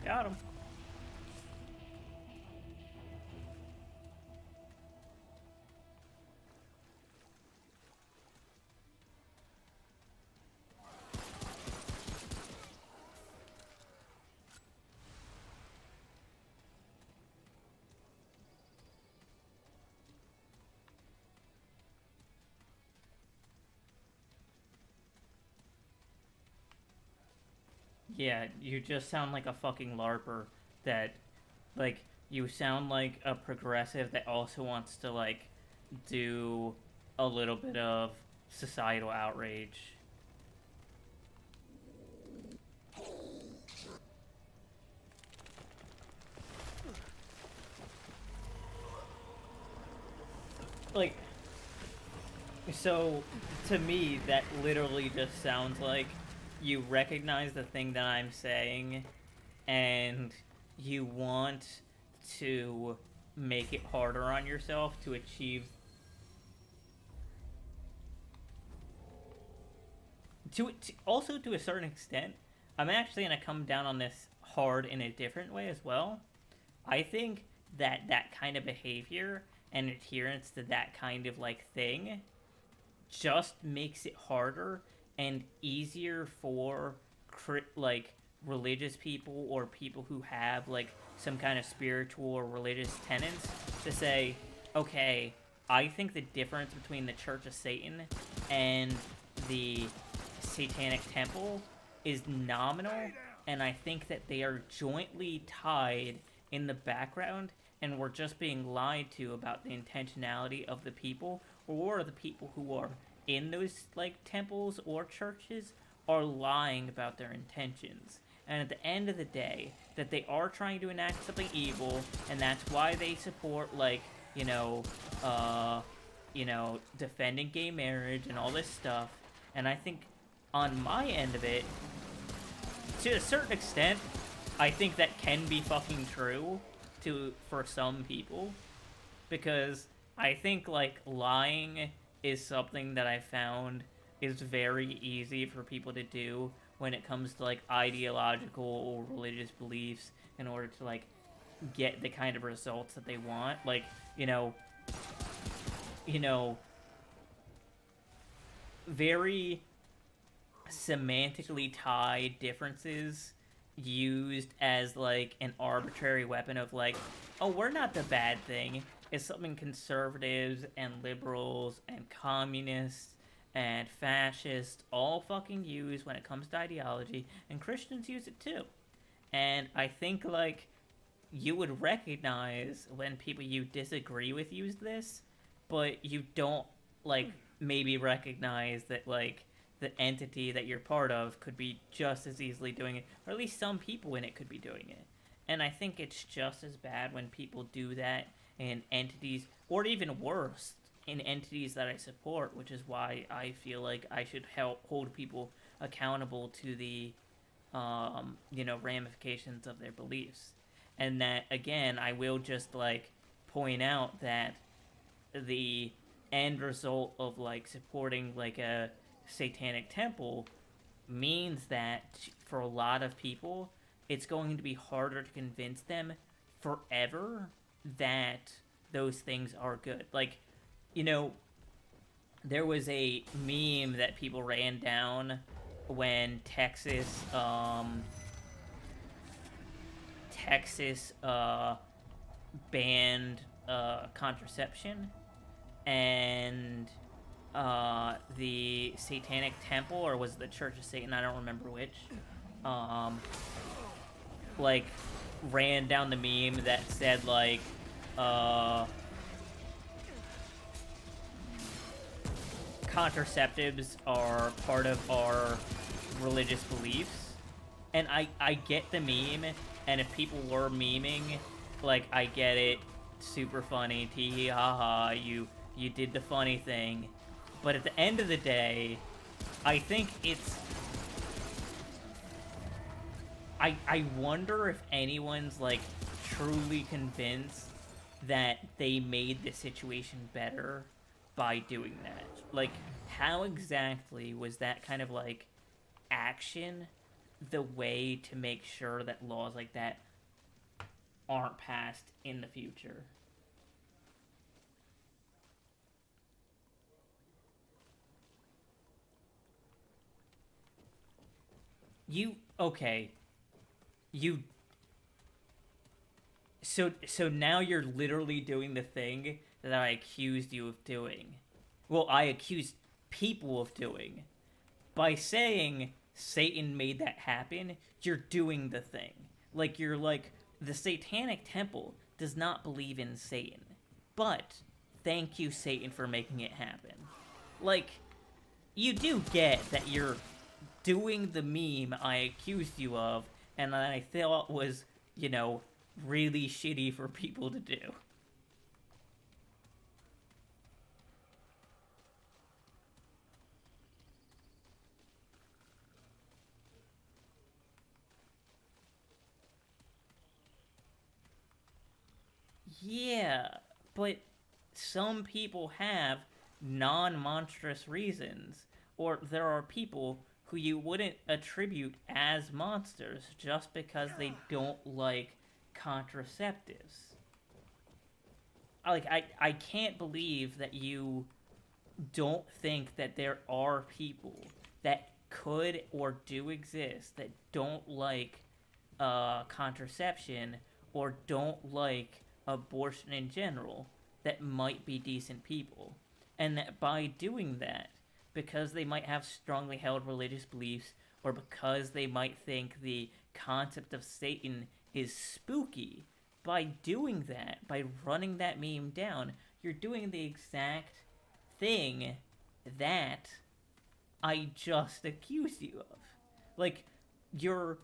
Got him. Yeah, you just sound like a fucking LARPer that, like, you sound like a progressive that also wants to, like, do a little bit of societal outrage. Like, so, to me, that literally just sounds like you recognize the thing that I'm saying, and you want to make it harder on yourself to achieve... Also, to a certain extent, I'm actually going to come down on this hard in a different way as well. I think that that kind of behavior and adherence to that kind of, like, thing just makes it harder and easier for, like, religious people or people who have, like, some kind of spiritual or religious tenets to say, okay, I think the difference between the Church of Satan and the Satanic Temple is nominal, and I think that they are jointly tied in the background, and we're just being lied to about the intentionality of the people, or the people who are in those, like, temples or churches are lying about their intentions. And at the end of the day, that they are trying to enact something evil, and that's why they support, like, defending gay marriage and all this stuff. And I think on my end of it, to a certain extent, I think that can be fucking true for some people, because I think, like, lying is something that I found is very easy for people to do when it comes to, like, ideological or religious beliefs in order to, like, get the kind of results that they want. Like, very semantically tied differences used as, like, an arbitrary weapon of, like, oh, we're not the bad thing, is something conservatives and liberals and communists and fascists all fucking use when it comes to ideology, and Christians use it too. And I think, like, you would recognize when people you disagree with use this, but you don't, like, maybe recognize that, like, the entity that you're part of could be just as easily doing it, or at least some people in it could be doing it. And I think it's just as bad when people do that in entities, or even worse, in entities that I support, which is why I feel like I should hold people accountable to the, ramifications of their beliefs. And that, again, I will just, like, point out that the end result of, like, supporting, like, a satanic temple means that for a lot of people, it's going to be harder to convince them forever that those things are good. Like, there was a meme that people ran down when Texas banned contraception, and the Satanic Temple, or was it the Church of Satan, I don't remember which, like, ran down the meme that said, like, contraceptives are part of our religious beliefs. And I get the meme, and if people were memeing, like, I get it, super funny, tee hee ha ha, you did the funny thing. But at the end of the day, I think it's... I wonder if anyone's, like, truly convinced that they made the situation better by doing that. Like, how exactly was that kind of, like, action the way to make sure that laws like that aren't passed in the future? So now you're literally doing the thing that I accused you of doing. Well, I accused people of doing. By saying Satan made that happen, you're doing the thing. Like, you're like, the Satanic Temple does not believe in Satan. But, thank you, Satan, for making it happen. Like, you do get that you're doing the meme I accused you of, and that I thought was, really shitty for people to do. Yeah, but some people have non-monstrous reasons, or there are people who you wouldn't attribute as monsters just because they don't like contraceptives. Like, I can't believe that you don't think that there are people that could or do exist that don't like contraception or don't like abortion in general, that might be decent people. And that by doing that, because they might have strongly held religious beliefs, or because they might think the concept of Satan is spooky, by doing that, by running that meme down, you're doing the exact thing that I just accused you of. Like, you're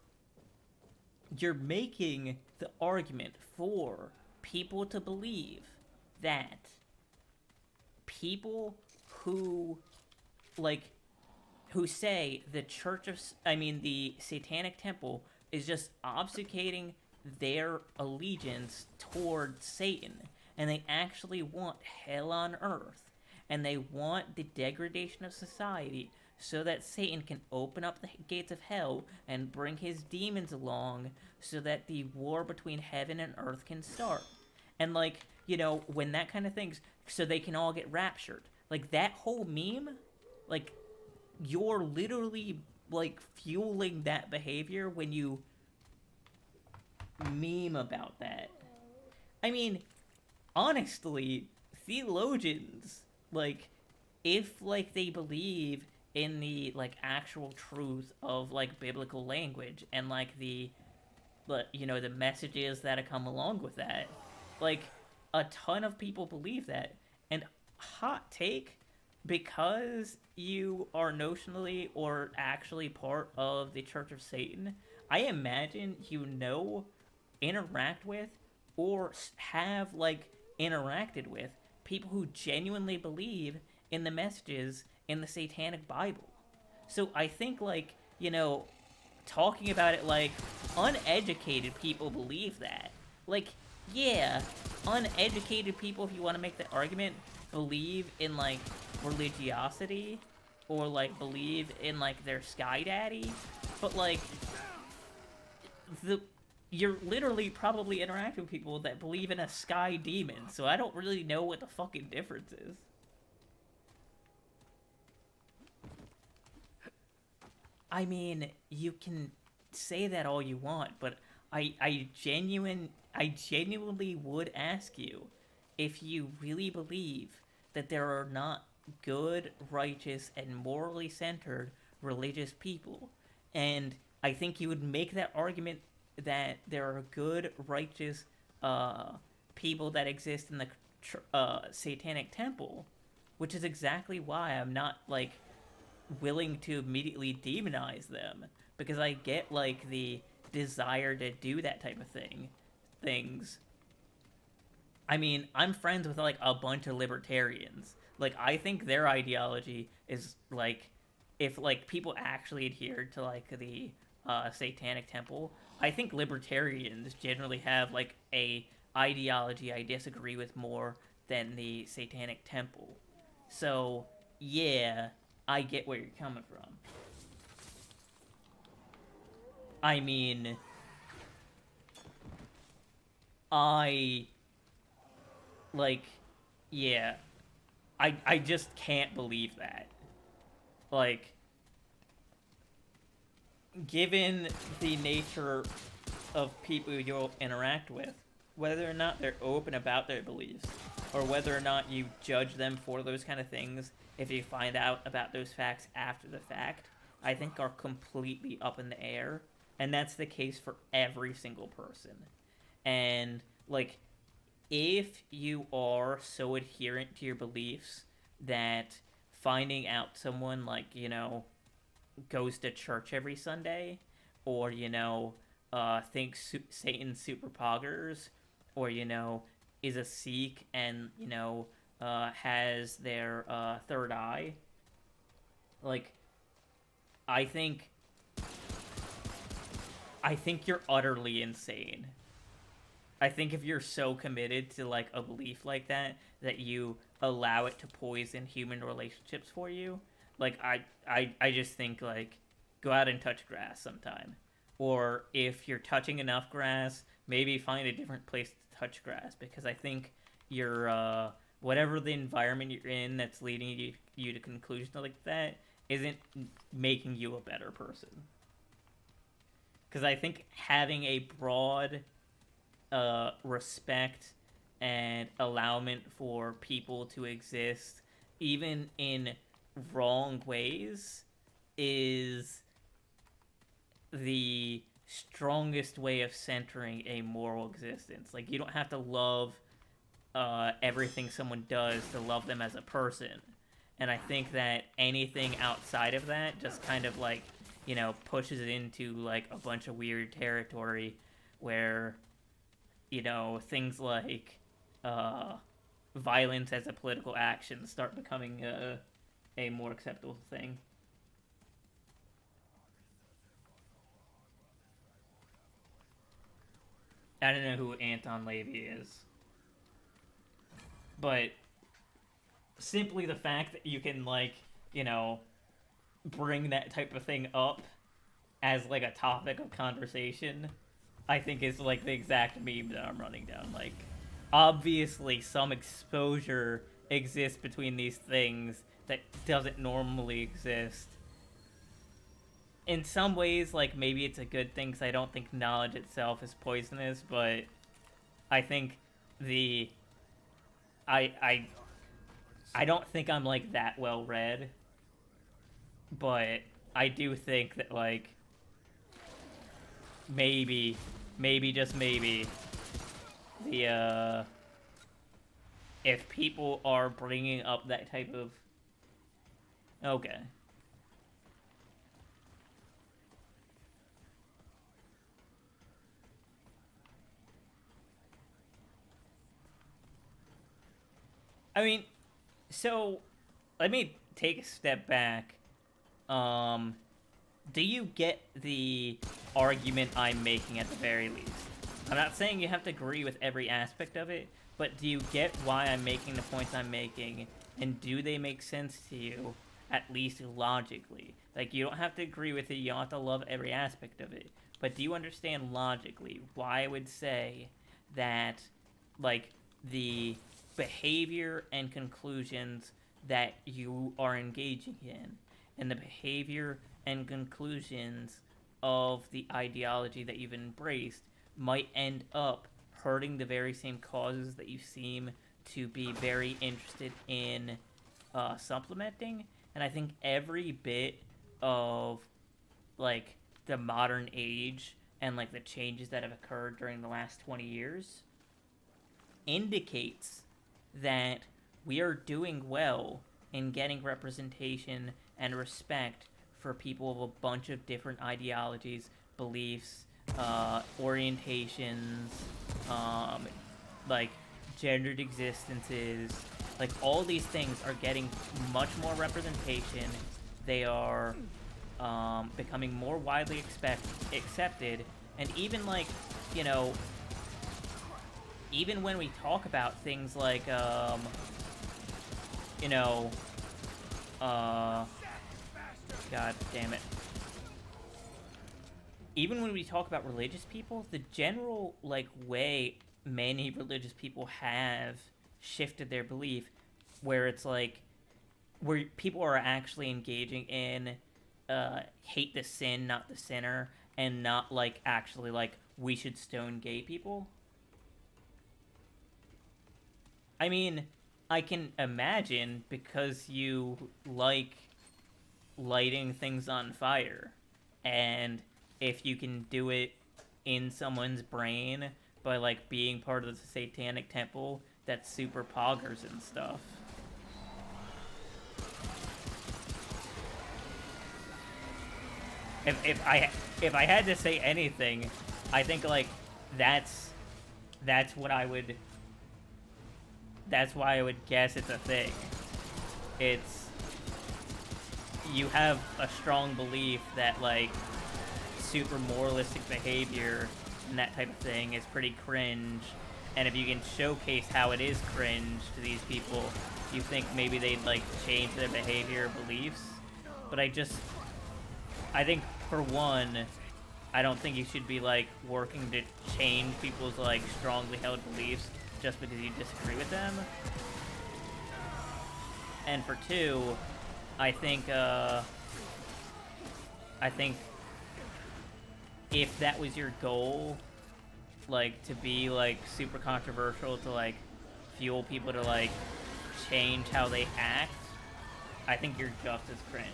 making the argument for people to believe that people who say the Satanic Temple is just obfuscating their allegiance toward Satan, and they actually want hell on earth, and they want the degradation of society so that Satan can open up the gates of hell and bring his demons along so that the war between heaven and earth can start. And, when that kind of thing's, so they can all get raptured. Like, that whole meme, you're literally, fueling that behavior when you meme about that. I mean, honestly, theologians, if, they believe in the, actual truth of, biblical language and, the messages that come along with that, a ton of people believe that. And hot take, because you are notionally or actually part of the Church of Satan, I imagine interact with, or have, interacted with people who genuinely believe in the messages in the Satanic Bible. So I think, talking about it uneducated people believe that. Yeah, uneducated people, if you want to make that argument, believe in, religiosity, or, believe in, their sky daddy, but, you're literally probably interacting with people that believe in a sky demon, so I don't really know what the fucking difference is. I mean, you can say that all you want, but I genuinely would ask you if you really believe that there are not good, righteous, and morally centered religious people. And I think you would make that argument that there are good, righteous people that exist in the Satanic Temple, which is exactly why I'm not, willing to immediately demonize them, because I get, the desire to do that type of things. I mean, I'm friends with, a bunch of libertarians. I think their ideology is, if, people actually adhered to, the Satanic Temple, I think libertarians generally have, a ideology I disagree with more than the Satanic Temple. So, yeah, I get where you're coming from. I mean, I just can't believe that. Given the nature of people you'll interact with, whether or not they're open about their beliefs, or whether or not you judge them for those kind of things if you find out about those facts after the fact, I think are completely up in the air. And that's the case for every single person. And, if you are so adherent to your beliefs that finding out someone, goes to church every Sunday, or, thinks Satan's super poggers, or, is a Sikh and, has their third eye, I think you're utterly insane. I think if you're so committed to, a belief like that you allow it to poison human relationships for you, I just think, go out and touch grass sometime. Or if you're touching enough grass, maybe find a different place to touch grass, because I think you're, whatever the environment you're in that's leading you to conclusions like that isn't making you a better person. Because I think having a broad respect and allowment for people to exist, even in wrong ways, is the strongest way of centering a moral existence. Like, you don't have to love everything someone does to love them as a person. And I think that anything outside of that just kind of, like, you know, pushes it into, like, a bunch of weird territory where, you know, things like violence as a political action start becoming a more acceptable thing. I don't know who Anton Levy is. But simply the fact that you can, like, you know, bring that type of thing up as, like, a topic of conversation, I think is, like, the exact meme that I'm running down. Like, obviously some exposure exists between these things that doesn't normally exist. In some ways, like, maybe it's a good thing, because I don't think knowledge itself is poisonous, but I think I don't think I'm, like, that well read, but I do think that, like, maybe just maybe, if people are bringing up that type of... Okay. I mean, so, let me take a step back. Do you get the argument I'm making at the very least? I'm not saying you have to agree with every aspect of it, but do you get why I'm making the points I'm making, and do they make sense to you, at least logically? Like, you don't have to agree with it, you don't have to love every aspect of it, but do you understand logically why I would say that, like, the behavior and conclusions that you are engaging in, and the behavior and conclusions of the ideology that you've embraced might end up hurting the very same causes that you seem to be very interested in supplementing? And I think every bit of, like, the modern age and, like, the changes that have occurred during the last 20 years indicates that we are doing well in getting representation and respect for people of a bunch of different ideologies, beliefs, orientations, like, gendered existences. Like, all these things are getting much more representation. They are becoming more widely accepted. And even, like, you know, even when we talk about things like, you know, God damn it. Even when we talk about religious people, the general, like, way many religious people have shifted their belief, where it's like, where people are actually engaging in hate the sin, not the sinner, and not, like, actually, like, we should stone gay people. I mean, I can imagine, because you like lighting things on fire, and if you can do it in someone's brain by, like, being part of the satanic temple that's super poggers and stuff. If I had to say anything, I think, like, that's what I would... That's why I would guess it's a thing. It's... You have a strong belief that, like, super moralistic behavior and that type of thing is pretty cringe, and if you can showcase how it is cringe to these people, you think maybe they'd, like, change their behavior or beliefs. But I think, for one, I don't think you should be, like, working to change people's, like, strongly held beliefs just because you disagree with them. And for two, I think if that was your goal, like, to be, like, super controversial, to, like, fuel people to, like, change how they act, I think you're just as cringe.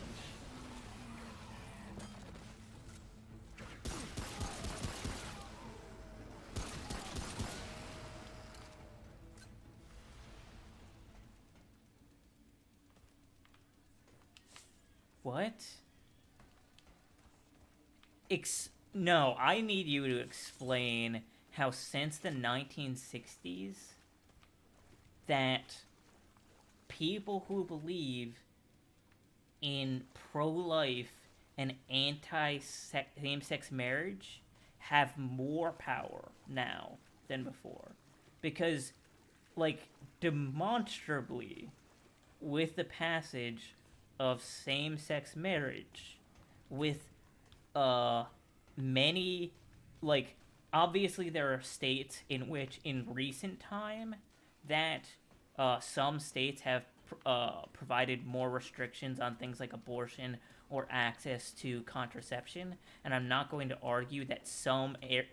What? No, I need you to explain how since the 1960s that people who believe in pro-life and anti-same-sex marriage have more power now than before. Because, like, demonstrably, with the passage of same-sex marriage, with many, like, obviously there are states in which in recent time that some states have provided more restrictions on things like abortion or access to contraception, and I'm not going to argue that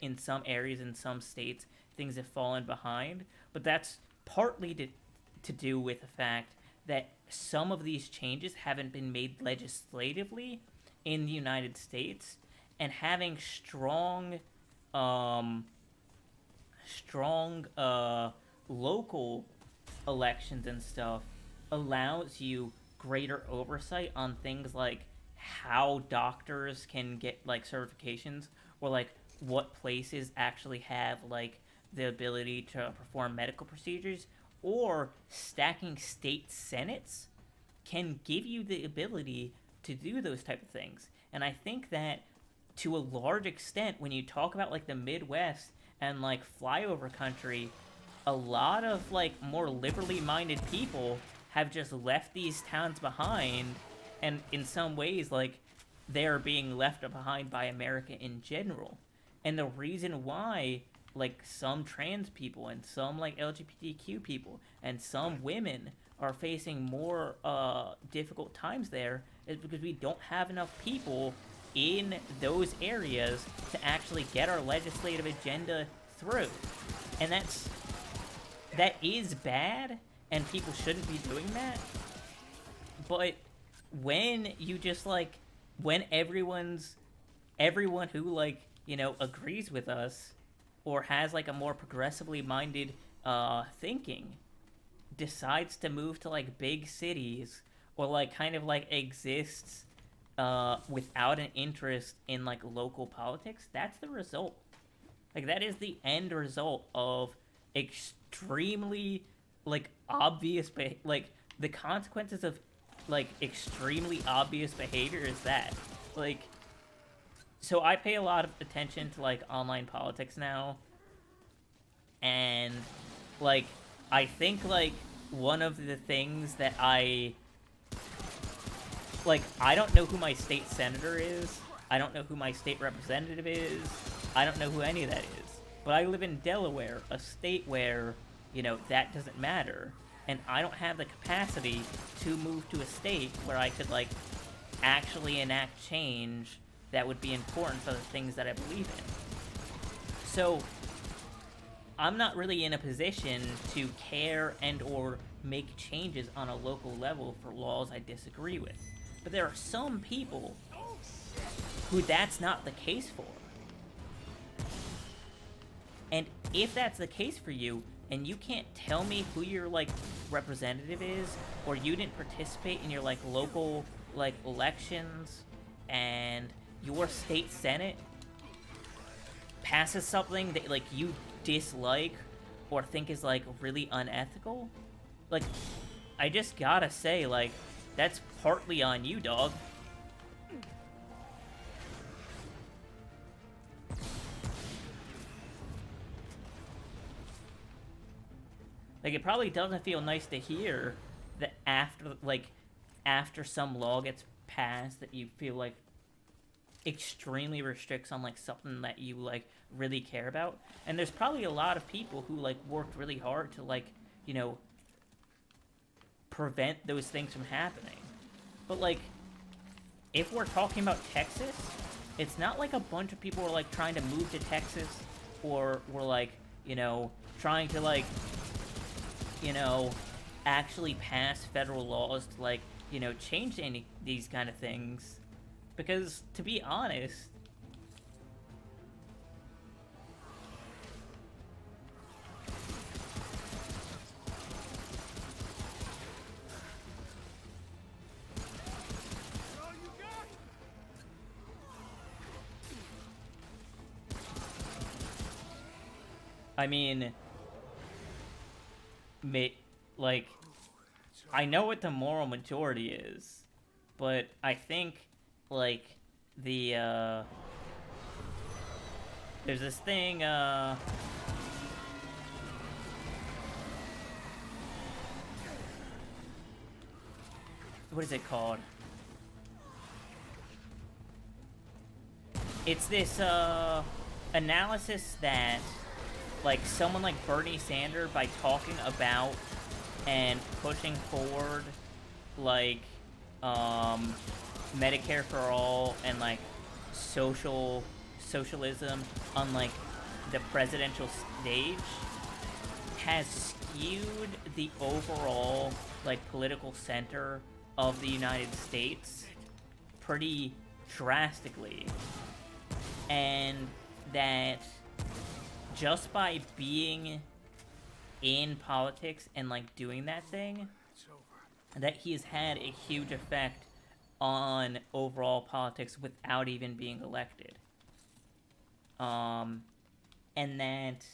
in some areas in some states things have fallen behind, but that's partly to do with the fact that some of these changes haven't been made legislatively in the United States, and having strong local elections and stuff allows you greater oversight on things like how doctors can get, like, certifications, or, like, what places actually have, like, the ability to perform medical procedures, or stacking state senates can give you the ability to do those type of things. And I think that to a large extent, when you talk about, like, the Midwest and, like, flyover country, a lot of, like, more liberally minded people have just left these towns behind, and in some ways, like, they're being left behind by America in general. And the reason why, like, some trans people and some, like, LGBTQ people and some women are facing more difficult times there is because we don't have enough people in those areas to actually get our legislative agenda through. And that is bad, and people shouldn't be doing that. But when you just, like, when everyone who, like, you know, agrees with us or has, like, a more progressively minded thinking decides to move to, like, big cities, or, like, kind of, like, exists without an interest in, like, local politics, that's the result. Like, that is the end result of extremely, like, obvious, like, the consequences of, like, extremely obvious behavior is that. Like, so I pay a lot of attention to, like, online politics now, and, like, I think, like, one of the things that I don't know who my state senator is, I don't know who my state representative is, I don't know who any of that is, but I live in Delaware, a state where, you know, that doesn't matter, and I don't have the capacity to move to a state where I could, like, actually enact change that would be important for the things that I believe in. So, I'm not really in a position to care and or make changes on a local level for laws I disagree with. But there are some people who that's not the case for. And if that's the case for you, and you can't tell me who your, like, representative is, or you didn't participate in your, like, local, like, elections, and your state senate passes something that, like, you dislike or think is, like, really unethical, like, I just gotta say, like, that's partly on you, dog. Like, it probably doesn't feel nice to hear that after some law gets passed that you feel, like, extremely restricts on, like, something that you, like, really care about. And there's probably a lot of people who, like, worked really hard to, like, you know, prevent those things from happening. But, like, if we're talking about Texas, it's not like a bunch of people were, like, trying to move to Texas, or were, like, you know, trying to, like, you know, actually pass federal laws to, like, you know, change any these kind of things. Because, to be honest, All you got? I mean, like, I know what the moral majority is, but I think, like, the, there's this thing, what is it called? It's this, analysis that, like, someone like Bernie Sanders, by talking about and pushing forward, like, Medicare for all and, like, socialism on, like, the presidential stage, has skewed the overall, like, political center of the United States pretty drastically. And that just by being in politics and, like, doing that thing, It's over. that he has had a huge effect on overall politics without even being elected. And that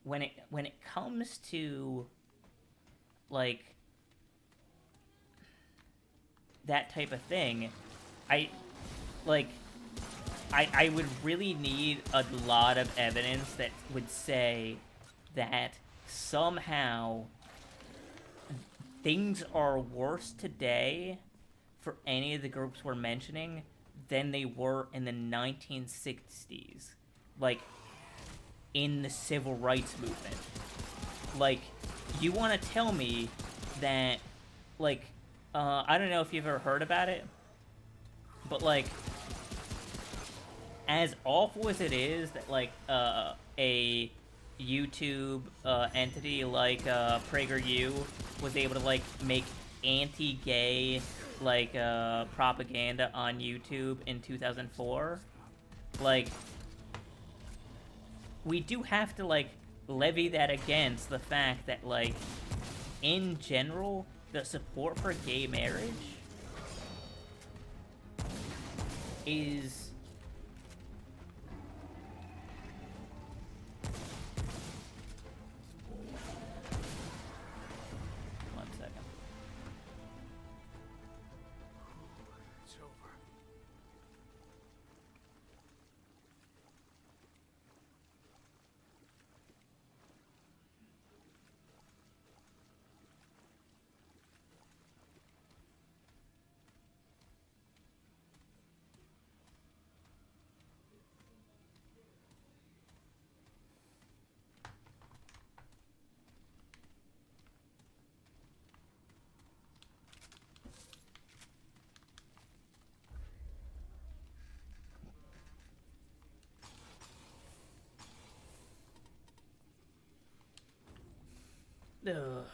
when it comes to, like, that type of thing, I would really need a lot of evidence that would say that somehow things are worse today for any of the groups we're mentioning than they were in the 1960s. Like, in the civil rights movement. Like, you want to tell me that, like, I don't know if you've ever heard about it, but, like, as awful as it is that, like, a YouTube entity like PragerU was able to, like, make anti-gay, like, propaganda on YouTube in 2004, like, we do have to, like, levy that against the fact that, like, in general, the support for gay marriage is... One second. It's over. Ugh.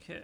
Okay.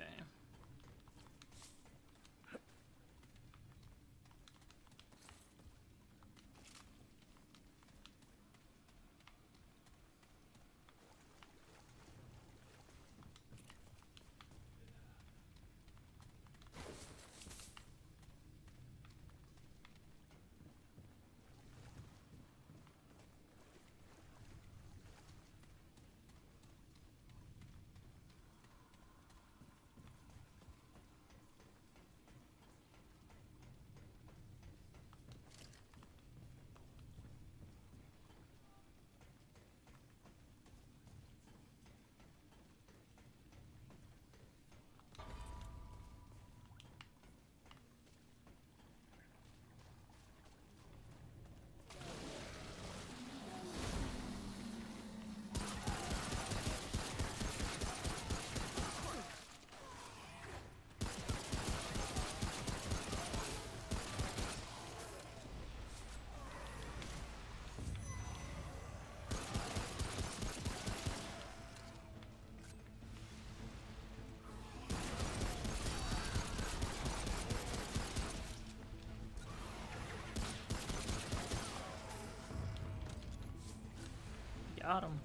Got him.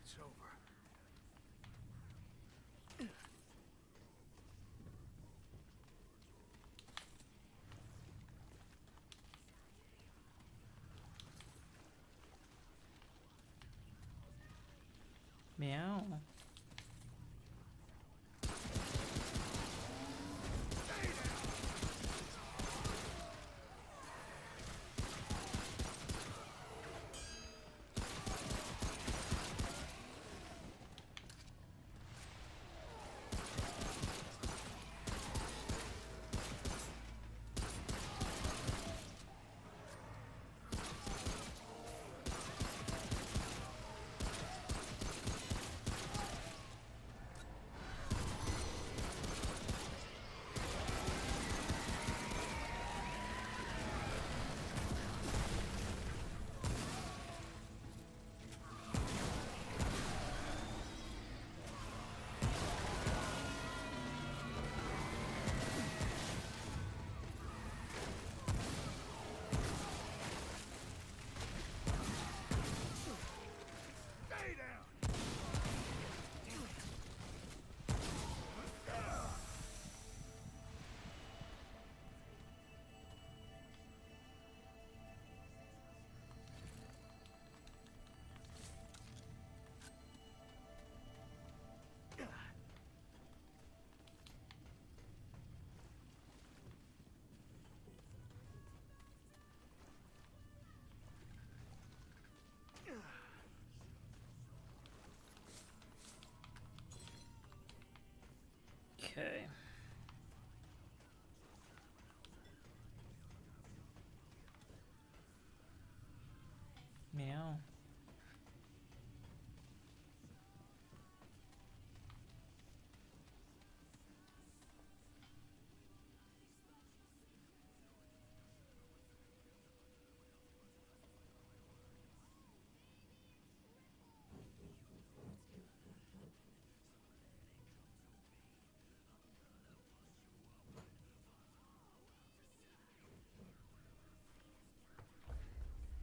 It's over. Meow. Stay down! Okay. Meow.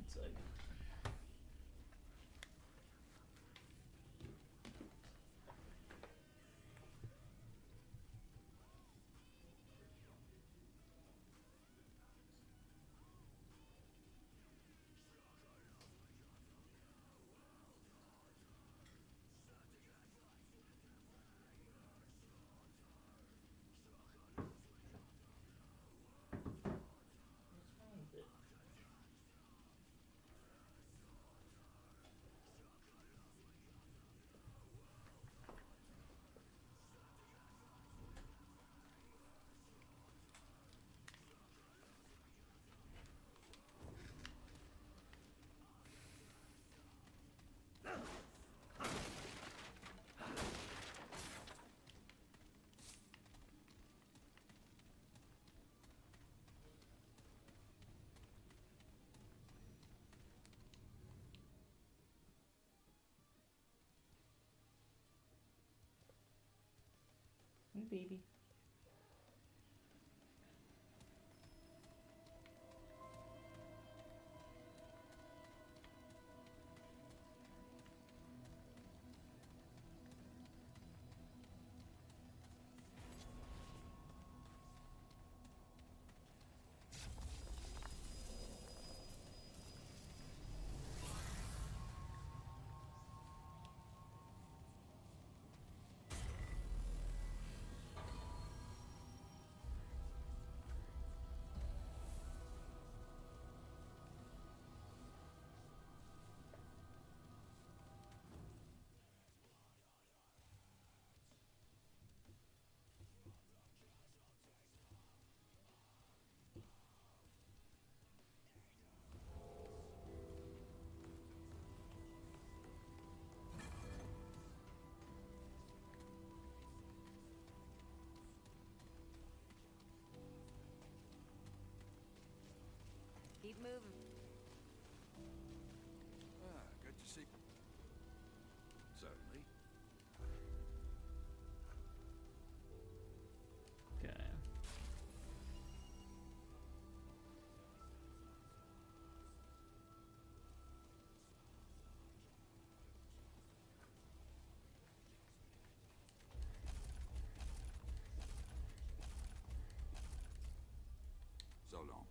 It's like Hi, baby. Keep moving. Good to see. Certainly. Okay. So long.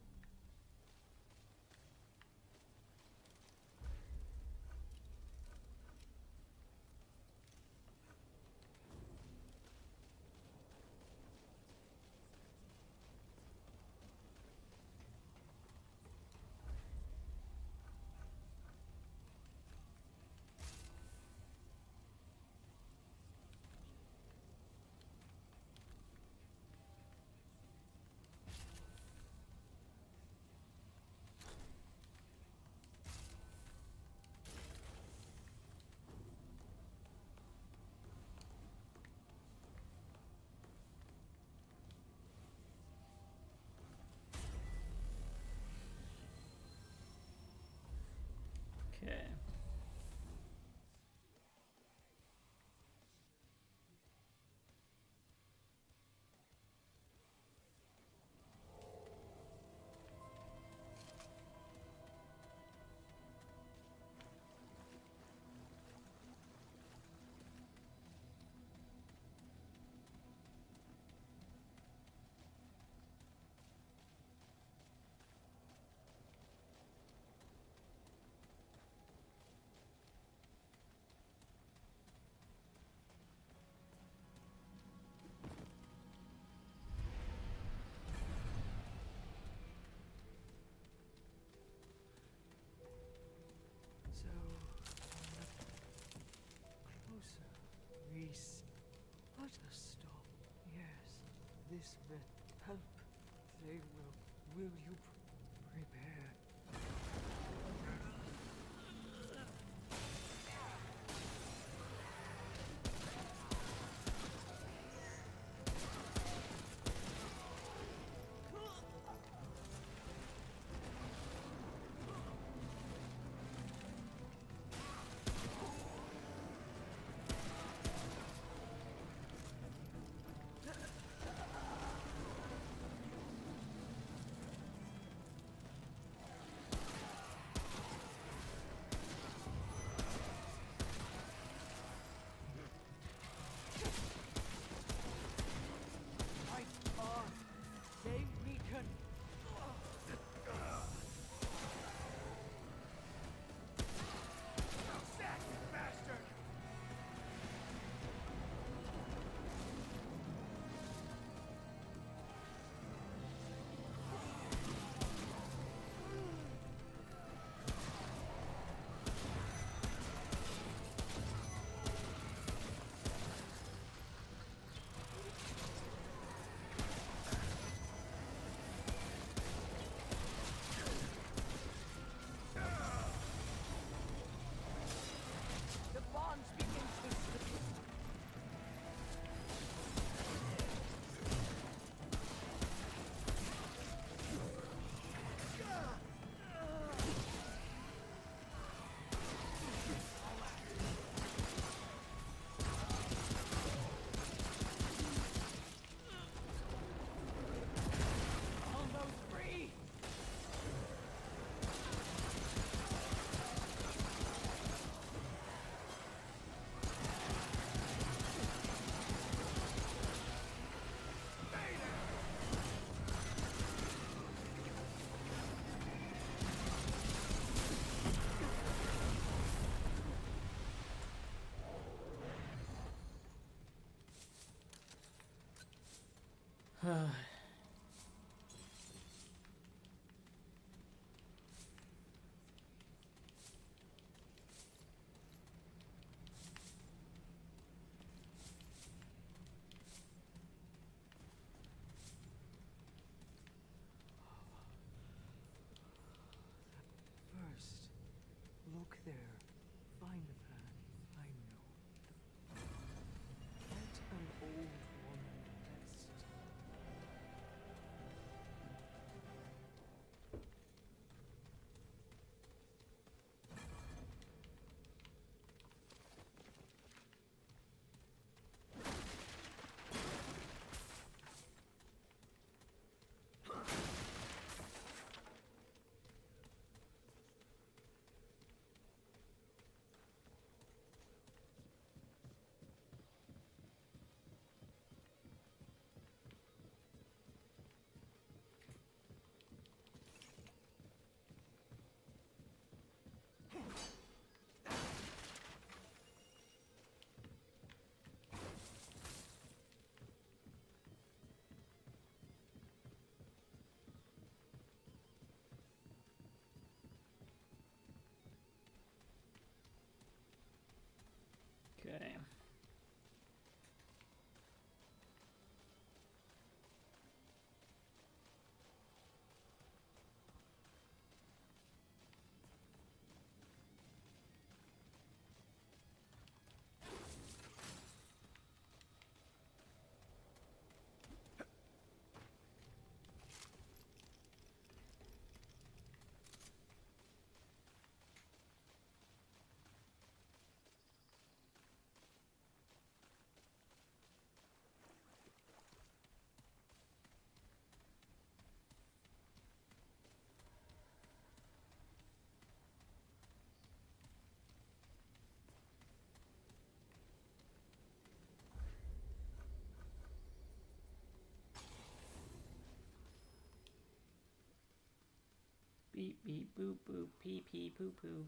Okay. So, closer, Reese. Let us stop. Yes, this will help. They will you prepare? Look there. Find the path. I know. Let an old woman rest. Okay. Beep beep boop boop pee pee poo poo.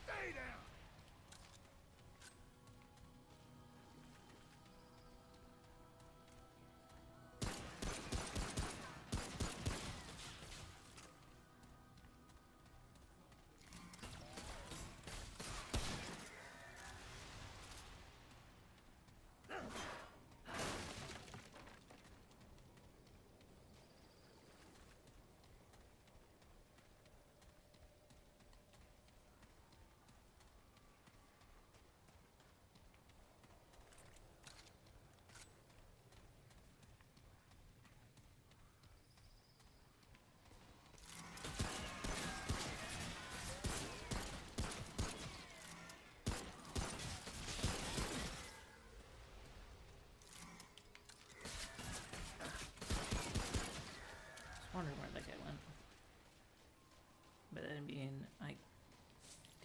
Stay down! Wondering where that guy went. But then being, I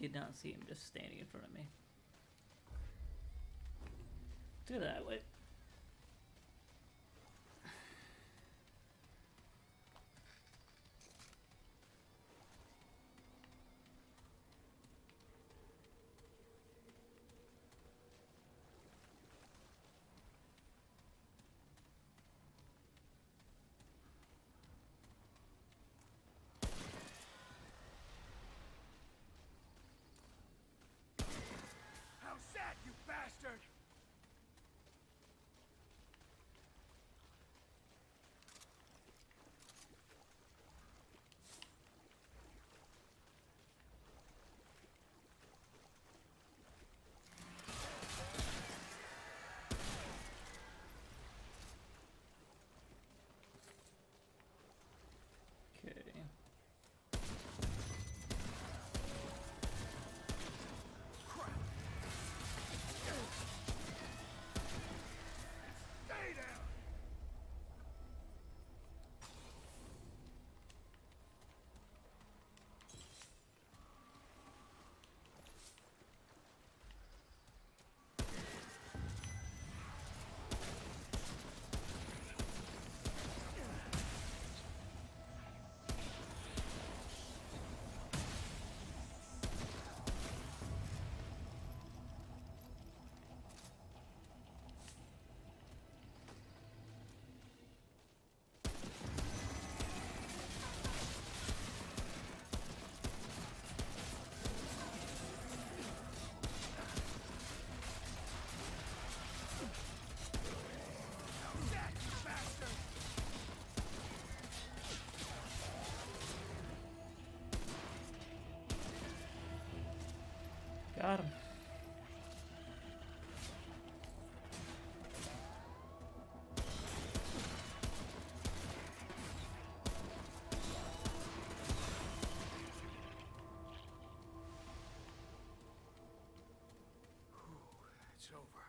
did not see him just standing in front of me. Let's go that way. How's that, you bastard? Got him. It's over.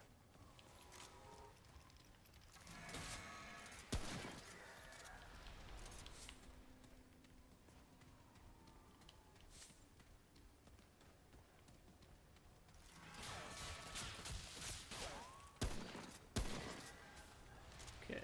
Okay.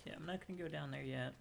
Okay, I'm not gonna go down there yet.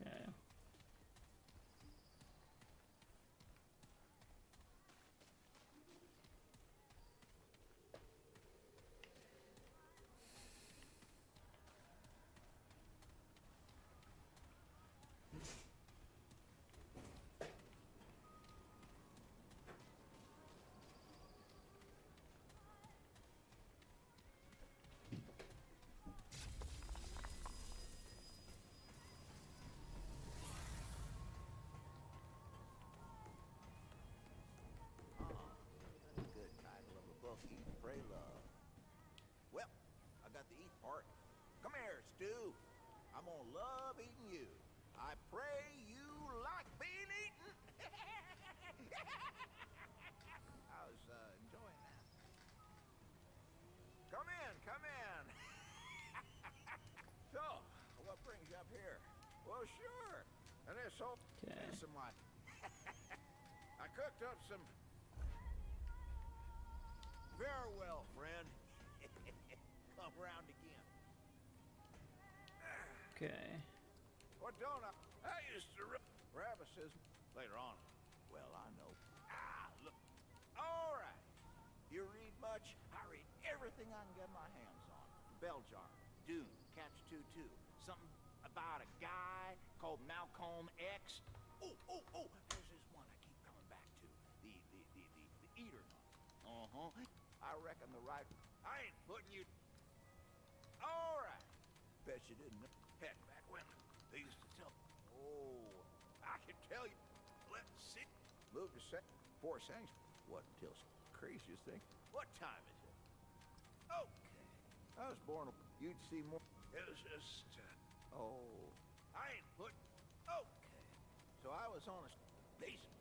Okay. That's a good title of a book. Eat, Pray, Love. Well, I got the eat part. Come here, Stu. I'm gonna love eating you. I pray you like being eaten. I was enjoying that. Come in, come in. So, what brings you up here? Well, sure. And it's so Okay. some like I cooked up some. Very well, friend. Come round again. Okay. What don't I used to Ravis's later on. Well, I know. Ah, look. All right. You read much? I read everything. anything I can get my hands on. Bell jar, Dune, Catch 2-2. Something about a guy called Malcolm X. Oh, there's this one I keep coming back to. The Eater Hunt. Uh-huh. I reckon the right... I ain't putting you... All right. Bet you didn't know. Heck, back when they used to tell... Oh, I can tell you. Let's see. Moved to four sanctions. What until craziest thing? What time is it? Okay. I was born... You'd see more... It was just... Oh, I ain't put... Okay. So I was on a... Basic.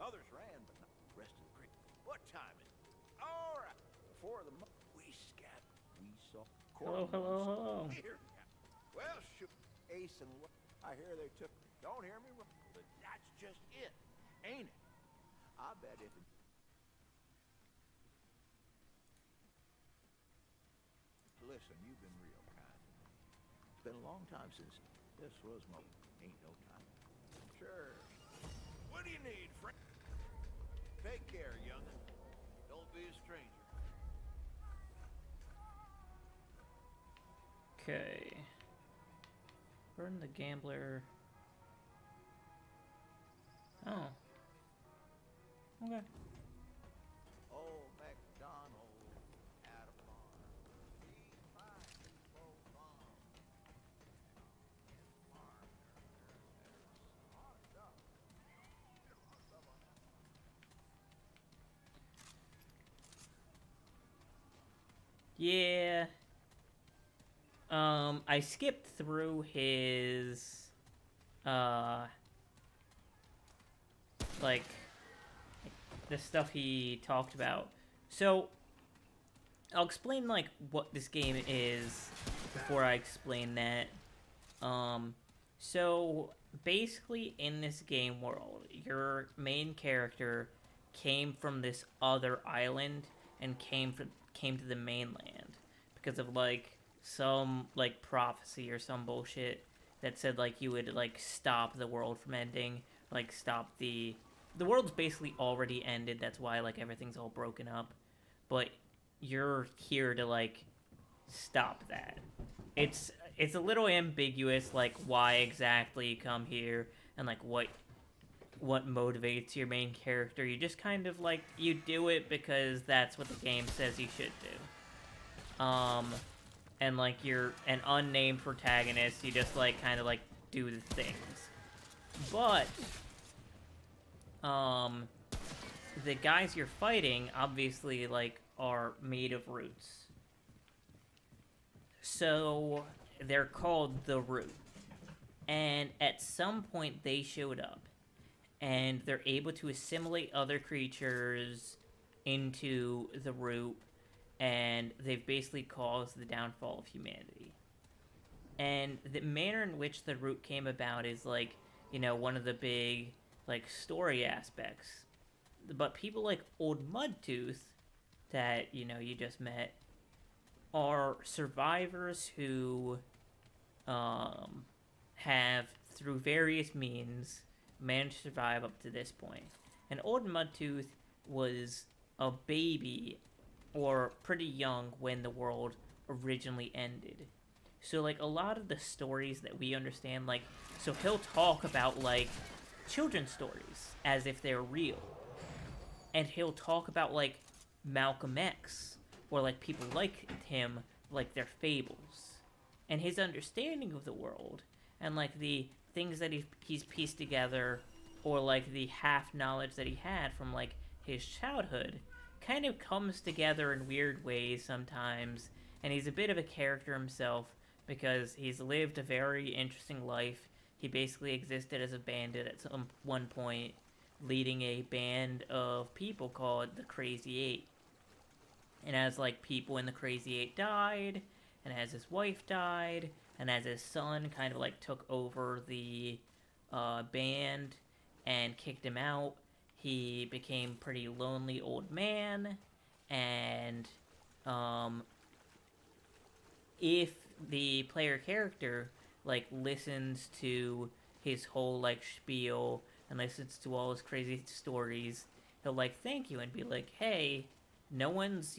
Others ran, but not the rest of the creek. What time is it? All right. Before the... We scattered. We saw... Hello. Here. Well, shoot. Ace and... I hear they took... Don't hear me wrong, but that's just it. Ain't it? I bet if it... Listen, you've been real kind. It's been a long time since this was my... Ain't no time. Sure. What do you need, friend? Take care, young'un. Don't be a stranger. Okay. Burn the gambler. Oh. Okay. Old MacDonald had a farm. He mined both farms. His farm there was hard up. Yeah. I skipped through his, like, the stuff he talked about. So, I'll explain, like, what this game is before I explain that. So, basically, in this game world, your main character came from this other island and came to the mainland because of, like, some, like, prophecy or some bullshit that said, like, you would, like, stop the world from ending, like, stop the world's basically already ended, that's why, like, everything's all broken up, but you're here to, like, stop that. It's a little ambiguous, like, why exactly you come here, and, like, what motivates your main character. You just kind of, like, you do it because that's what the game says you should do. And, like, you're an unnamed protagonist, you just, like, kind of, like, do the things. But, the guys you're fighting, obviously, like, are made of roots. So, they're called the Root. And at some point, they showed up. And they're able to assimilate other creatures into the Root, and they've basically caused the downfall of humanity. And the manner in which the Root came about is, like, you know, one of the big, like, story aspects. But people like Old Mudtooth, that, you know, you just met, are survivors who have, through various means, managed to survive up to this point. And Old Mudtooth was a baby, or pretty young, when the world originally ended. So, like, a lot of the stories that we understand, like, so he'll talk about, like, children's stories as if they're real. And he'll talk about, like, Malcolm X, or, like, people like him, like, their fables. And his understanding of the world, and, like, the things that he's pieced together, or, like, the half-knowledge that he had from, like, his childhood, kind of comes together in weird ways sometimes, and he's a bit of a character himself, because he's lived a very interesting life. He basically existed as a bandit at one point, leading a band of people called the Crazy Eight. And as, like, people in the Crazy Eight died, and as his wife died, and as his son kind of, like, took over the band and kicked him out, he became a pretty lonely old man, and if the player character, like, listens to his whole, like, spiel, and listens to all his crazy stories, he'll, like, thank you and be like, hey, no one's,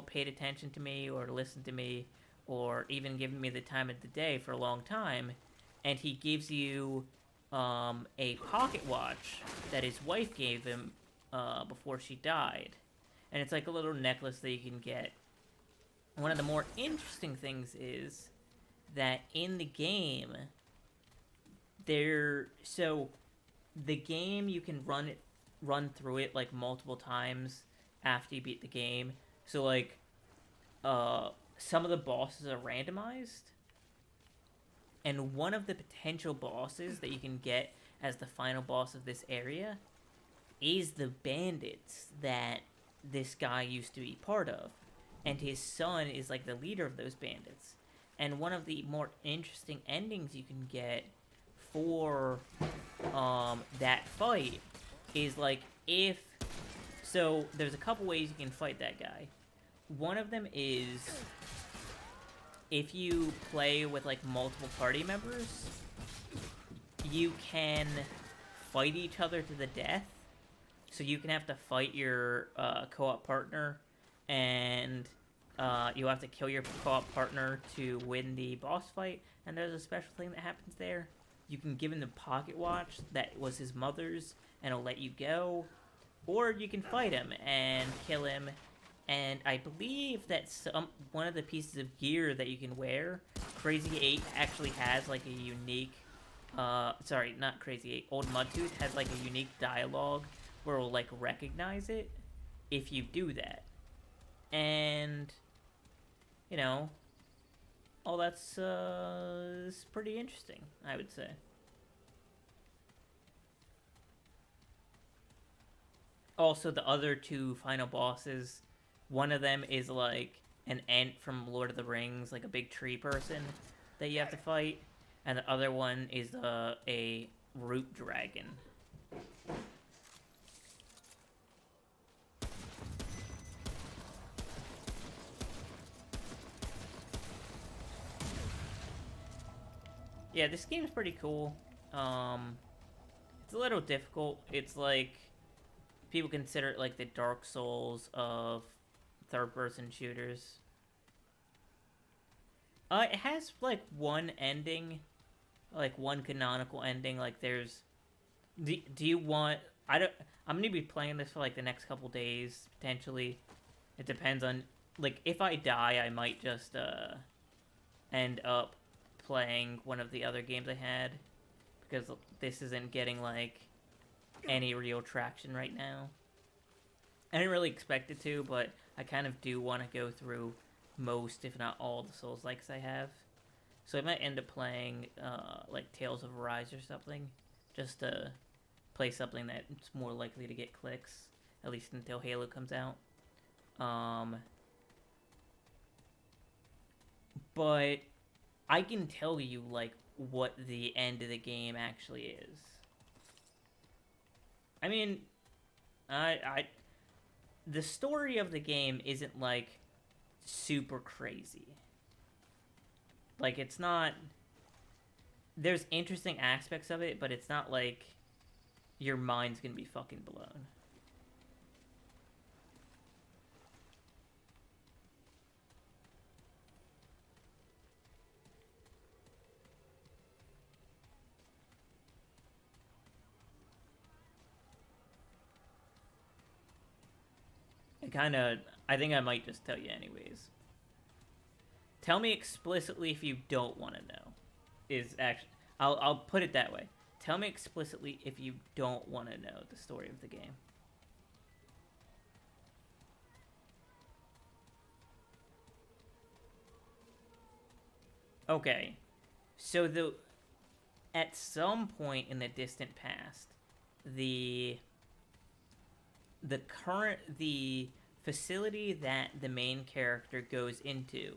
paid attention to me or listened to me or even given me the time of the day for a long time. And he gives you a pocket watch that his wife gave him before she died. And it's like a little necklace that you can get. One of the more interesting things is that in the game, so the game, you can run through it like multiple times after you beat the game. So like some of the bosses are randomized, and one of the potential bosses that you can get as the final boss of this area is the bandits that this guy used to be part of, and his son is like the leader of those bandits. And one of the more interesting endings you can get for that fight is like so there's a couple ways you can fight that guy. One of them is if you play with like multiple party members, you can fight each other to the death. So you can have to fight your co-op partner, and you'll have to kill your co-op partner to win the boss fight. And there's a special thing that happens there. You can give him the pocket watch that was his mother's, and it'll let you go. Or you can fight him and kill him. And I believe that one of the pieces of gear that you can wear, Crazy 8 actually has like a unique... sorry, not Crazy 8. Old Mudtooth has like a unique dialogue where it'll like recognize it if you do that. And, all that's is pretty interesting, I would say. Also, the other two final bosses, one of them is like an Ent from Lord of the Rings, like a big tree person that you have to fight, and the other one is a root dragon. Yeah, this game's pretty cool. It's a little difficult. It's like, people consider it like the Dark Souls of third-person shooters. It has like one ending, like one canonical ending. Like there's, do you want? I'm gonna be playing this for like the next couple days potentially. It depends on, like, if I die, I might just end up playing one of the other games I had, because this isn't getting like any real traction right now. I didn't really expect it to, but I kind of do want to go through most, if not all, the Souls-likes I have. So I might end up playing like Tales of Arise or something, just to play something that's more likely to get clicks, at least until Halo comes out. But I can tell you, like, what the end of the game actually is. I mean, the story of the game isn't, like, super crazy. Like, it's not... There's interesting aspects of it, but it's not like your mind's gonna be fucking blown. I think I might just tell you anyways. Tell me explicitly if you don't want to know. I'll put it that way. Tell me explicitly if you don't want to know the story of the game. Okay. So at some point in the distant past, the facility that the main character goes into,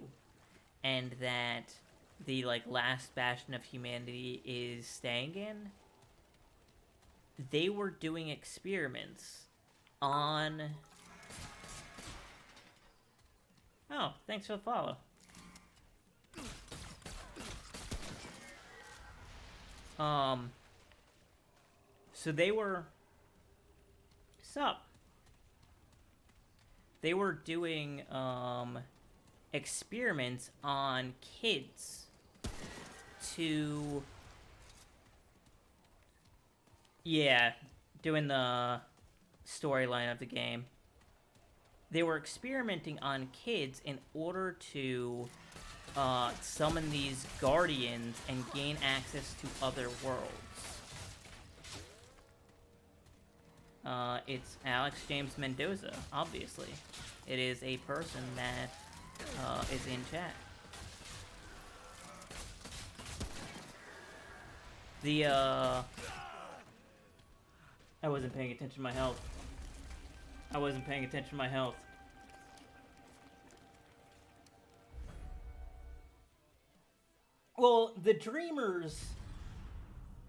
and that the like last bastion of humanity is staying in, they were doing experiments on... Oh, thanks for the follow. So they were... Sup? they were doing experiments on kids to, yeah, doing the storyline of the game. They were experimenting on kids in order to summon these guardians and gain access to other worlds. It's Alex James Mendoza, obviously. It is a person that is in chat. I wasn't paying attention to my health. I wasn't paying attention to my health. Well, the Dreamers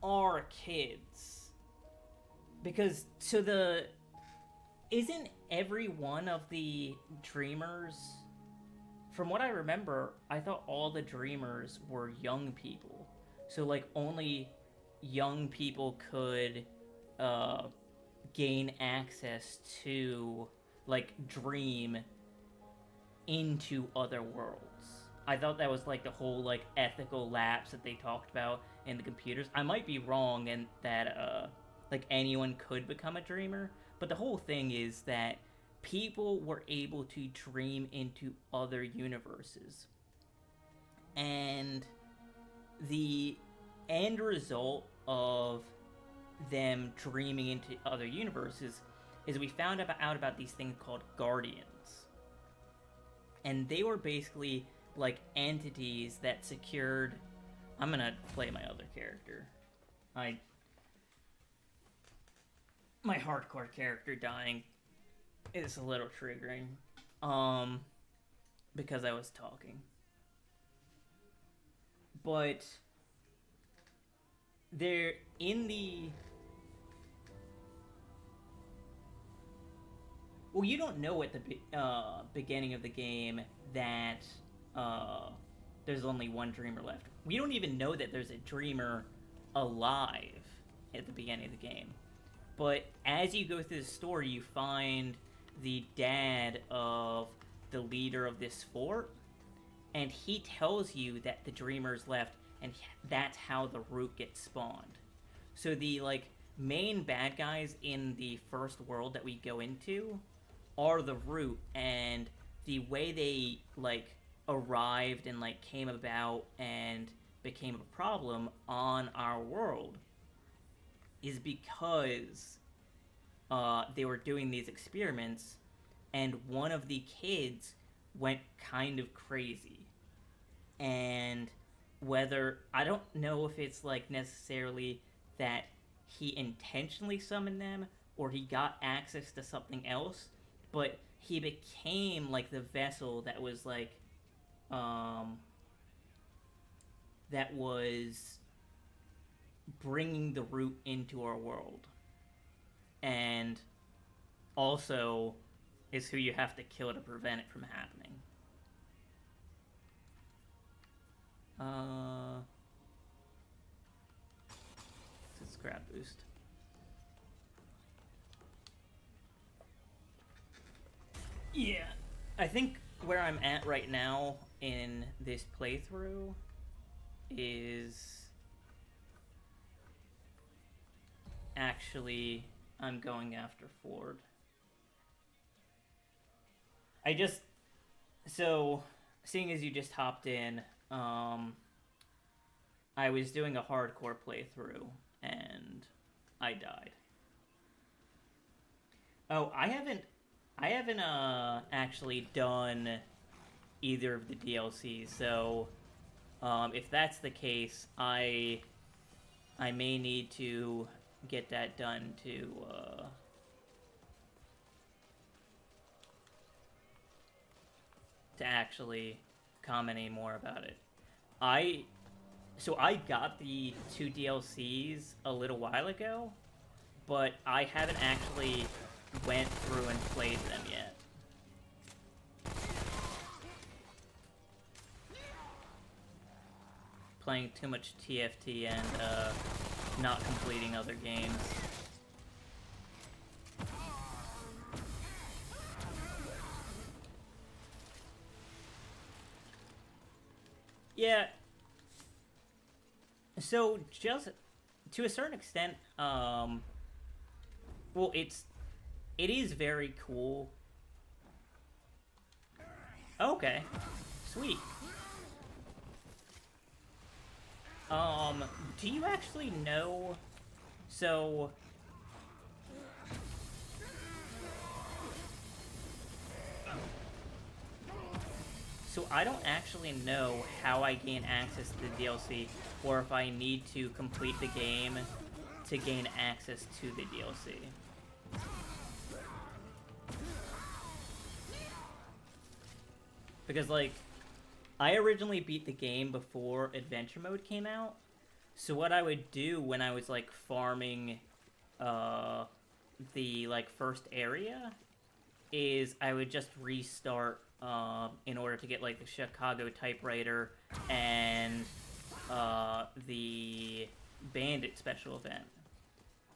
are kids. Because, isn't every one of the Dreamers, from what I remember, I thought all the Dreamers were young people. So, like, only young people could, gain access to, like, dream into other worlds. I thought that was, like, the whole, like, ethical lapse that they talked about in the computers. I might be wrong in that, like, anyone could become a dreamer, but the whole thing is that people were able to dream into other universes. And the end result of them dreaming into other universes is we found out about these things called Guardians. And they were basically like entities that secured... I'm gonna play my other character. My hardcore character dying is a little triggering. Because I was talking. But they're in the... Well, you don't know at the beginning of the game that there's only one dreamer left. We don't even know that there's a dreamer alive at the beginning of the game. But as you go through the story, you find the dad of the leader of this fort, and he tells you that the dreamer's left, and that's how the root gets spawned. So the, like, main bad guys in the first world that we go into are the root, and the way they, like, arrived and, like, came about and became a problem on our world is because they were doing these experiments, and one of the kids went kind of crazy. And whether... I don't know if it's, like, necessarily that he intentionally summoned them, or he got access to something else, but he became, like, the vessel that was, like, that was bringing the root into our world. And also is who you have to kill to prevent it from happening. Let's scrap boost. Yeah, I think where I'm at right now in this playthrough is actually I'm going after Ford. So seeing as you just hopped in, I was doing a hardcore playthrough and I died. Oh, I haven't actually done either of the DLCs, so if that's the case, I may need to get that done to actually comment any more about it. So I got the 2 DLCs a little while ago, but I haven't actually went through and played them yet. Playing too much TFT and not completing other games. Yeah. So just to a certain extent, well, it is very cool. Okay, sweet. Do you actually know? So I don't actually know how I gain access to the DLC, or if I need to complete the game to gain access to the DLC. Because, like, I originally beat the game before Adventure Mode came out, so what I would do when I was, like, farming, the, like, first area is I would just restart, in order to get, like, the Chicago typewriter and, the Bandit special event.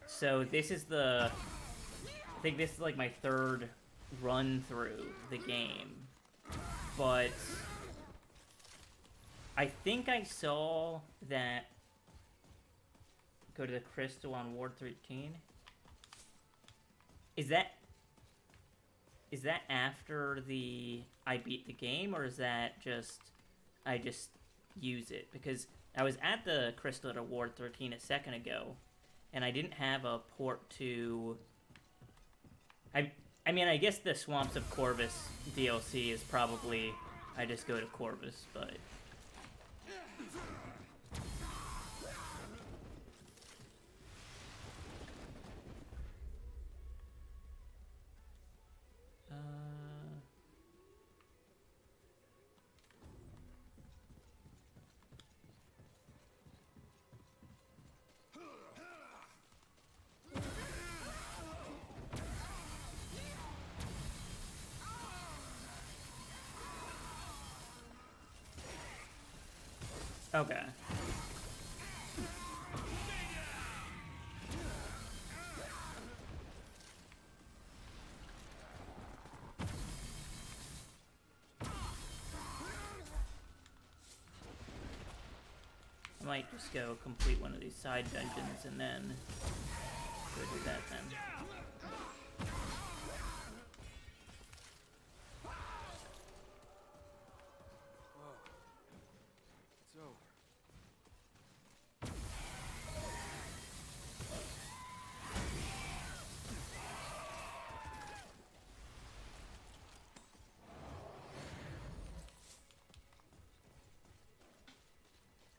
So this is I think this is, like, my third run through the game. But I think I saw that go to the crystal on Ward 13. Is that after I beat the game, or is that just I just use it? Because I was at the crystal at Ward 13 a second ago, and I didn't have a port to. I mean, I guess the Swamps of Corvus DLC is probably I just go to Corvus, but. Okay. I might just go complete one of these side dungeons and then go do that then. It's over.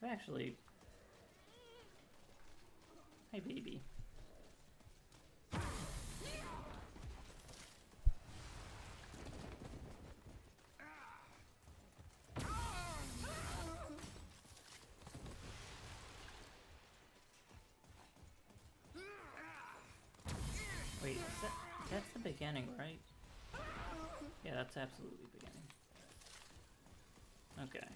Actually, hi baby. Wait, that's the beginning, right? Yeah, that's absolutely the beginning. Okay.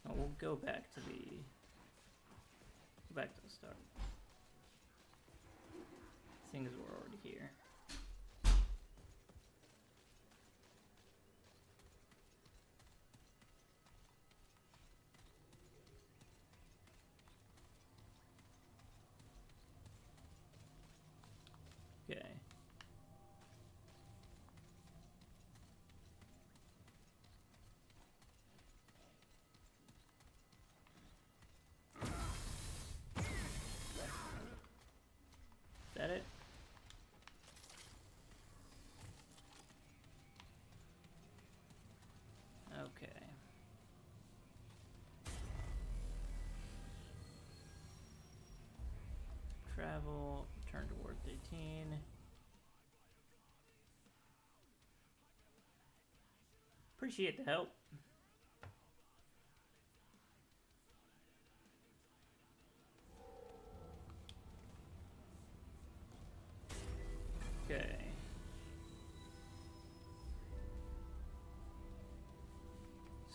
Oh, we'll go back to the start. Seeing as we're already here. Okay. Is that it? Okay. Travel, turn to Ward 13. Appreciate the help. Okay.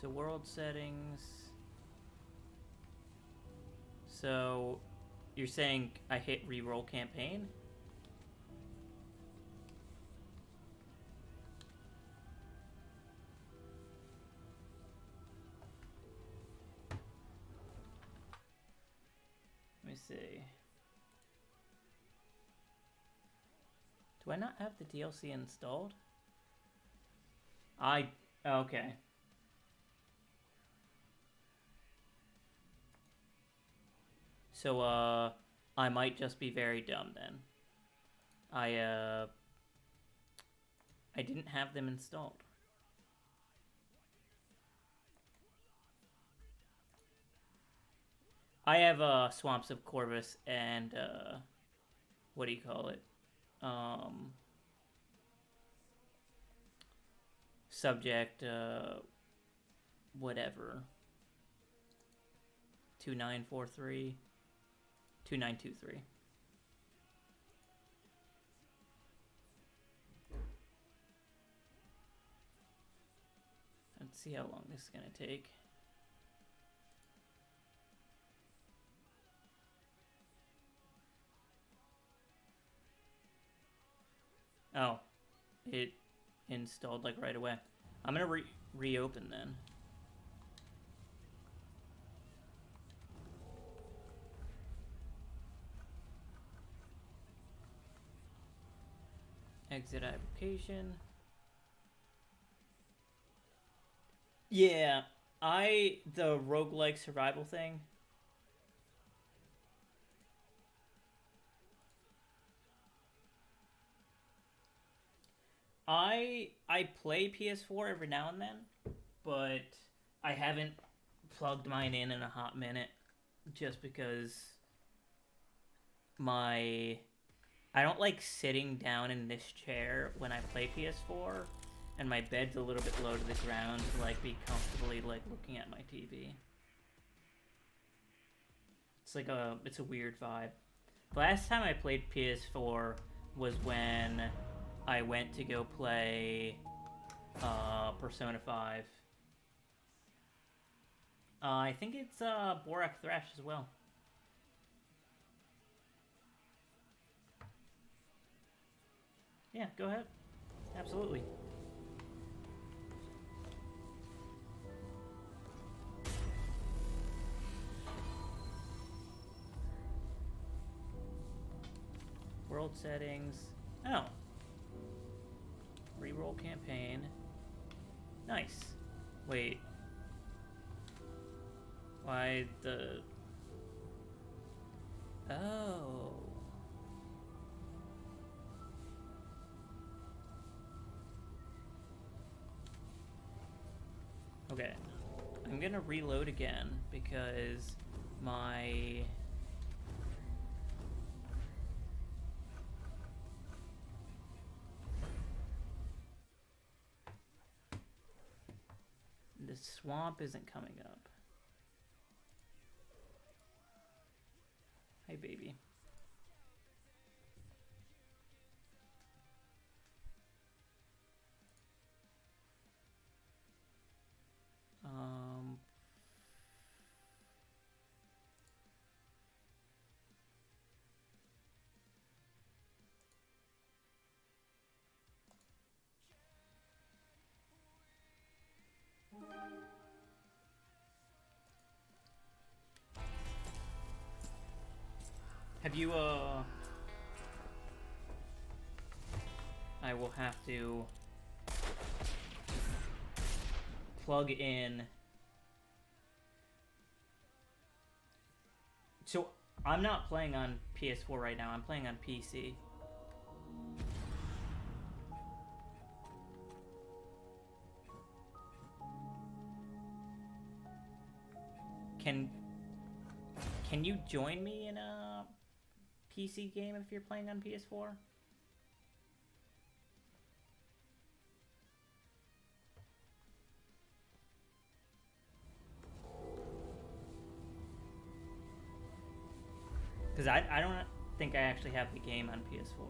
So world settings. So you're saying I hit reroll campaign? me see. Do I not have the DLC installed? Okay. So, I might just be very dumb then. I didn't have them installed. I have, Swamps of Corvus and, what do you call it? Subject, whatever. 2943. 2923. Let's see how long this is gonna take. Oh, it installed like right away. I'm gonna reopen then. Exit application. Yeah, the roguelike survival thing. I play PS4 every now and then, but I haven't plugged mine in a hot minute just because I don't like sitting down in this chair when I play PS4, and my bed's a little bit low to the ground to like be comfortably like looking at my TV. It's a weird vibe. Last time I played PS4 was when I went to go play Persona 5. I think it's Borak Thresh as well. Yeah, go ahead. Absolutely. World settings. Oh. Reroll campaign. Nice. Wait. Why the... Oh. Okay. I'm gonna reload again because my... The swamp isn't coming up. Hey, baby. Have you, I will have to plug in. So, I'm not playing on PS4 right now, I'm playing on PC. Can you join me in a PC game if you're playing on PS4? Because I don't think I actually have the game on PS4.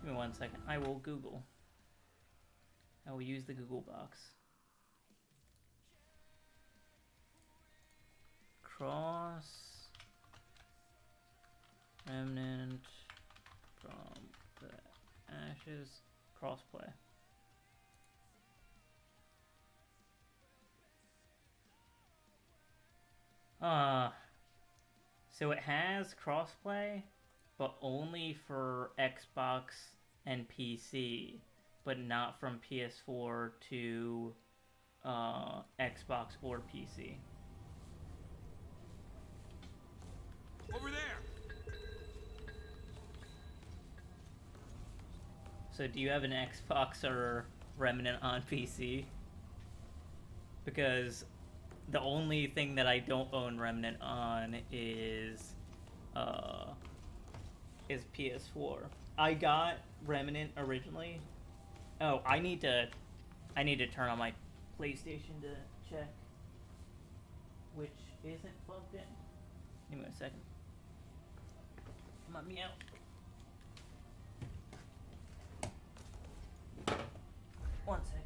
Give me 1 second. I will Google. I will use the Google box. cross remnant from the ashes crossplay. So it has crossplay, but only for Xbox and PC, but not from PS4 to Xbox or PC. Over there! So do you have an Xbox or Remnant on PC? Because the only thing that I don't own Remnant on is PS4. I got Remnant originally. Oh, I need to turn on my PlayStation to check which isn't plugged in. Give me a second. Let me out. One second.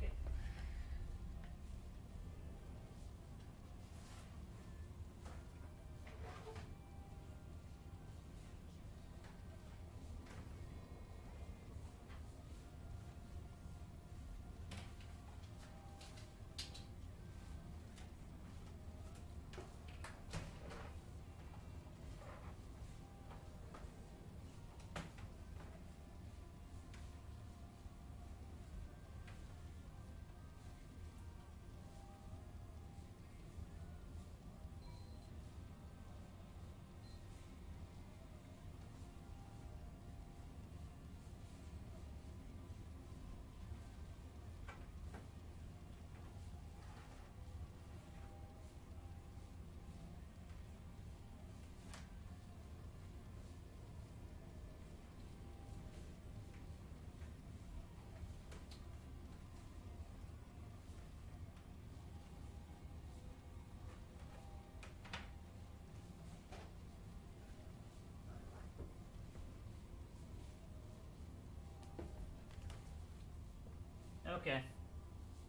Okay.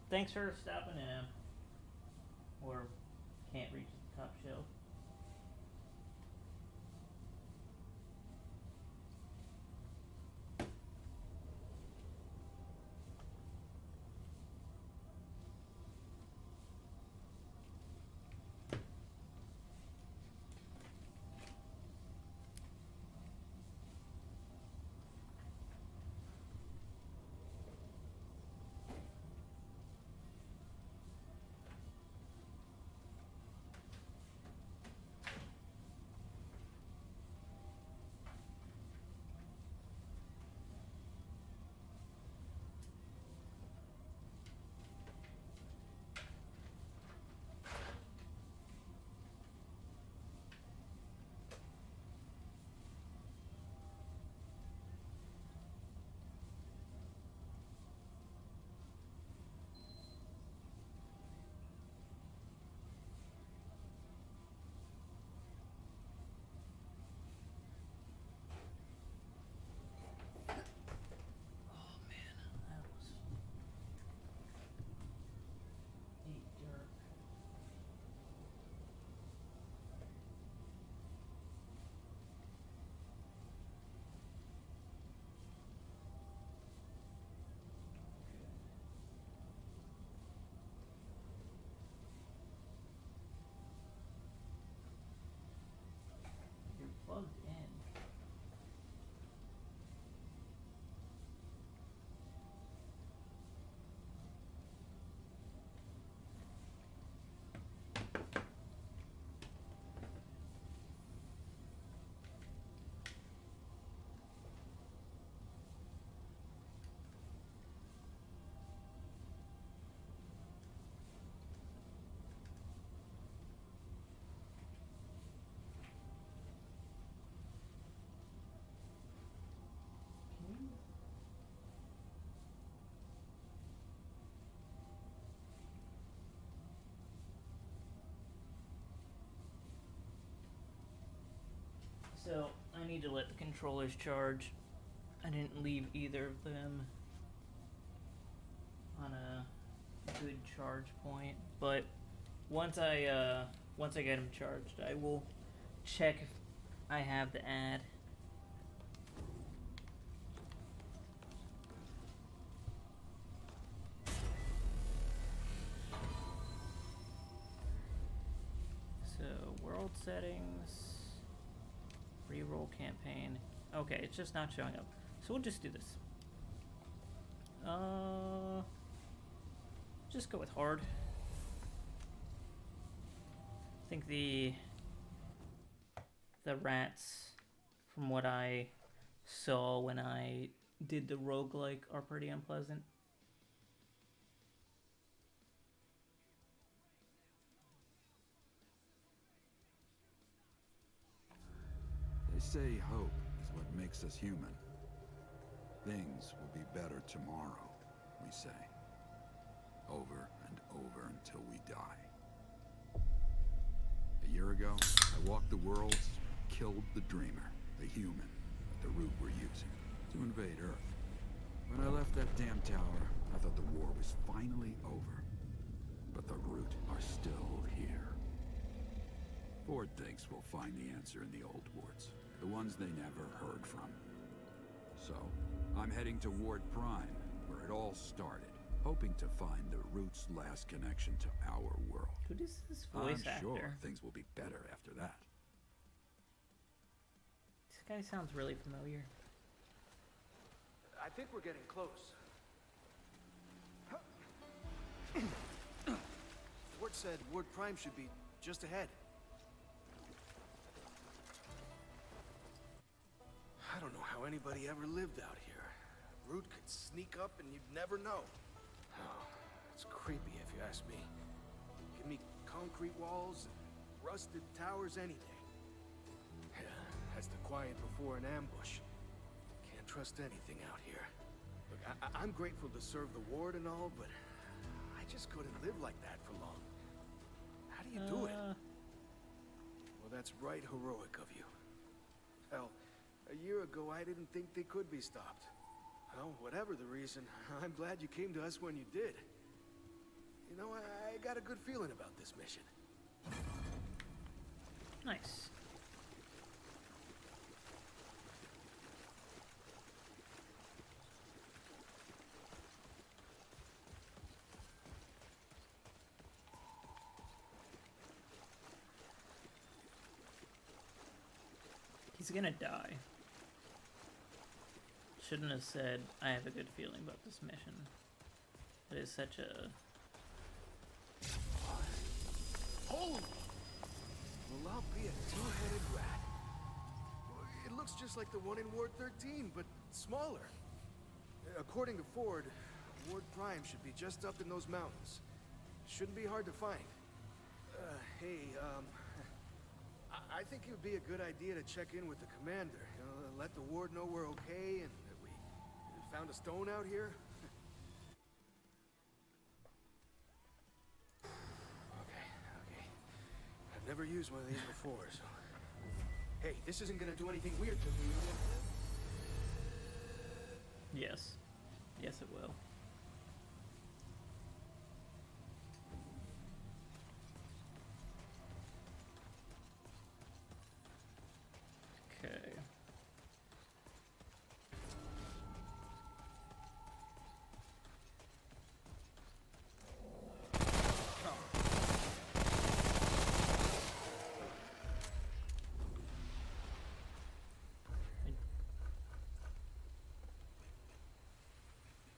Thanks for stopping in. Or can't reach the top shelf. You're plugged in. So, I need to let the controllers charge. I didn't leave either of them on a good charge point, but once I once I get him charged, I will check if I have the ad. So, world settings, reroll campaign. Okay, it's just not showing up. So we'll just do this. Just go with hard. I think the rats, from what I saw when I did the roguelike, are pretty unpleasant. They say hope is what makes us human. Things will be better tomorrow, we say. Over and over until we die. A year ago, I walked the worlds, killed the Dreamer, the human that the Root were using to invade Earth. When I left that damn tower, I thought the war was finally over. But the Root are still here. Ford thinks we'll find the answer in the old wards, the ones they never heard from. So, I'm heading to Ward Prime, where it all started, hoping to find the Root's last connection to our world. Who is this voice I'm actor? sure things will be better after that. This guy sounds really familiar. I think we're getting close. Ward said Ward Prime should be just ahead. I don't know how anybody ever lived out here. Root could sneak up and you'd never know. Oh, it's creepy if you ask me. Give me concrete walls and rusted towers any day. Yeah, that's the quiet before an ambush. Can't trust anything out here. Look, I'm grateful to serve the ward and all, but I just couldn't live like that for long. How do you do it? Well, that's right heroic of you. Hell, a year ago I didn't think they could be stopped. Well, whatever the reason, I'm glad you came to us when you did. You know, I got a good feeling about this mission. Nice. He's gonna die. Shouldn't have said, I have a good feeling about this mission. It is such a... Holy! Well, I'll be a two-headed rat. It looks just like the one in Ward 13, but smaller. According to Ford, Ward Prime should be just up in those mountains. Shouldn't be hard to find. Hey, I think it would be a good idea to check in with the commander. Let the ward know we're okay and that we found a stone out here. Okay. I've never used one of these before, so... Hey, this isn't gonna do anything weird to me. Yes. Yes, it will. Okay.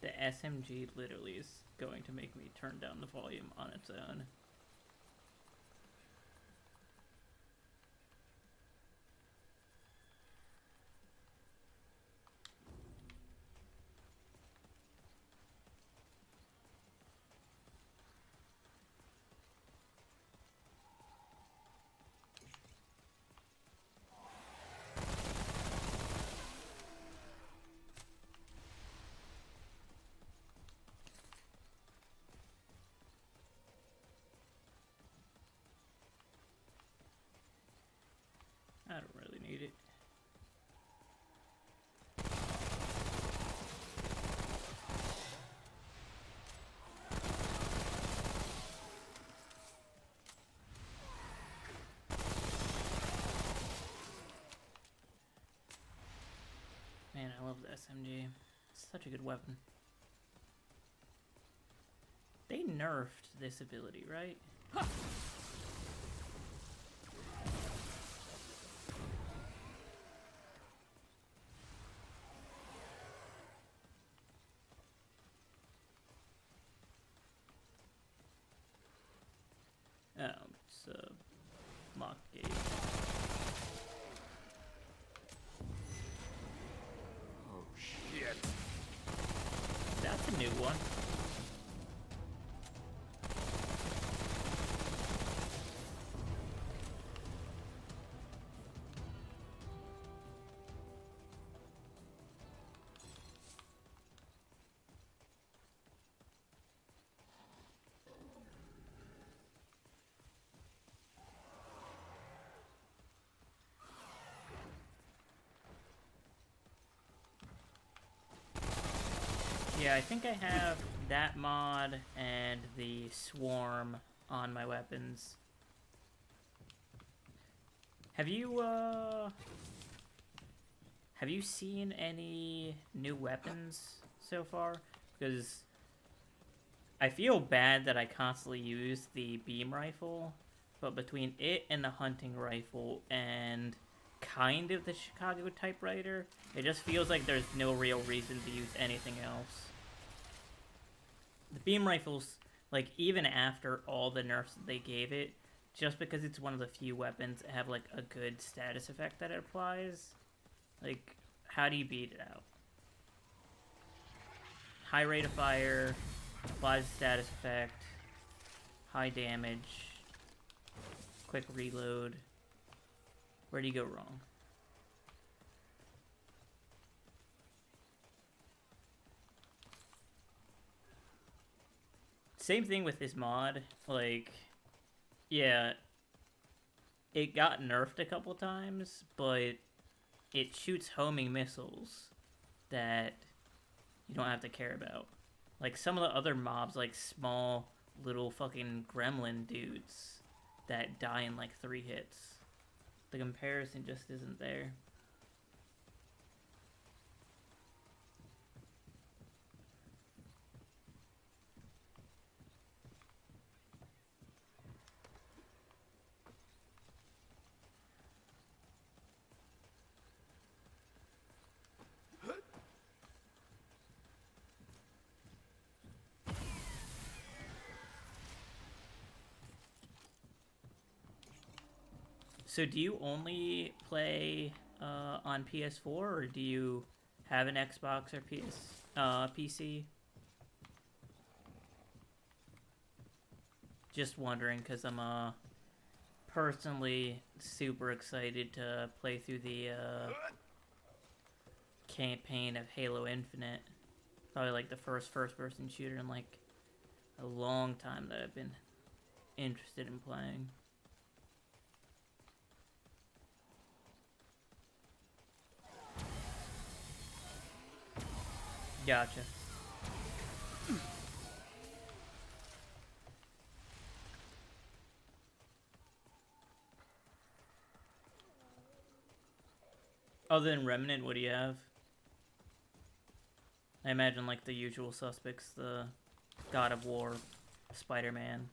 The SMG literally is going to make me turn down the volume on its own. I don't really need it. I love the SMG. It's such a good weapon. They nerfed this ability, right? Oh, it's a lock gate. Oh, shit. That's a new one. Yeah, I think I have that mod and the swarm on my weapons. Have you seen any new weapons so far? Because I feel bad that I constantly use the beam rifle, but between it and the hunting rifle and kind of the Chicago typewriter, it just feels like there's no real reason to use anything else. The beam rifles, like, even after all the nerfs that they gave it, just because it's one of the few weapons that have, like, a good status effect that it applies, like, how do you beat it out? High rate of fire, applies status effect, high damage, quick reload. Where do you go wrong? Same thing with this mod. Like, yeah, it got nerfed a couple times, but it shoots homing missiles that you don't have to care about. Like, some of the other mobs, like small little fucking gremlin dudes that die in like 3 hits. The comparison just isn't there. So do you only play on PS4, or do you have an Xbox or PC? Just wondering, because I'm personally super excited to play through the campaign of Halo Infinite. Probably like the first-person shooter in like a long time that I've been interested in playing. Gotcha. Other than Remnant, what do you have? I imagine like the usual suspects, the God of War, Spider-Man.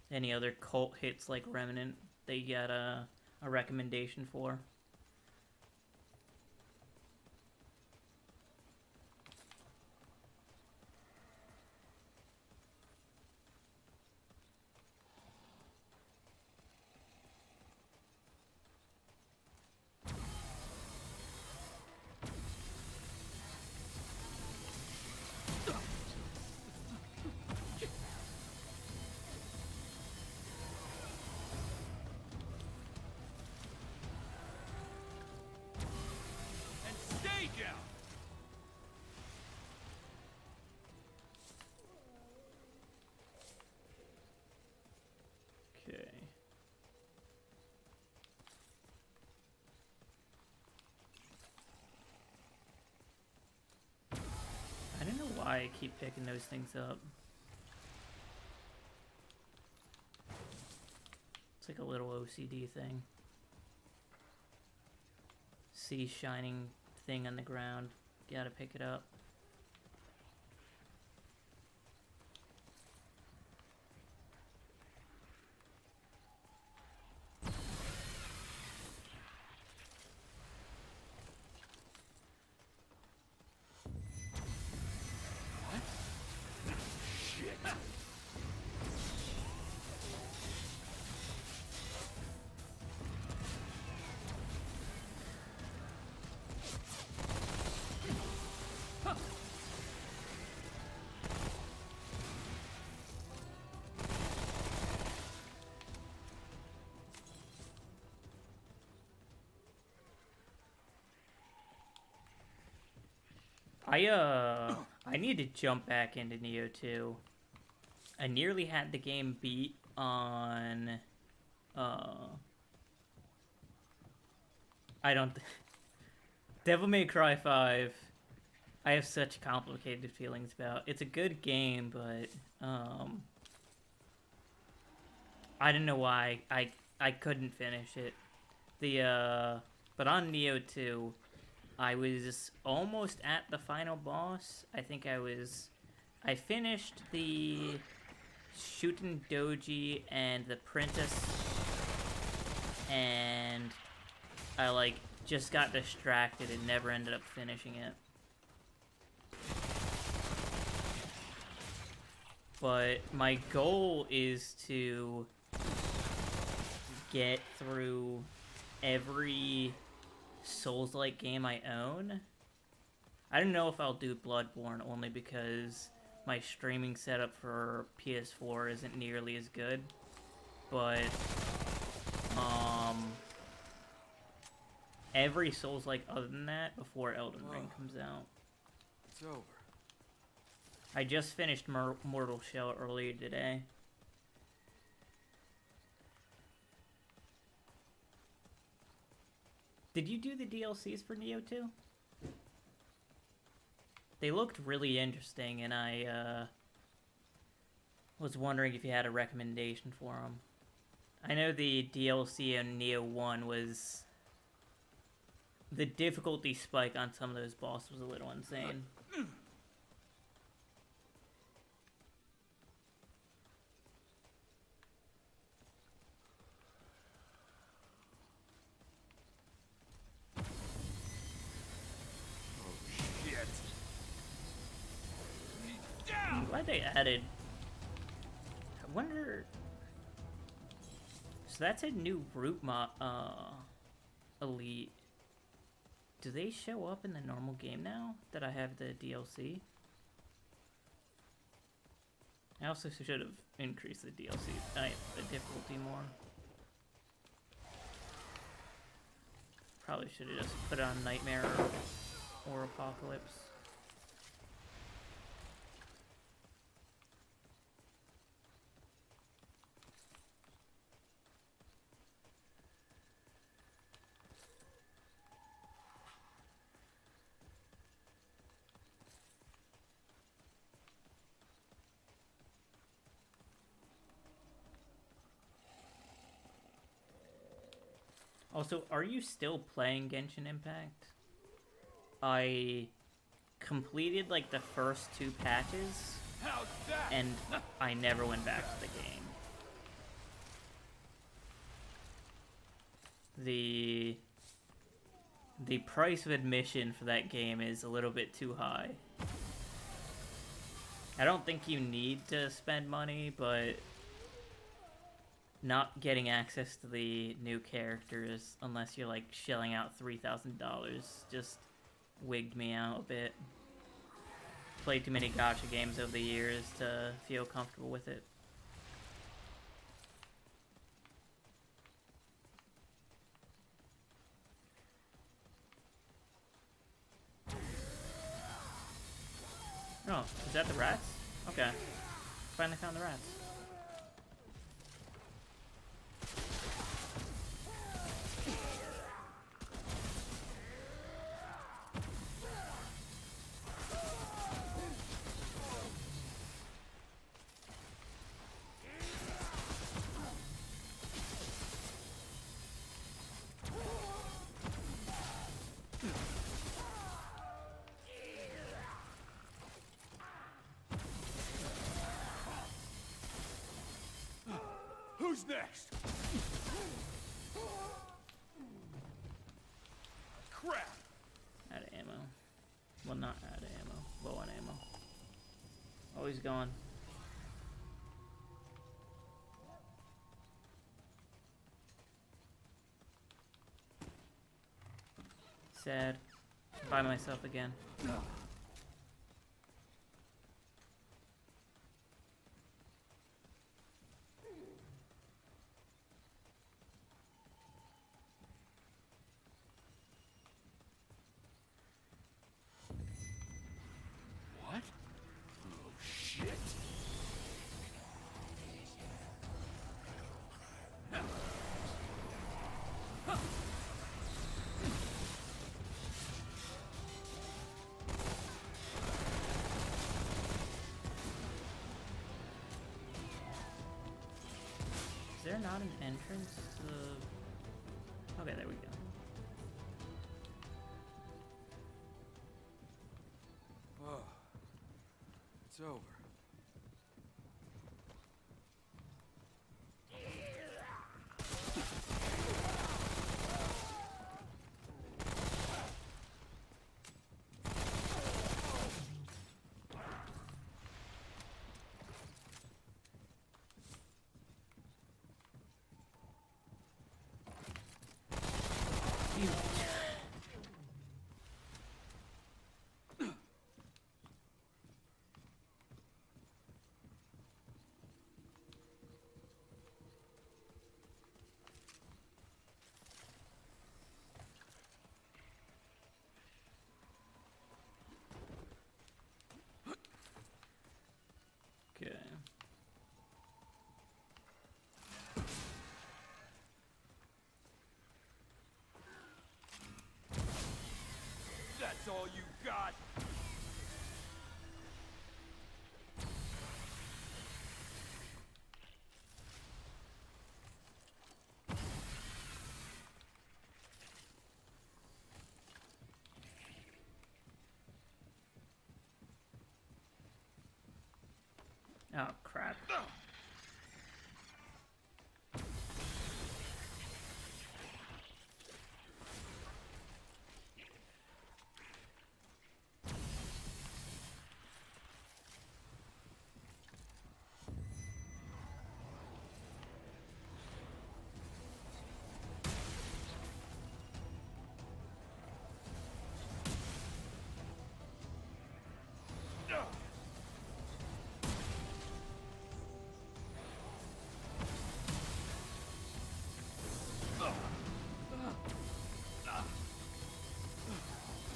Any other cult hits like Remnant that you got a recommendation for? why I keep picking those things up. It's like a little OCD thing. See shining thing on the ground, gotta pick it up. I need to jump back into Neo 2. I nearly had the game beat on, Devil May Cry 5, I have such complicated feelings about. It's a good game, but, I don't know why I couldn't finish it. But on Neo 2, I was almost at the final boss. I think I finished the Shuten Doji and the Princess, and I, like, just got distracted and never ended up finishing it. But my goal is to get through every Souls-like game I own. I don't know if I'll do Bloodborne, only because my streaming setup for PS4 isn't nearly as good. But every Souls-like other than that before Elden Ring comes out. It's over. I just finished Mortal Shell earlier today. Did you do the DLCs for Neo 2? They looked really interesting, and I was wondering if you had a recommendation for them. I know the DLC in Neo 1 was... the difficulty spike on some of those bosses was a little insane. I'm glad they added... I wonder... So that's a new root elite. Do they show up in the normal game now that I have the DLC? I also should have increased the DLC, the difficulty more. Probably should have just put it on Nightmare or Apocalypse. Also, are you still playing Genshin Impact? I completed like the first 2 patches, and I never went back to the game. The price of admission for that game is a little bit too high. I don't think you need to spend money, but not getting access to the new characters unless you're like shelling out $3,000 just wigged me out a bit. Played too many gacha games over the years to feel comfortable with it. Oh, is that the rats? Okay. Finally found the rats. Who's next? Crap! Out of ammo. Well, not out of ammo. Low on ammo. Oh, he's gone. Sad. By myself again. What? Oh, shit. Is there not an entrance? Okay, there we go. Oh, it's over. Okay. That's all you got? Oh, crap.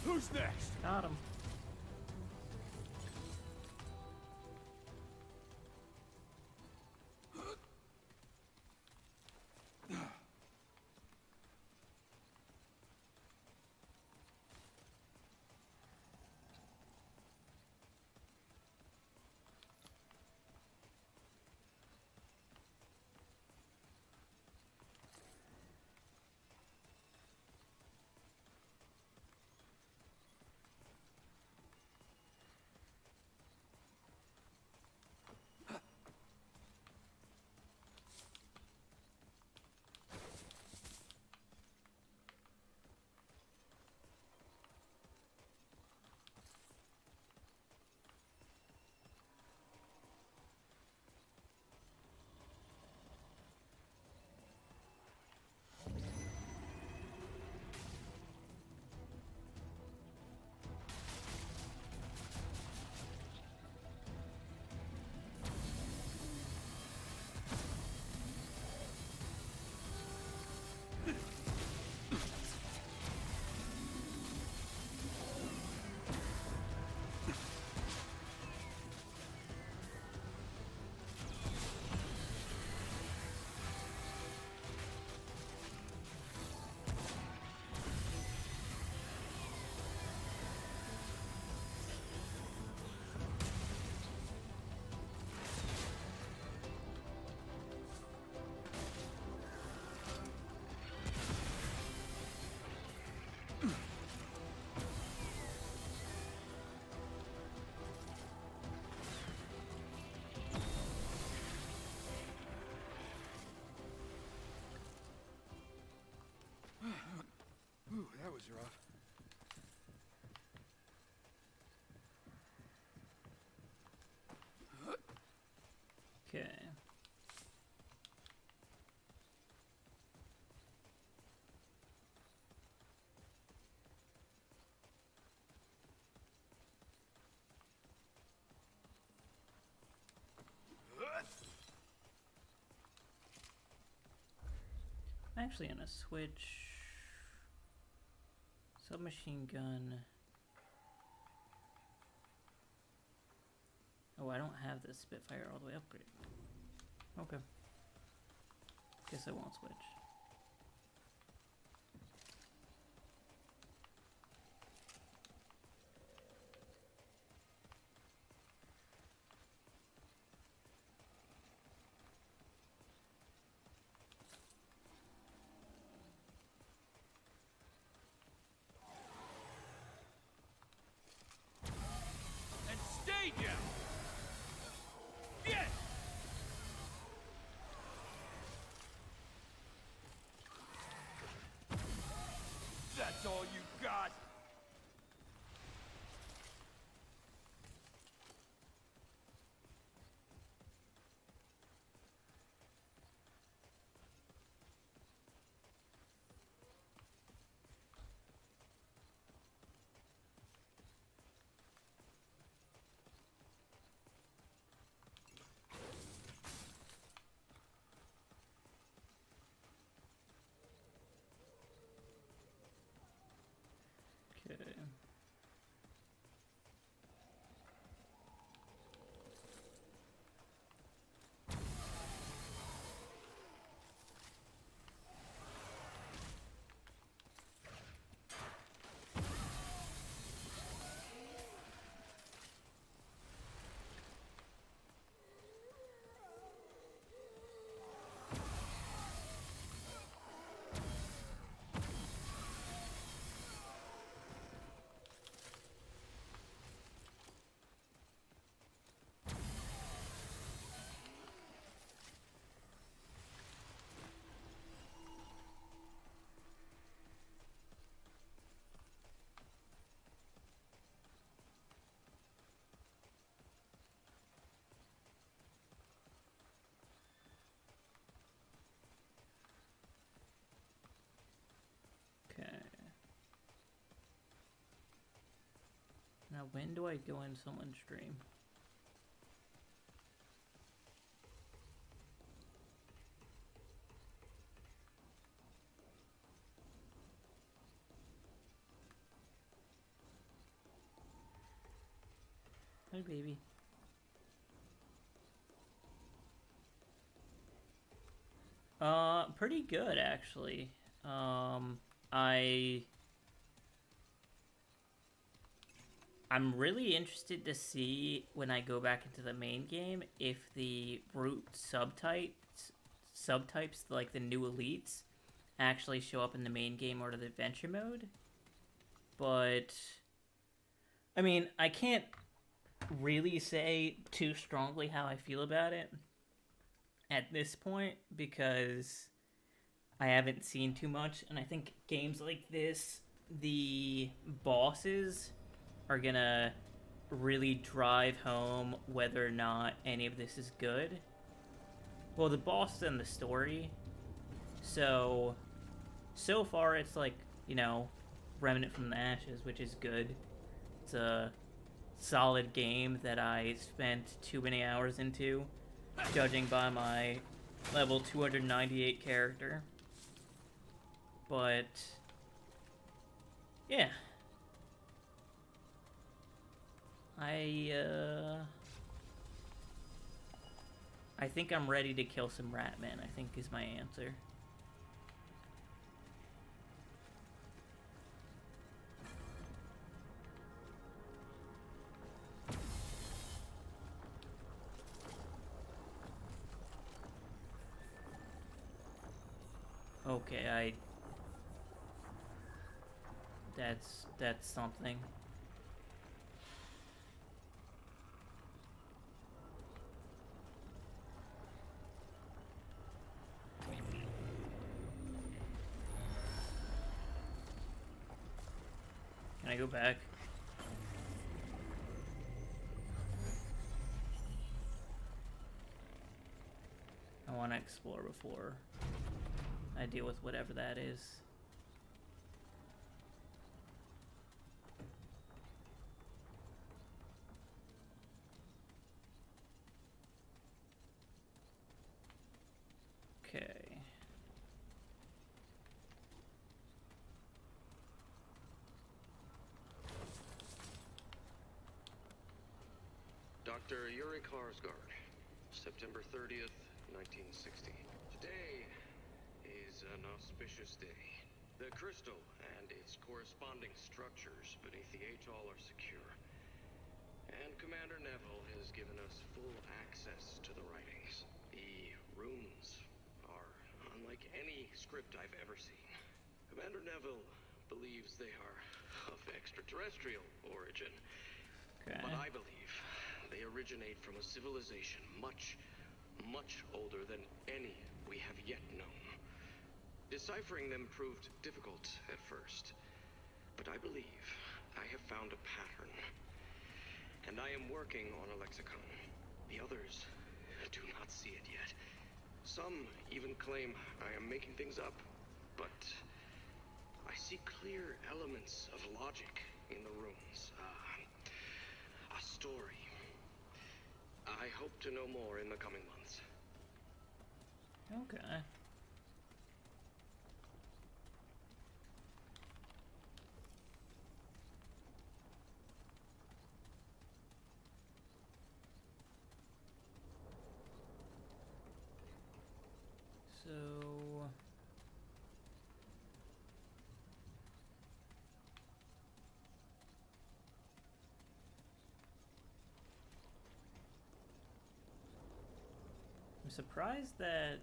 Who's next? Got him. was rough. Okay. I'm actually gonna switch submachine gun. Oh, I don't have the Spitfire all the way upgraded. Okay. Guess I won't switch. And stay down! Get! That's all you got? Okay. Okay. Now, when do I go in someone's stream? Hi, baby. Pretty good, actually. I'm really interested to see when I go back into the main game if the root subtypes like the new elites actually show up in the main game or the adventure mode. But I mean, I can't really say too strongly how I feel about it at this point because I haven't seen too much, and I think games like this, the bosses are gonna really drive home whether or not any of this is good. Well, the boss and the story. So far it's like, you know, Remnant from the Ashes, which is good. It's a solid game that I spent too many hours into, judging by my level 298 character. But yeah, I think I'm ready to kill some Ratmen, I think is my answer. Okay, that's something. I go back? I want to explore before I deal with whatever that is. Okay. Dr. Yuri Karsgaard, September 30th, 1960. Today is an auspicious day. The crystal and its corresponding structures beneath the atoll are secure. And Commander Neville has given us full access to the writings. The runes are unlike any script I've ever seen. Commander Neville believes they are of extraterrestrial origin. Okay. But I believe they originate from a civilization much, much older than any we have yet known. Deciphering them proved difficult at first, but I believe I have found a pattern. And I am working on a lexicon. The others do not see it yet. Some even claim I am making things up, but I see clear elements of logic in the runes. A story. I hope to know more in the coming months. Okay. So I'm surprised that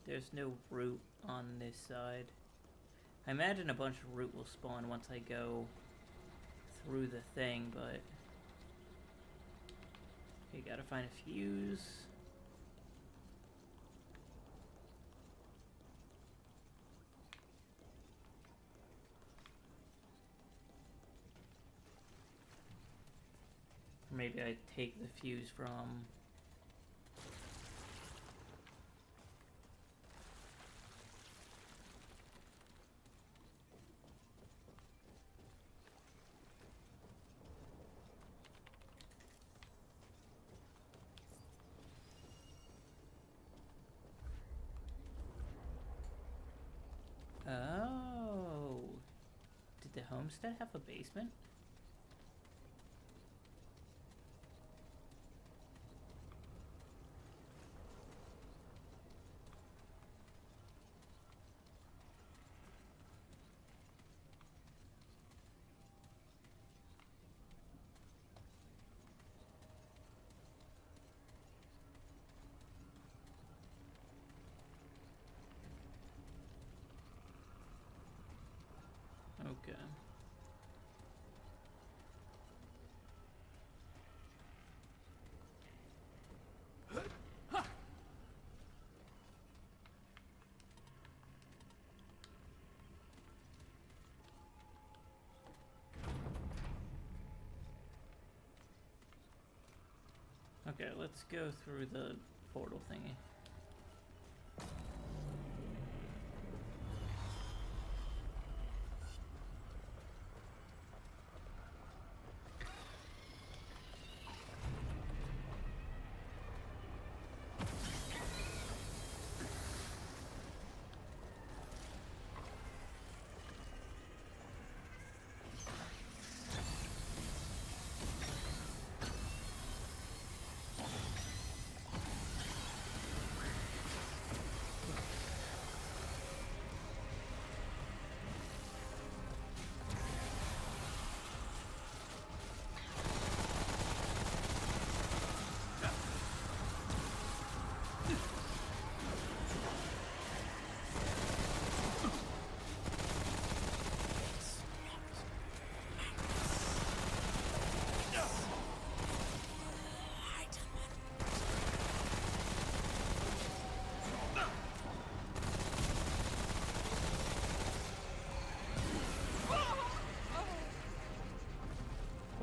there's no root on this side. I imagine a bunch of root will spawn once I go through the thing, but you gotta find a fuse. Or maybe I take the fuse from... Oh, did the homestead have a basement? Okay. Okay, let's go through the portal thingy.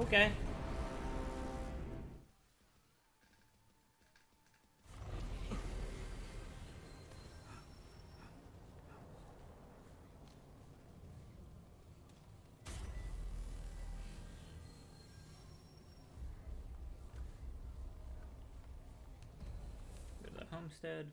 Okay. Go to the homestead.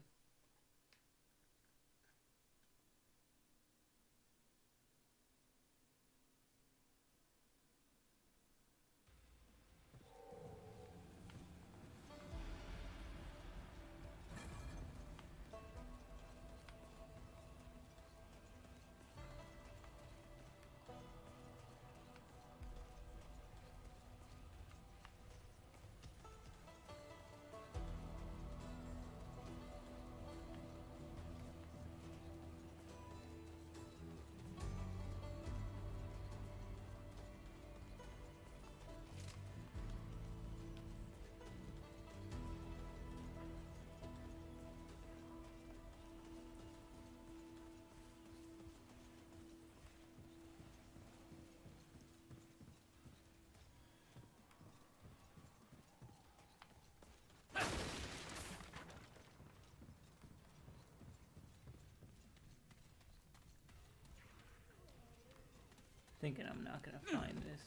Thinking I'm not gonna find this.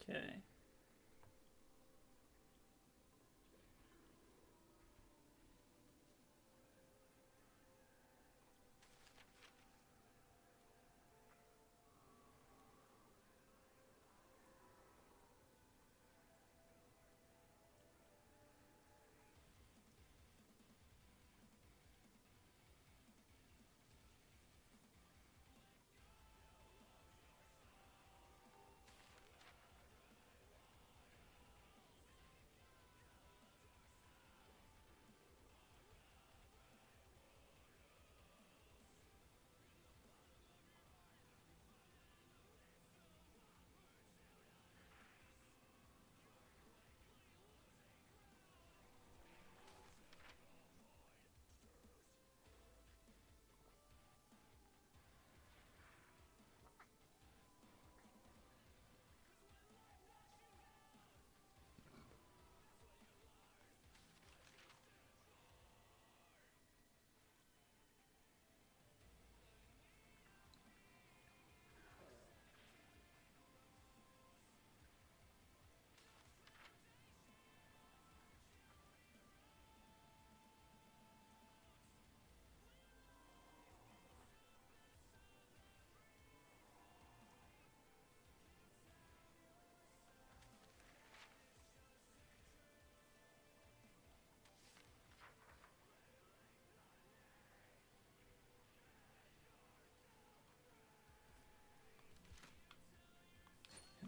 Okay.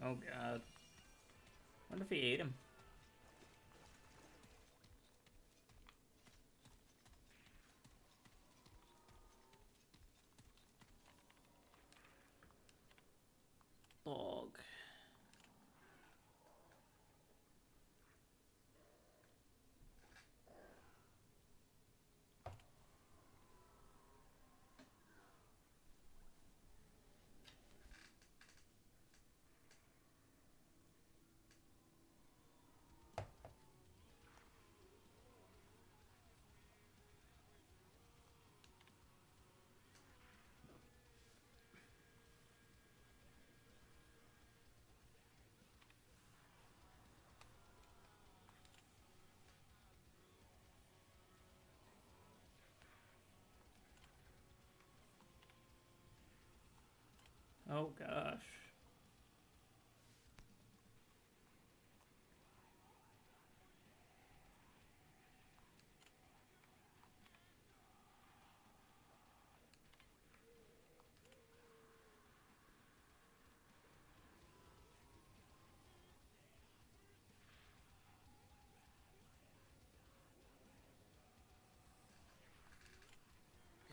Oh god. Wonder if he ate him. Log. Oh gosh.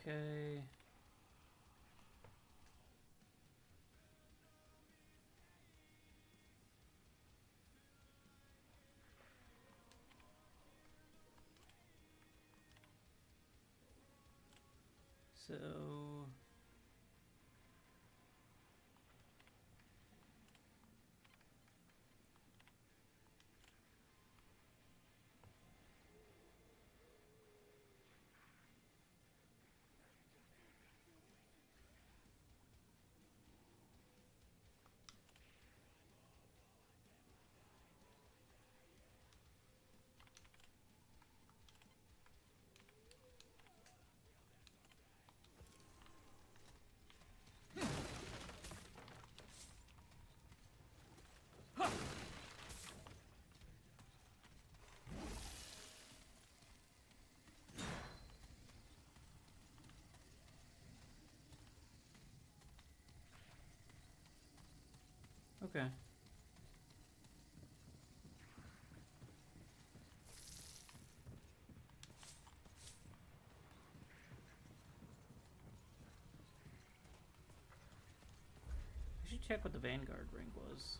Okay. So okay. I should check what the Vanguard ring was.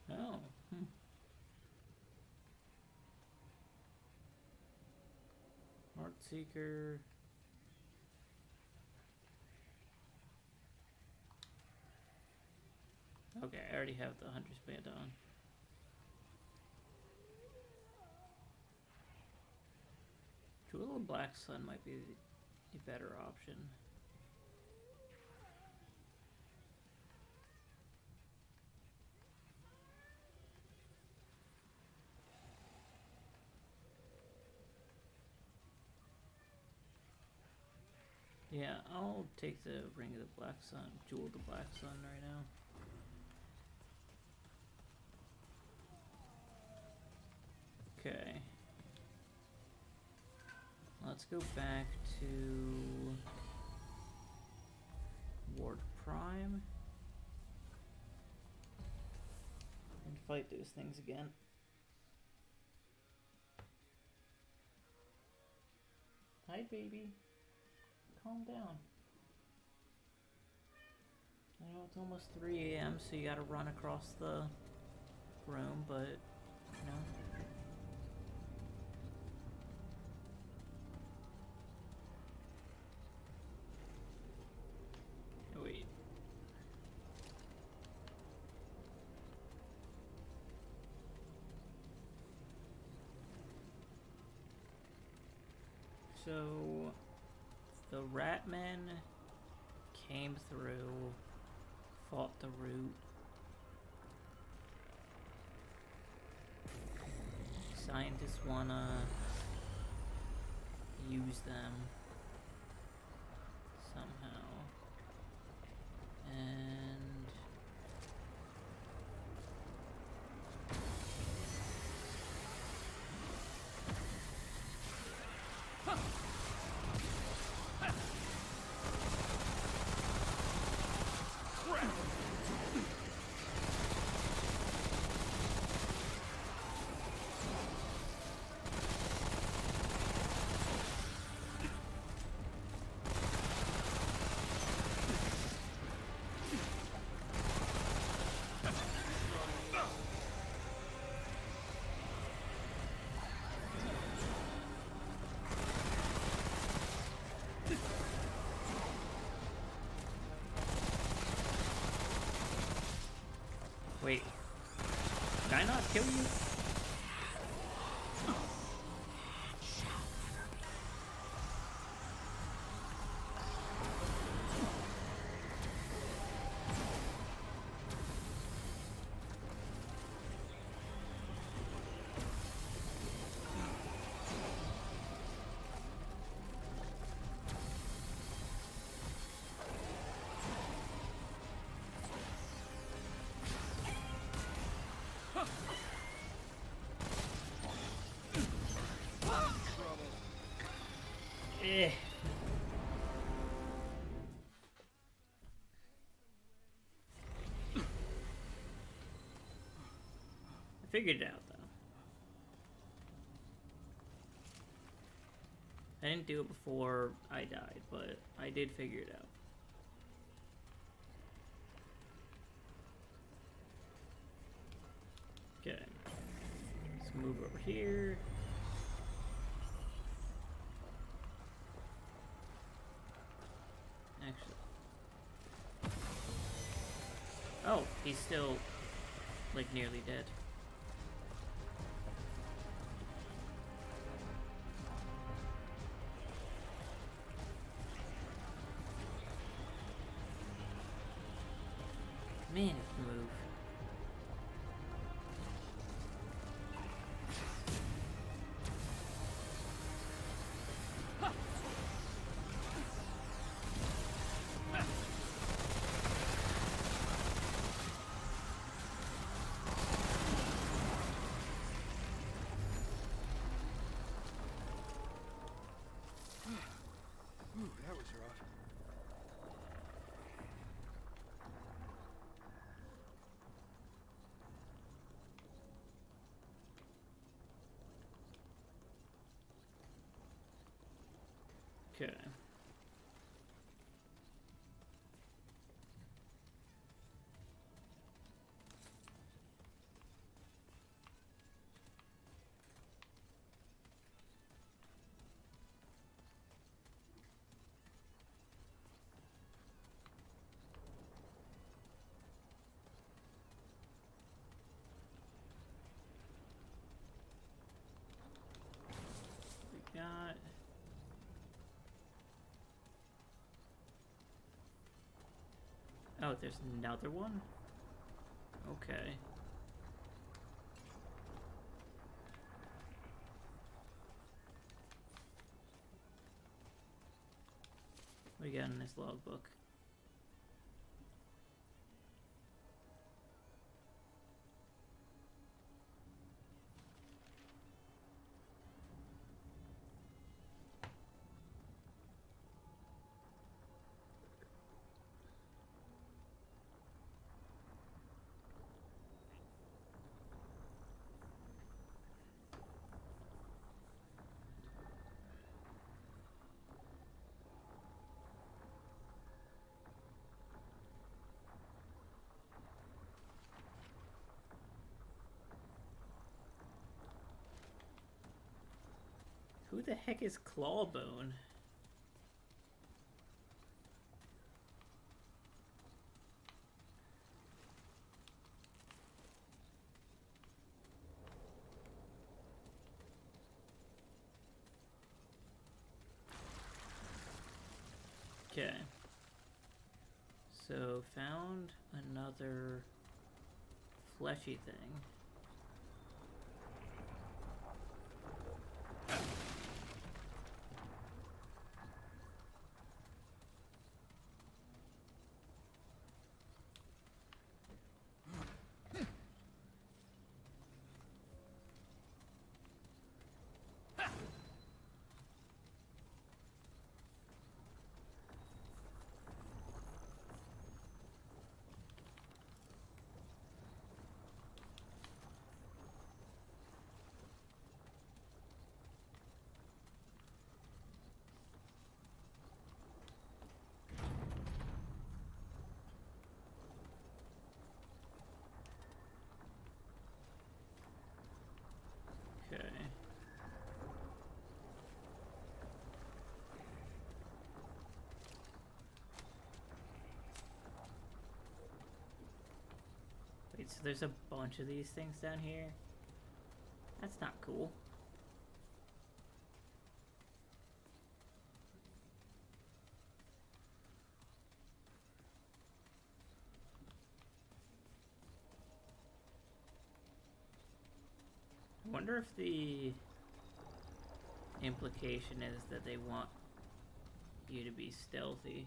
Oh. Heartseeker. Okay, I already have the Hunter's Band on. Jewel of Black Sun might be a better option. Yeah, I'll take the Ring of the Black Sun, Jewel of the Black Sun right now. Okay. Let's go back to Ward Prime and fight those things again. Hi, baby. Calm down. I know it's almost 3 a.m., so you gotta run across the room, but, you know. Wait. So the Ratmen came through, fought the Root. Scientists wanna use them somehow. And wait, did I not kill you? Eh. I figured it out though. I didn't do it before I died, but I did figure it out. Okay. Let's move over here. Actually. Oh, he's still, like, nearly dead. Man, it can move. Ooh, that was rough. Okay. We got... Oh, there's another one? Okay. What do you got in this logbook? Who the heck is Clawbone? Okay. So, found another fleshy thing. Okay. Wait, so there's a bunch of these things down here? That's not cool. I wonder if the implication is that they want you to be stealthy.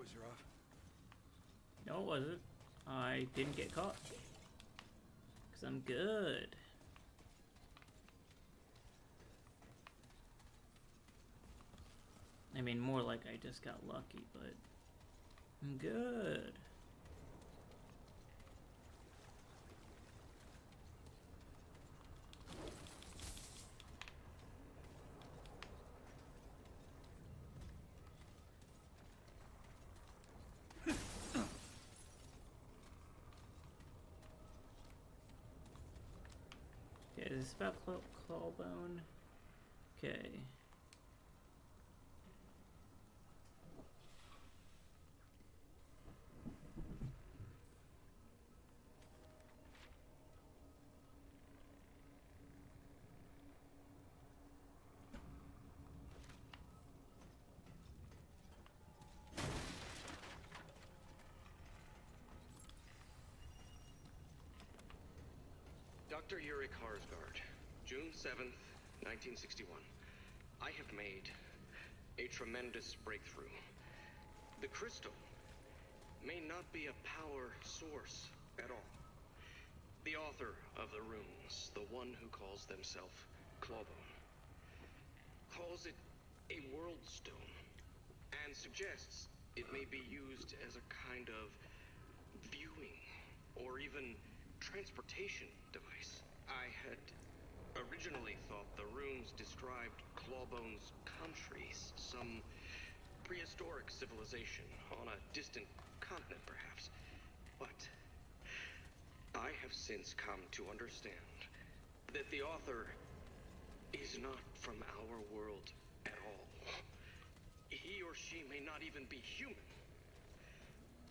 was rough. No, it wasn't. I didn't get caught. Because I'm good. I mean, more like I just got lucky, but I'm good. Okay, is this about Clawbone? Okay. Dr. Yuri Karsgaard, June 7th, 1961. I have made a tremendous breakthrough. The crystal may not be a power source at all. The author of the runes, the one who calls themselves Clawbone, calls it a world stone and suggests it may be used as a kind of viewing or even transportation device. I had originally thought the runes described Clawbone's countries, some prehistoric civilization on a distant continent, perhaps. But I have since come to understand that the author is not from our world at all. He or she may not even be human.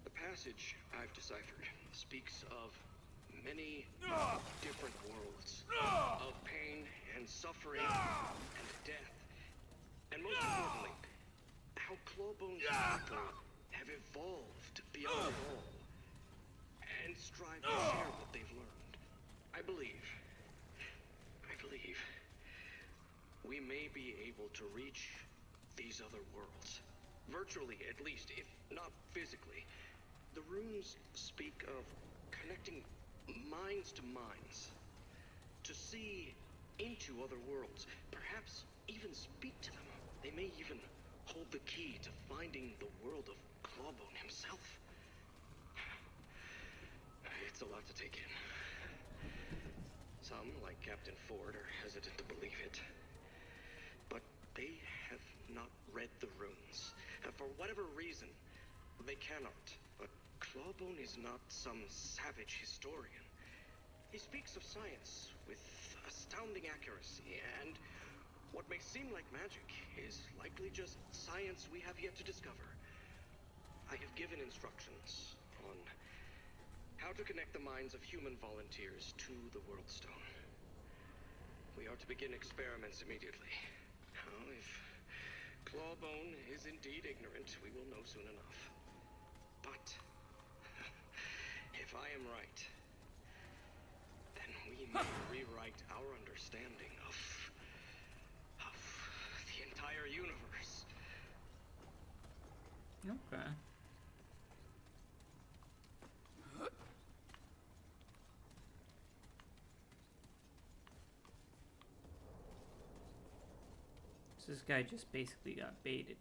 The passage I've deciphered speaks of many different worlds, of pain and suffering and death, and most importantly, how Clawbone's people have evolved beyond it all and strive to share what they've learned. I believe we may be able to reach these other worlds, virtually at least, if not physically. The runes speak of connecting minds to minds, to see into other worlds, perhaps even speak to them. They may even hold the key to finding the world of Clawbone himself. It's a lot to take in. Some, like Captain Ford, are hesitant to believe it. But they have not read the runes. For whatever reason, they cannot. But Clawbone is not some savage historian. He speaks of science with astounding accuracy, and what may seem like magic is likely just science we have yet to discover. I have given instructions on how to connect the minds of human volunteers to the World Stone. We are to begin experiments immediately. Now, if Clawbone is indeed ignorant, we will know soon enough. But if I am right, then we may rewrite our understanding of the entire universe. Okay. So this guy just basically got baited.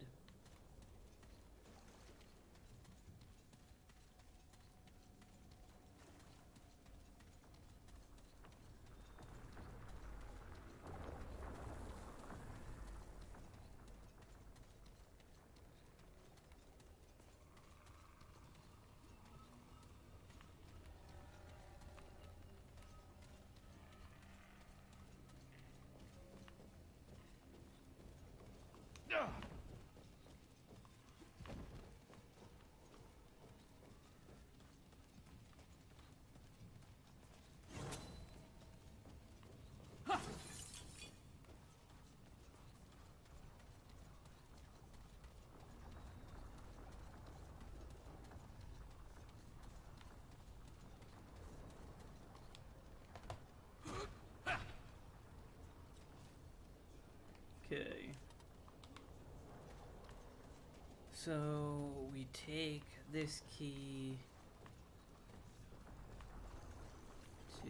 Okay. So we take this key to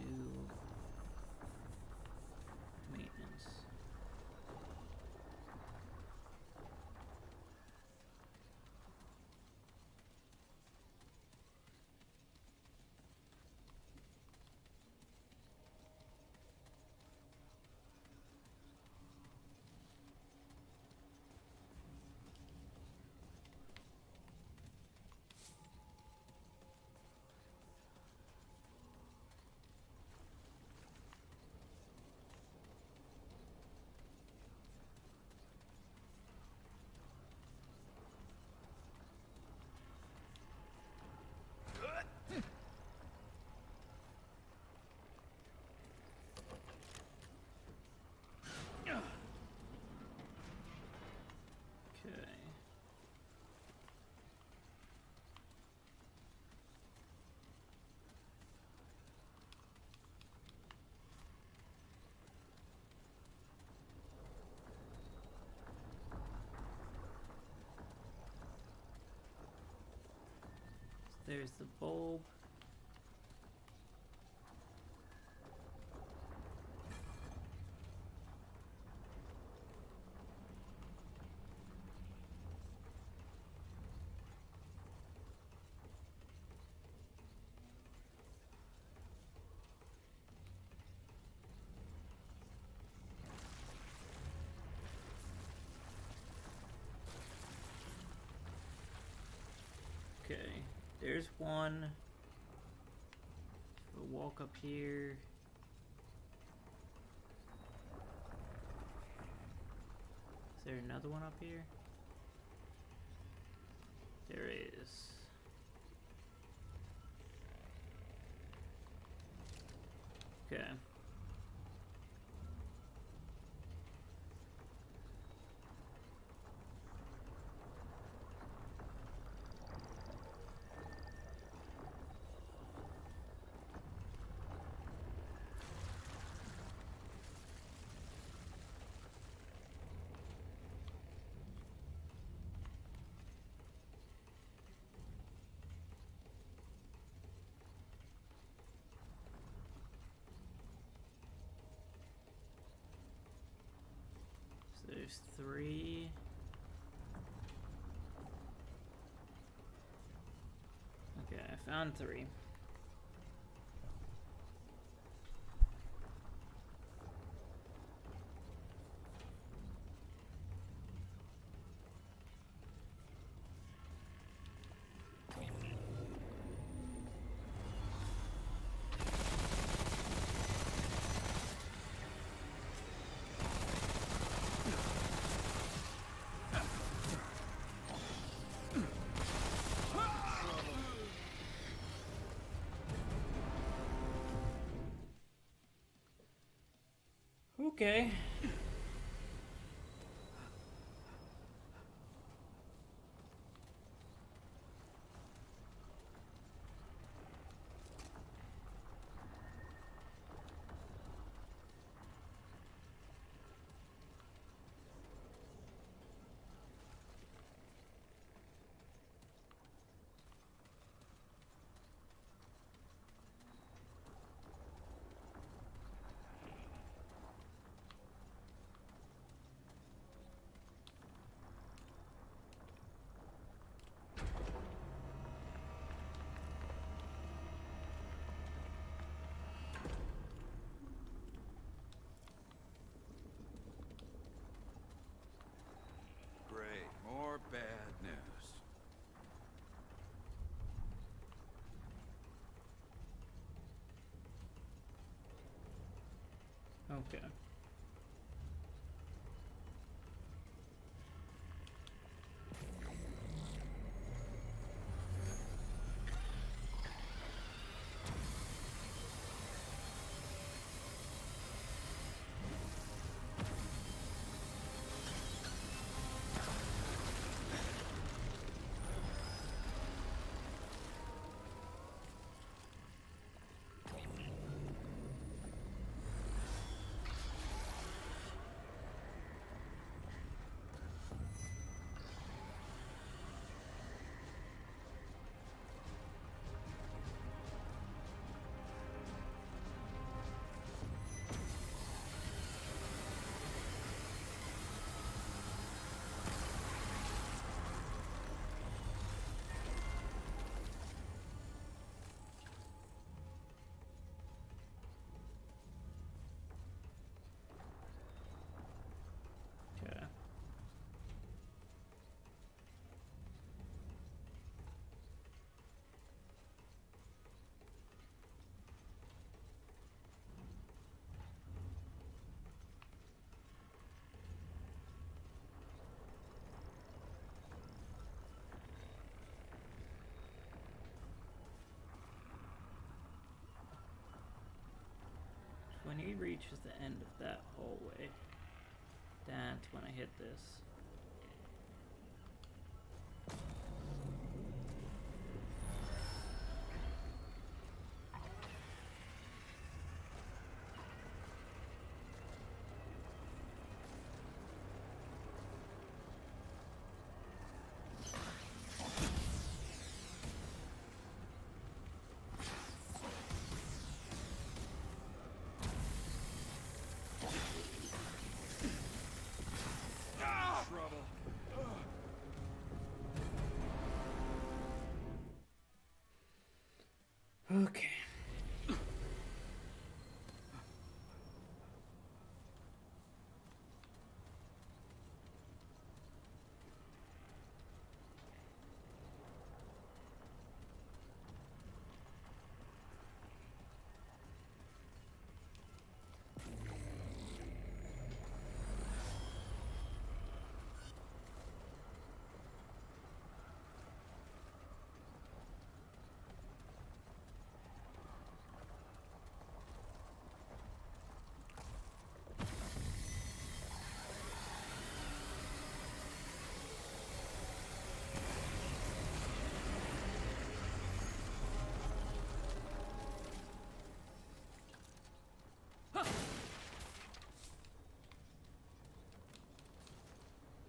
maintenance. Okay. There's the bulb. Okay, there's one. We'll walk up here. Is there another one up here? There is. Okay. So there's 3. Okay, I found 3. Okay. Great. More bad news. Okay. when he reaches the end of that hallway, that's when I hit this. Okay.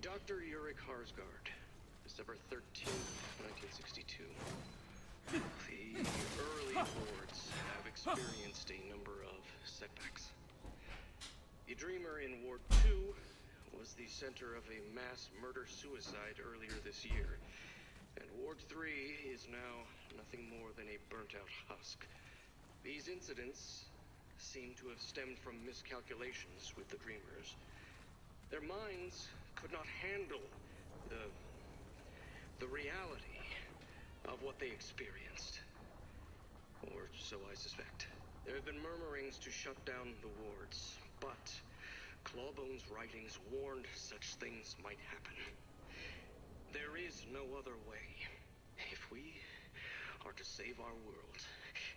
Dr. Yurik Harsgard, December 13th, 1962. The early wards have experienced a number of setbacks. The Dreamer in Ward 2 was the center of a mass murder-suicide earlier this year, and Ward 3 is now nothing more than a burnt-out husk. These incidents seem to have stemmed from miscalculations with the Dreamers. Their minds could not handle the reality of what they experienced. Or so I suspect. There have been murmurings to shut down the wards, but Clawbone's writings warned such things might happen. There is no other way. If we are to save our world,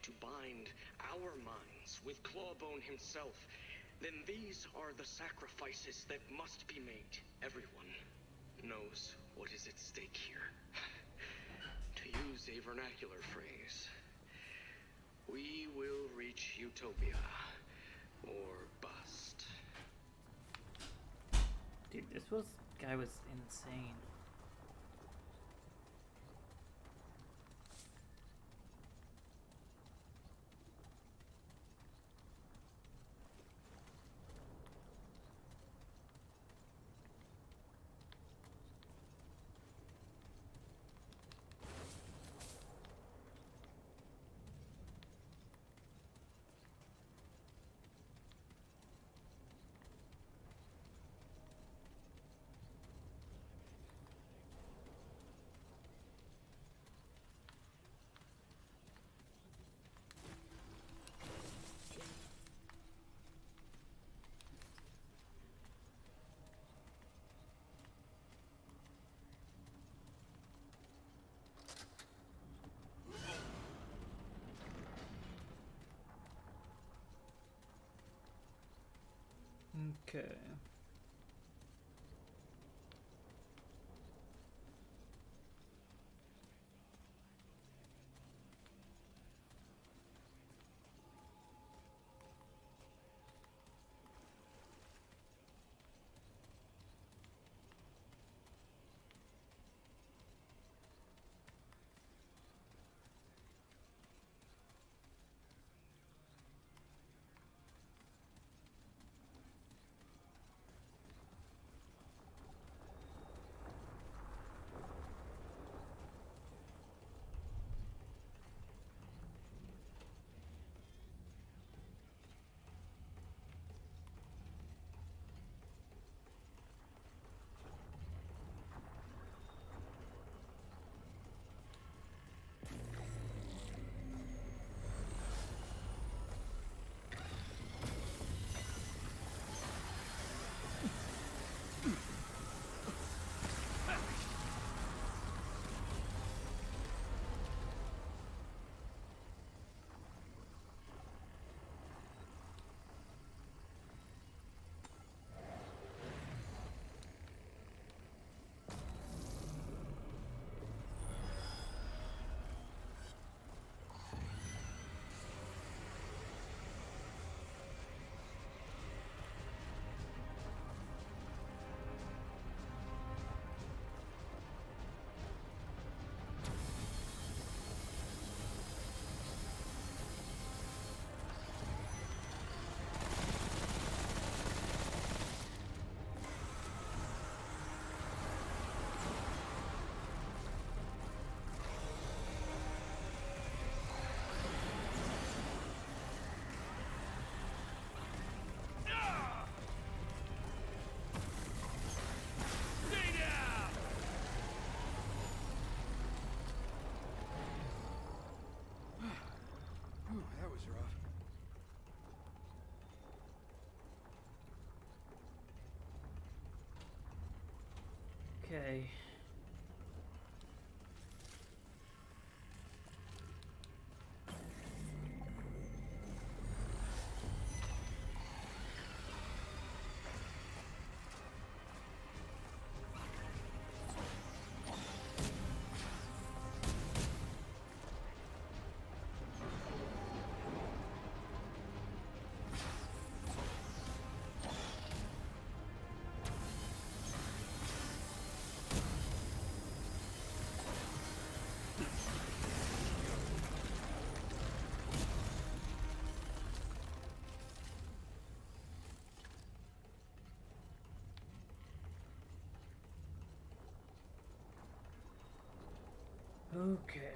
to bind our minds with Clawbone himself, then these are the sacrifices that must be made. Everyone knows what is at stake here. To use a vernacular phrase, we will reach Utopia or bust. Dude, guy was insane. Okay. Okay. Okay.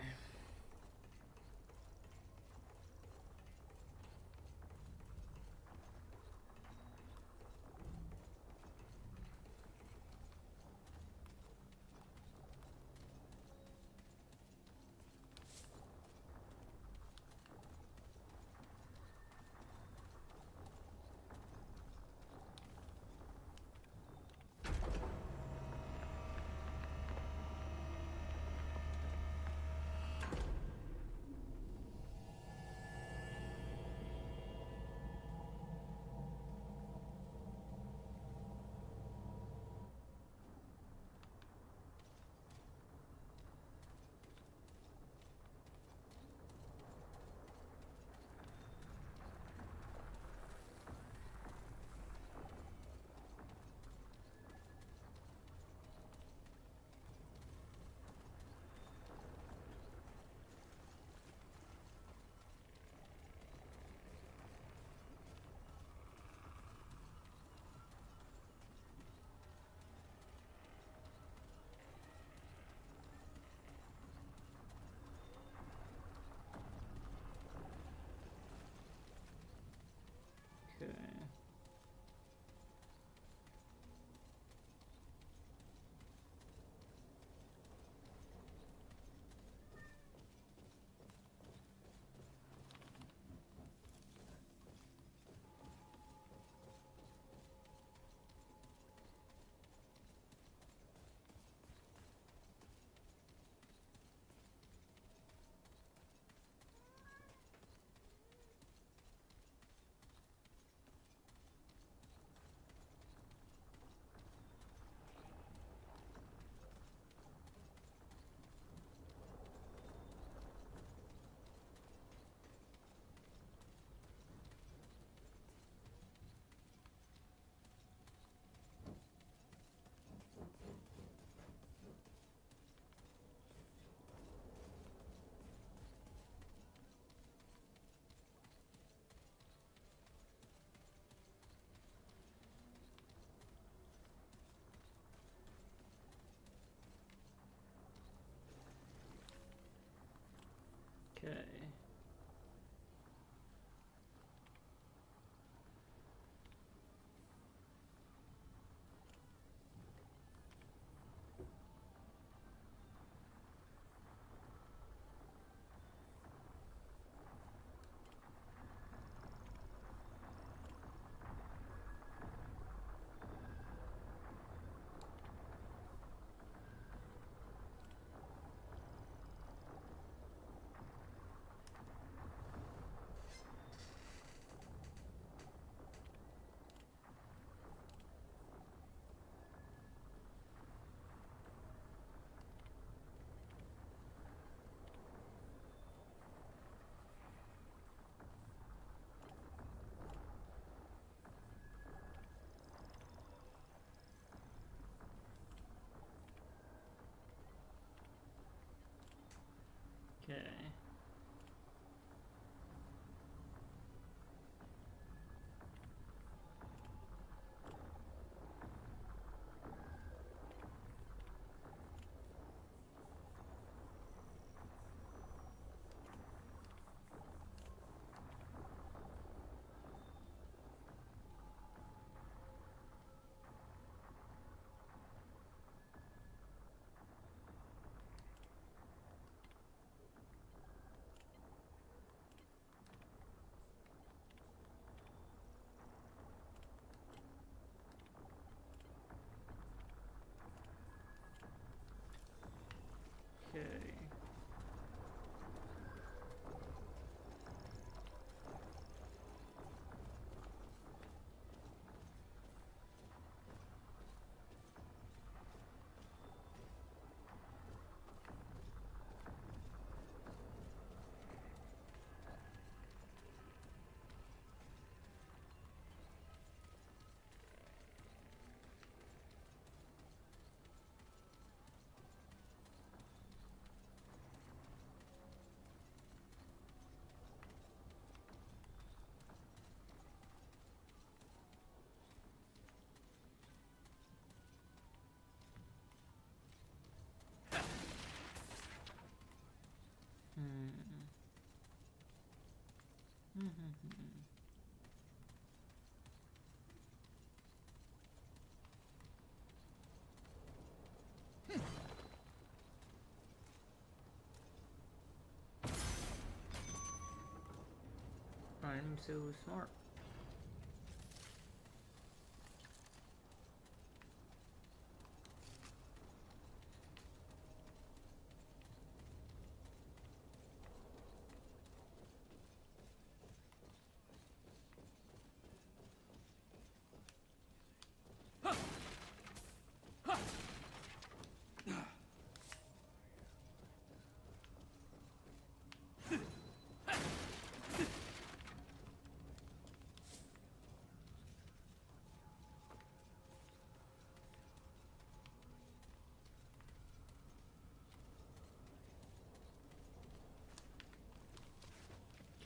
I'm so smart.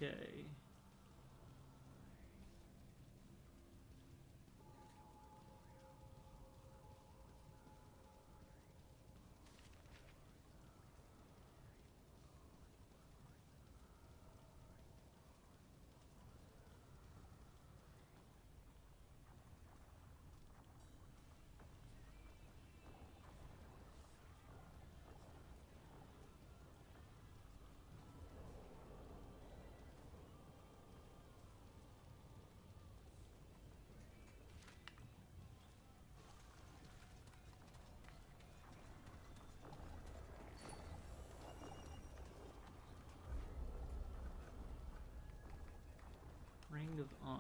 Okay. Ring of Honor.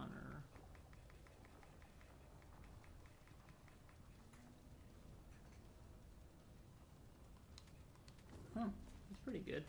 Huh, that's pretty good.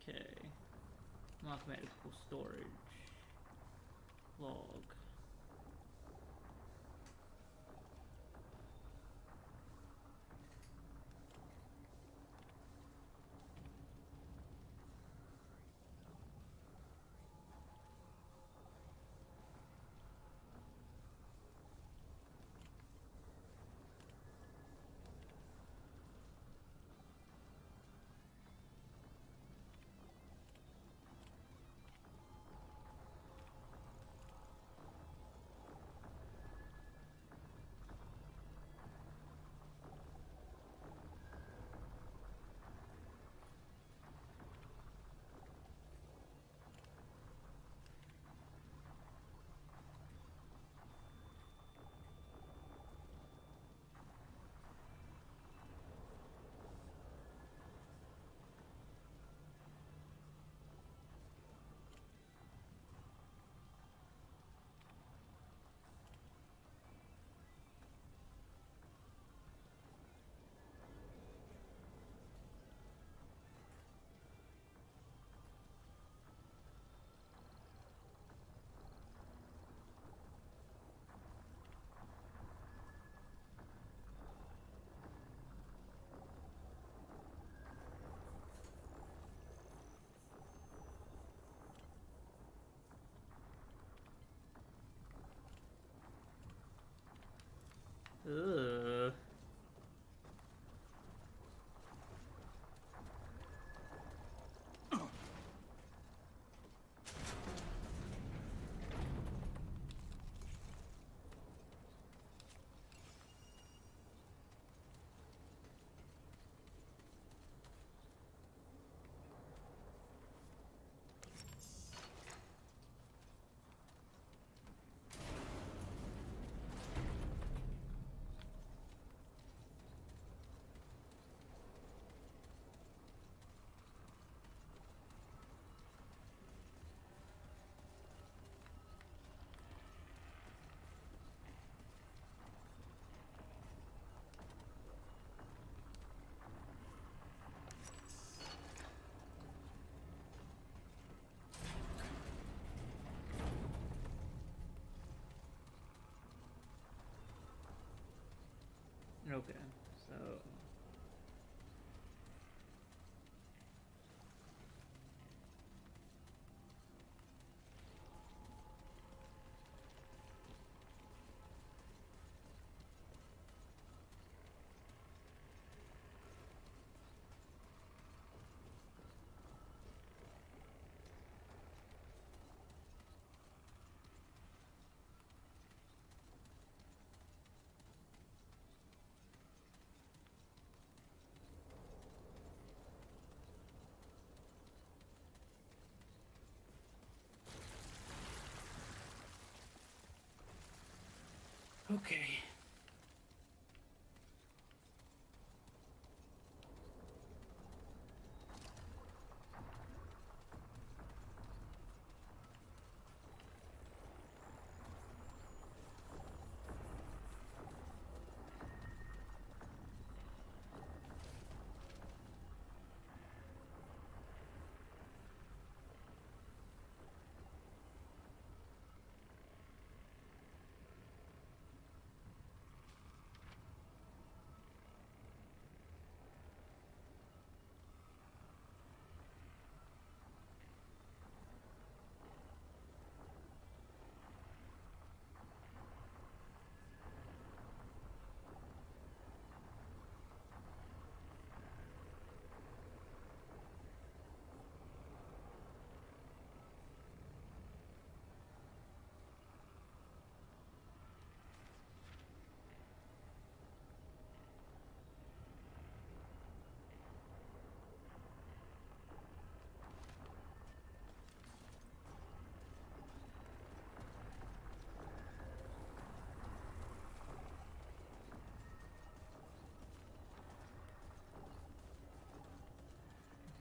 Okay. Mathematical storage. Log. Okay.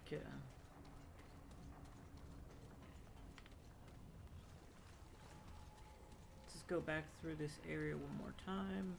Okay. Let's just go back through this area one more time.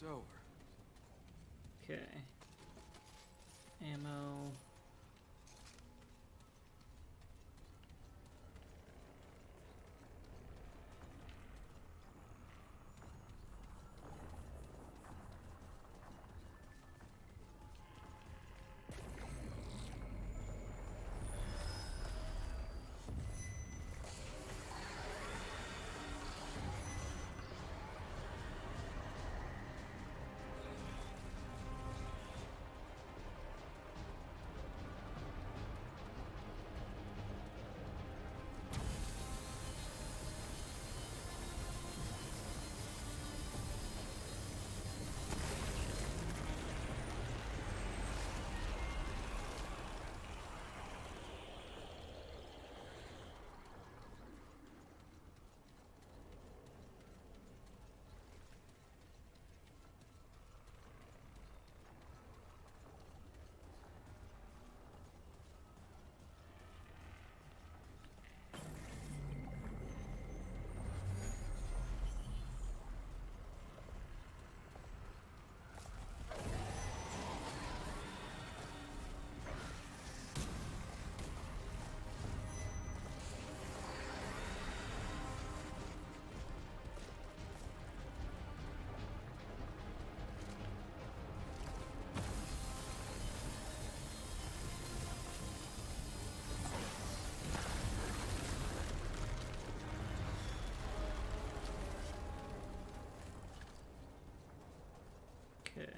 it's over. Okay. Ammo. Okay.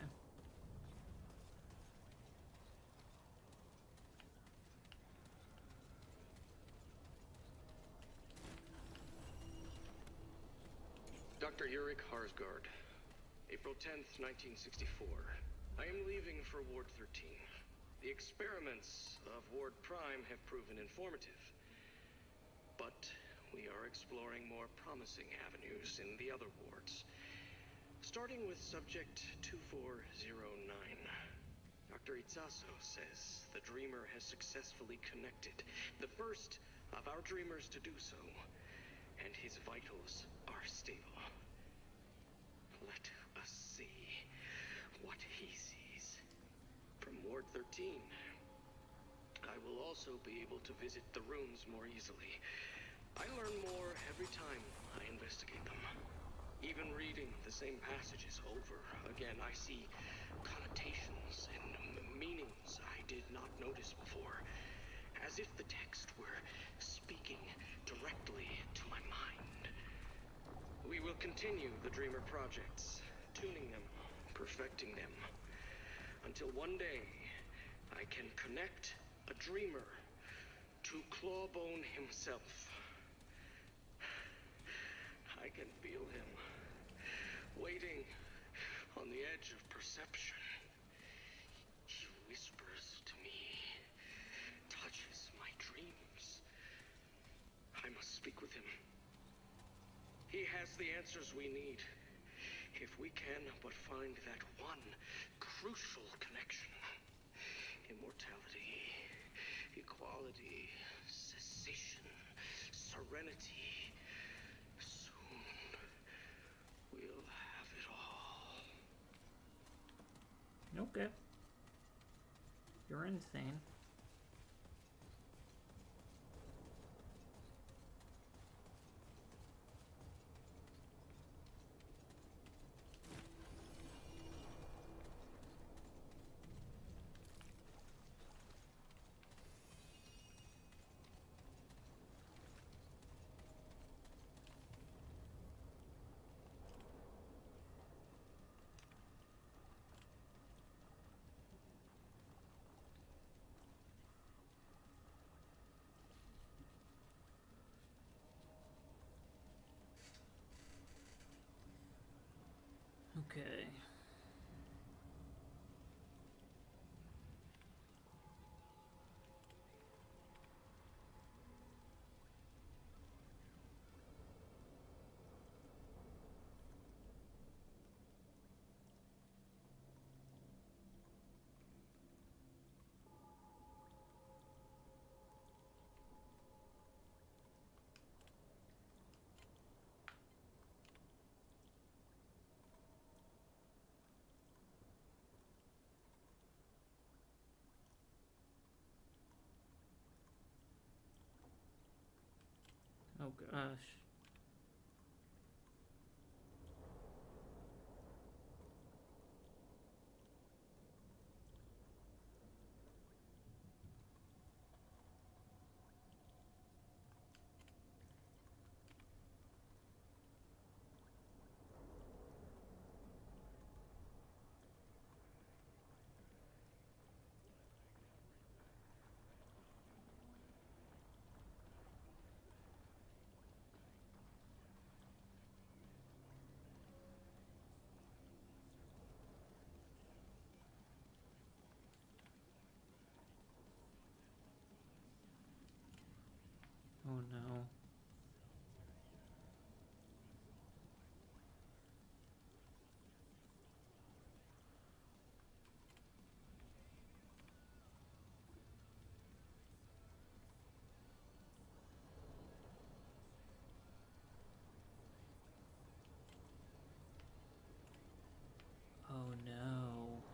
Dr. Yurik Harsgard, April 10th, 1964. I am leaving for Ward 13. The experiments of Ward Prime have proven informative, but we are exploring more promising avenues in the other wards. Starting with subject 2409. Dr. Itzaso says the Dreamer has successfully connected, the first of our Dreamers to do so, and his vitals are stable. Let us see what he sees. From Ward 13, I will also be able to visit the runes more easily. I learn more every time I investigate them. Even reading the same passages over again, I see connotations and meanings I did not notice before, as if the text were speaking directly to my mind. We will continue the Dreamer projects, tuning them, perfecting them, until one day I can connect a Dreamer to Clawbone himself. I can feel him, waiting on the edge of perception. He whispers to me, touches my dreams. I must speak with him. He has the answers we need, if we can but find that one crucial connection. Immortality, equality, cessation, serenity. We'll have it all. Okay. You're insane. Okay. Oh gosh. Oh no. Oh no.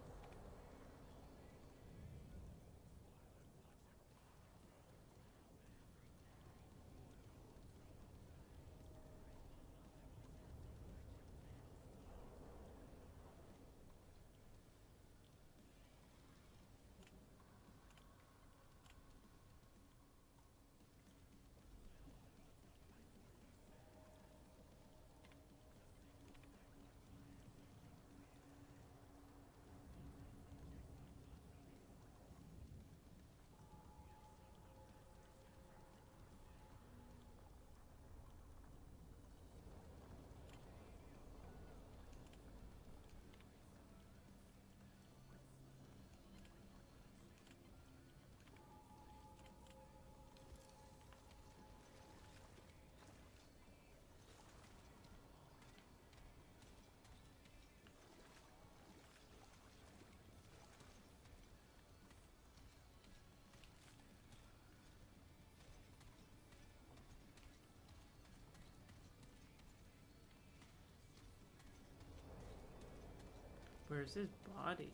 Where's his body?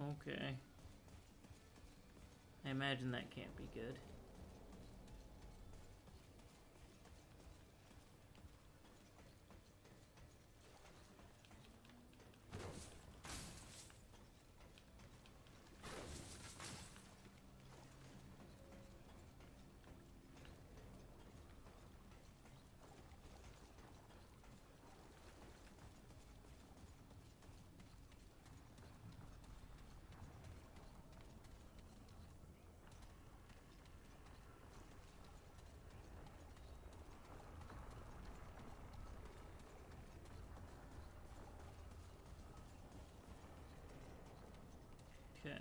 Okay. I imagine that can't be good. Okay.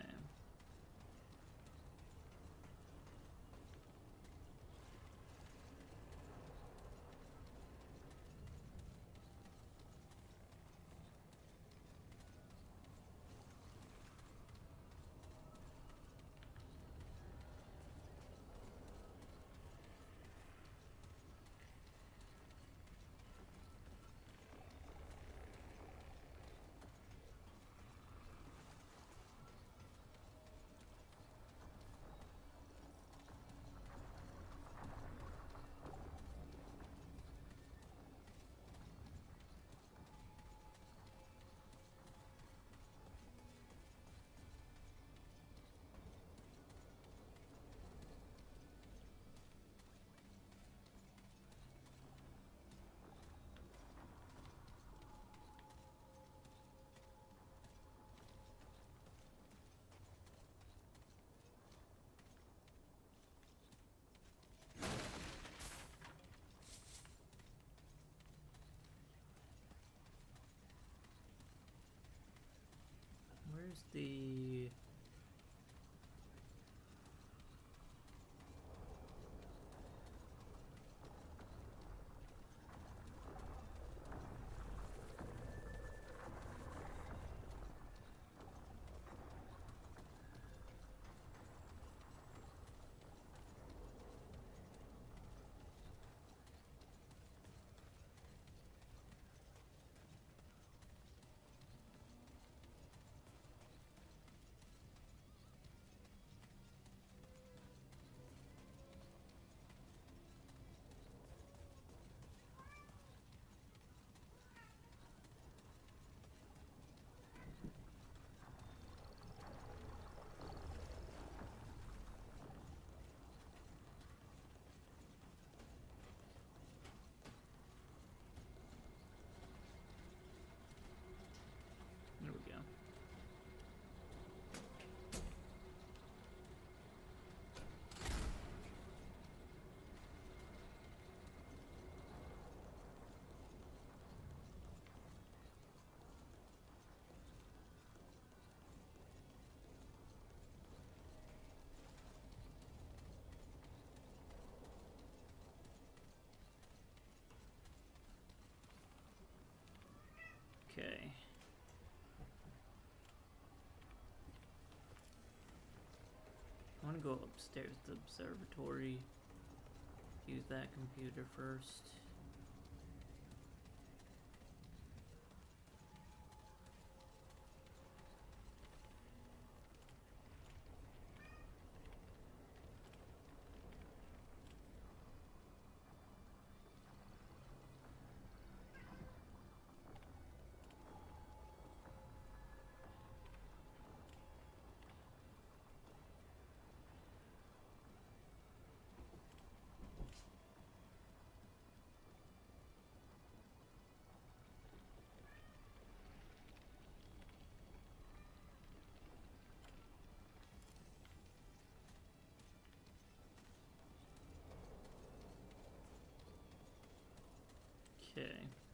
Where's the... gonna go upstairs to the observatory. Use that computer first. Okay.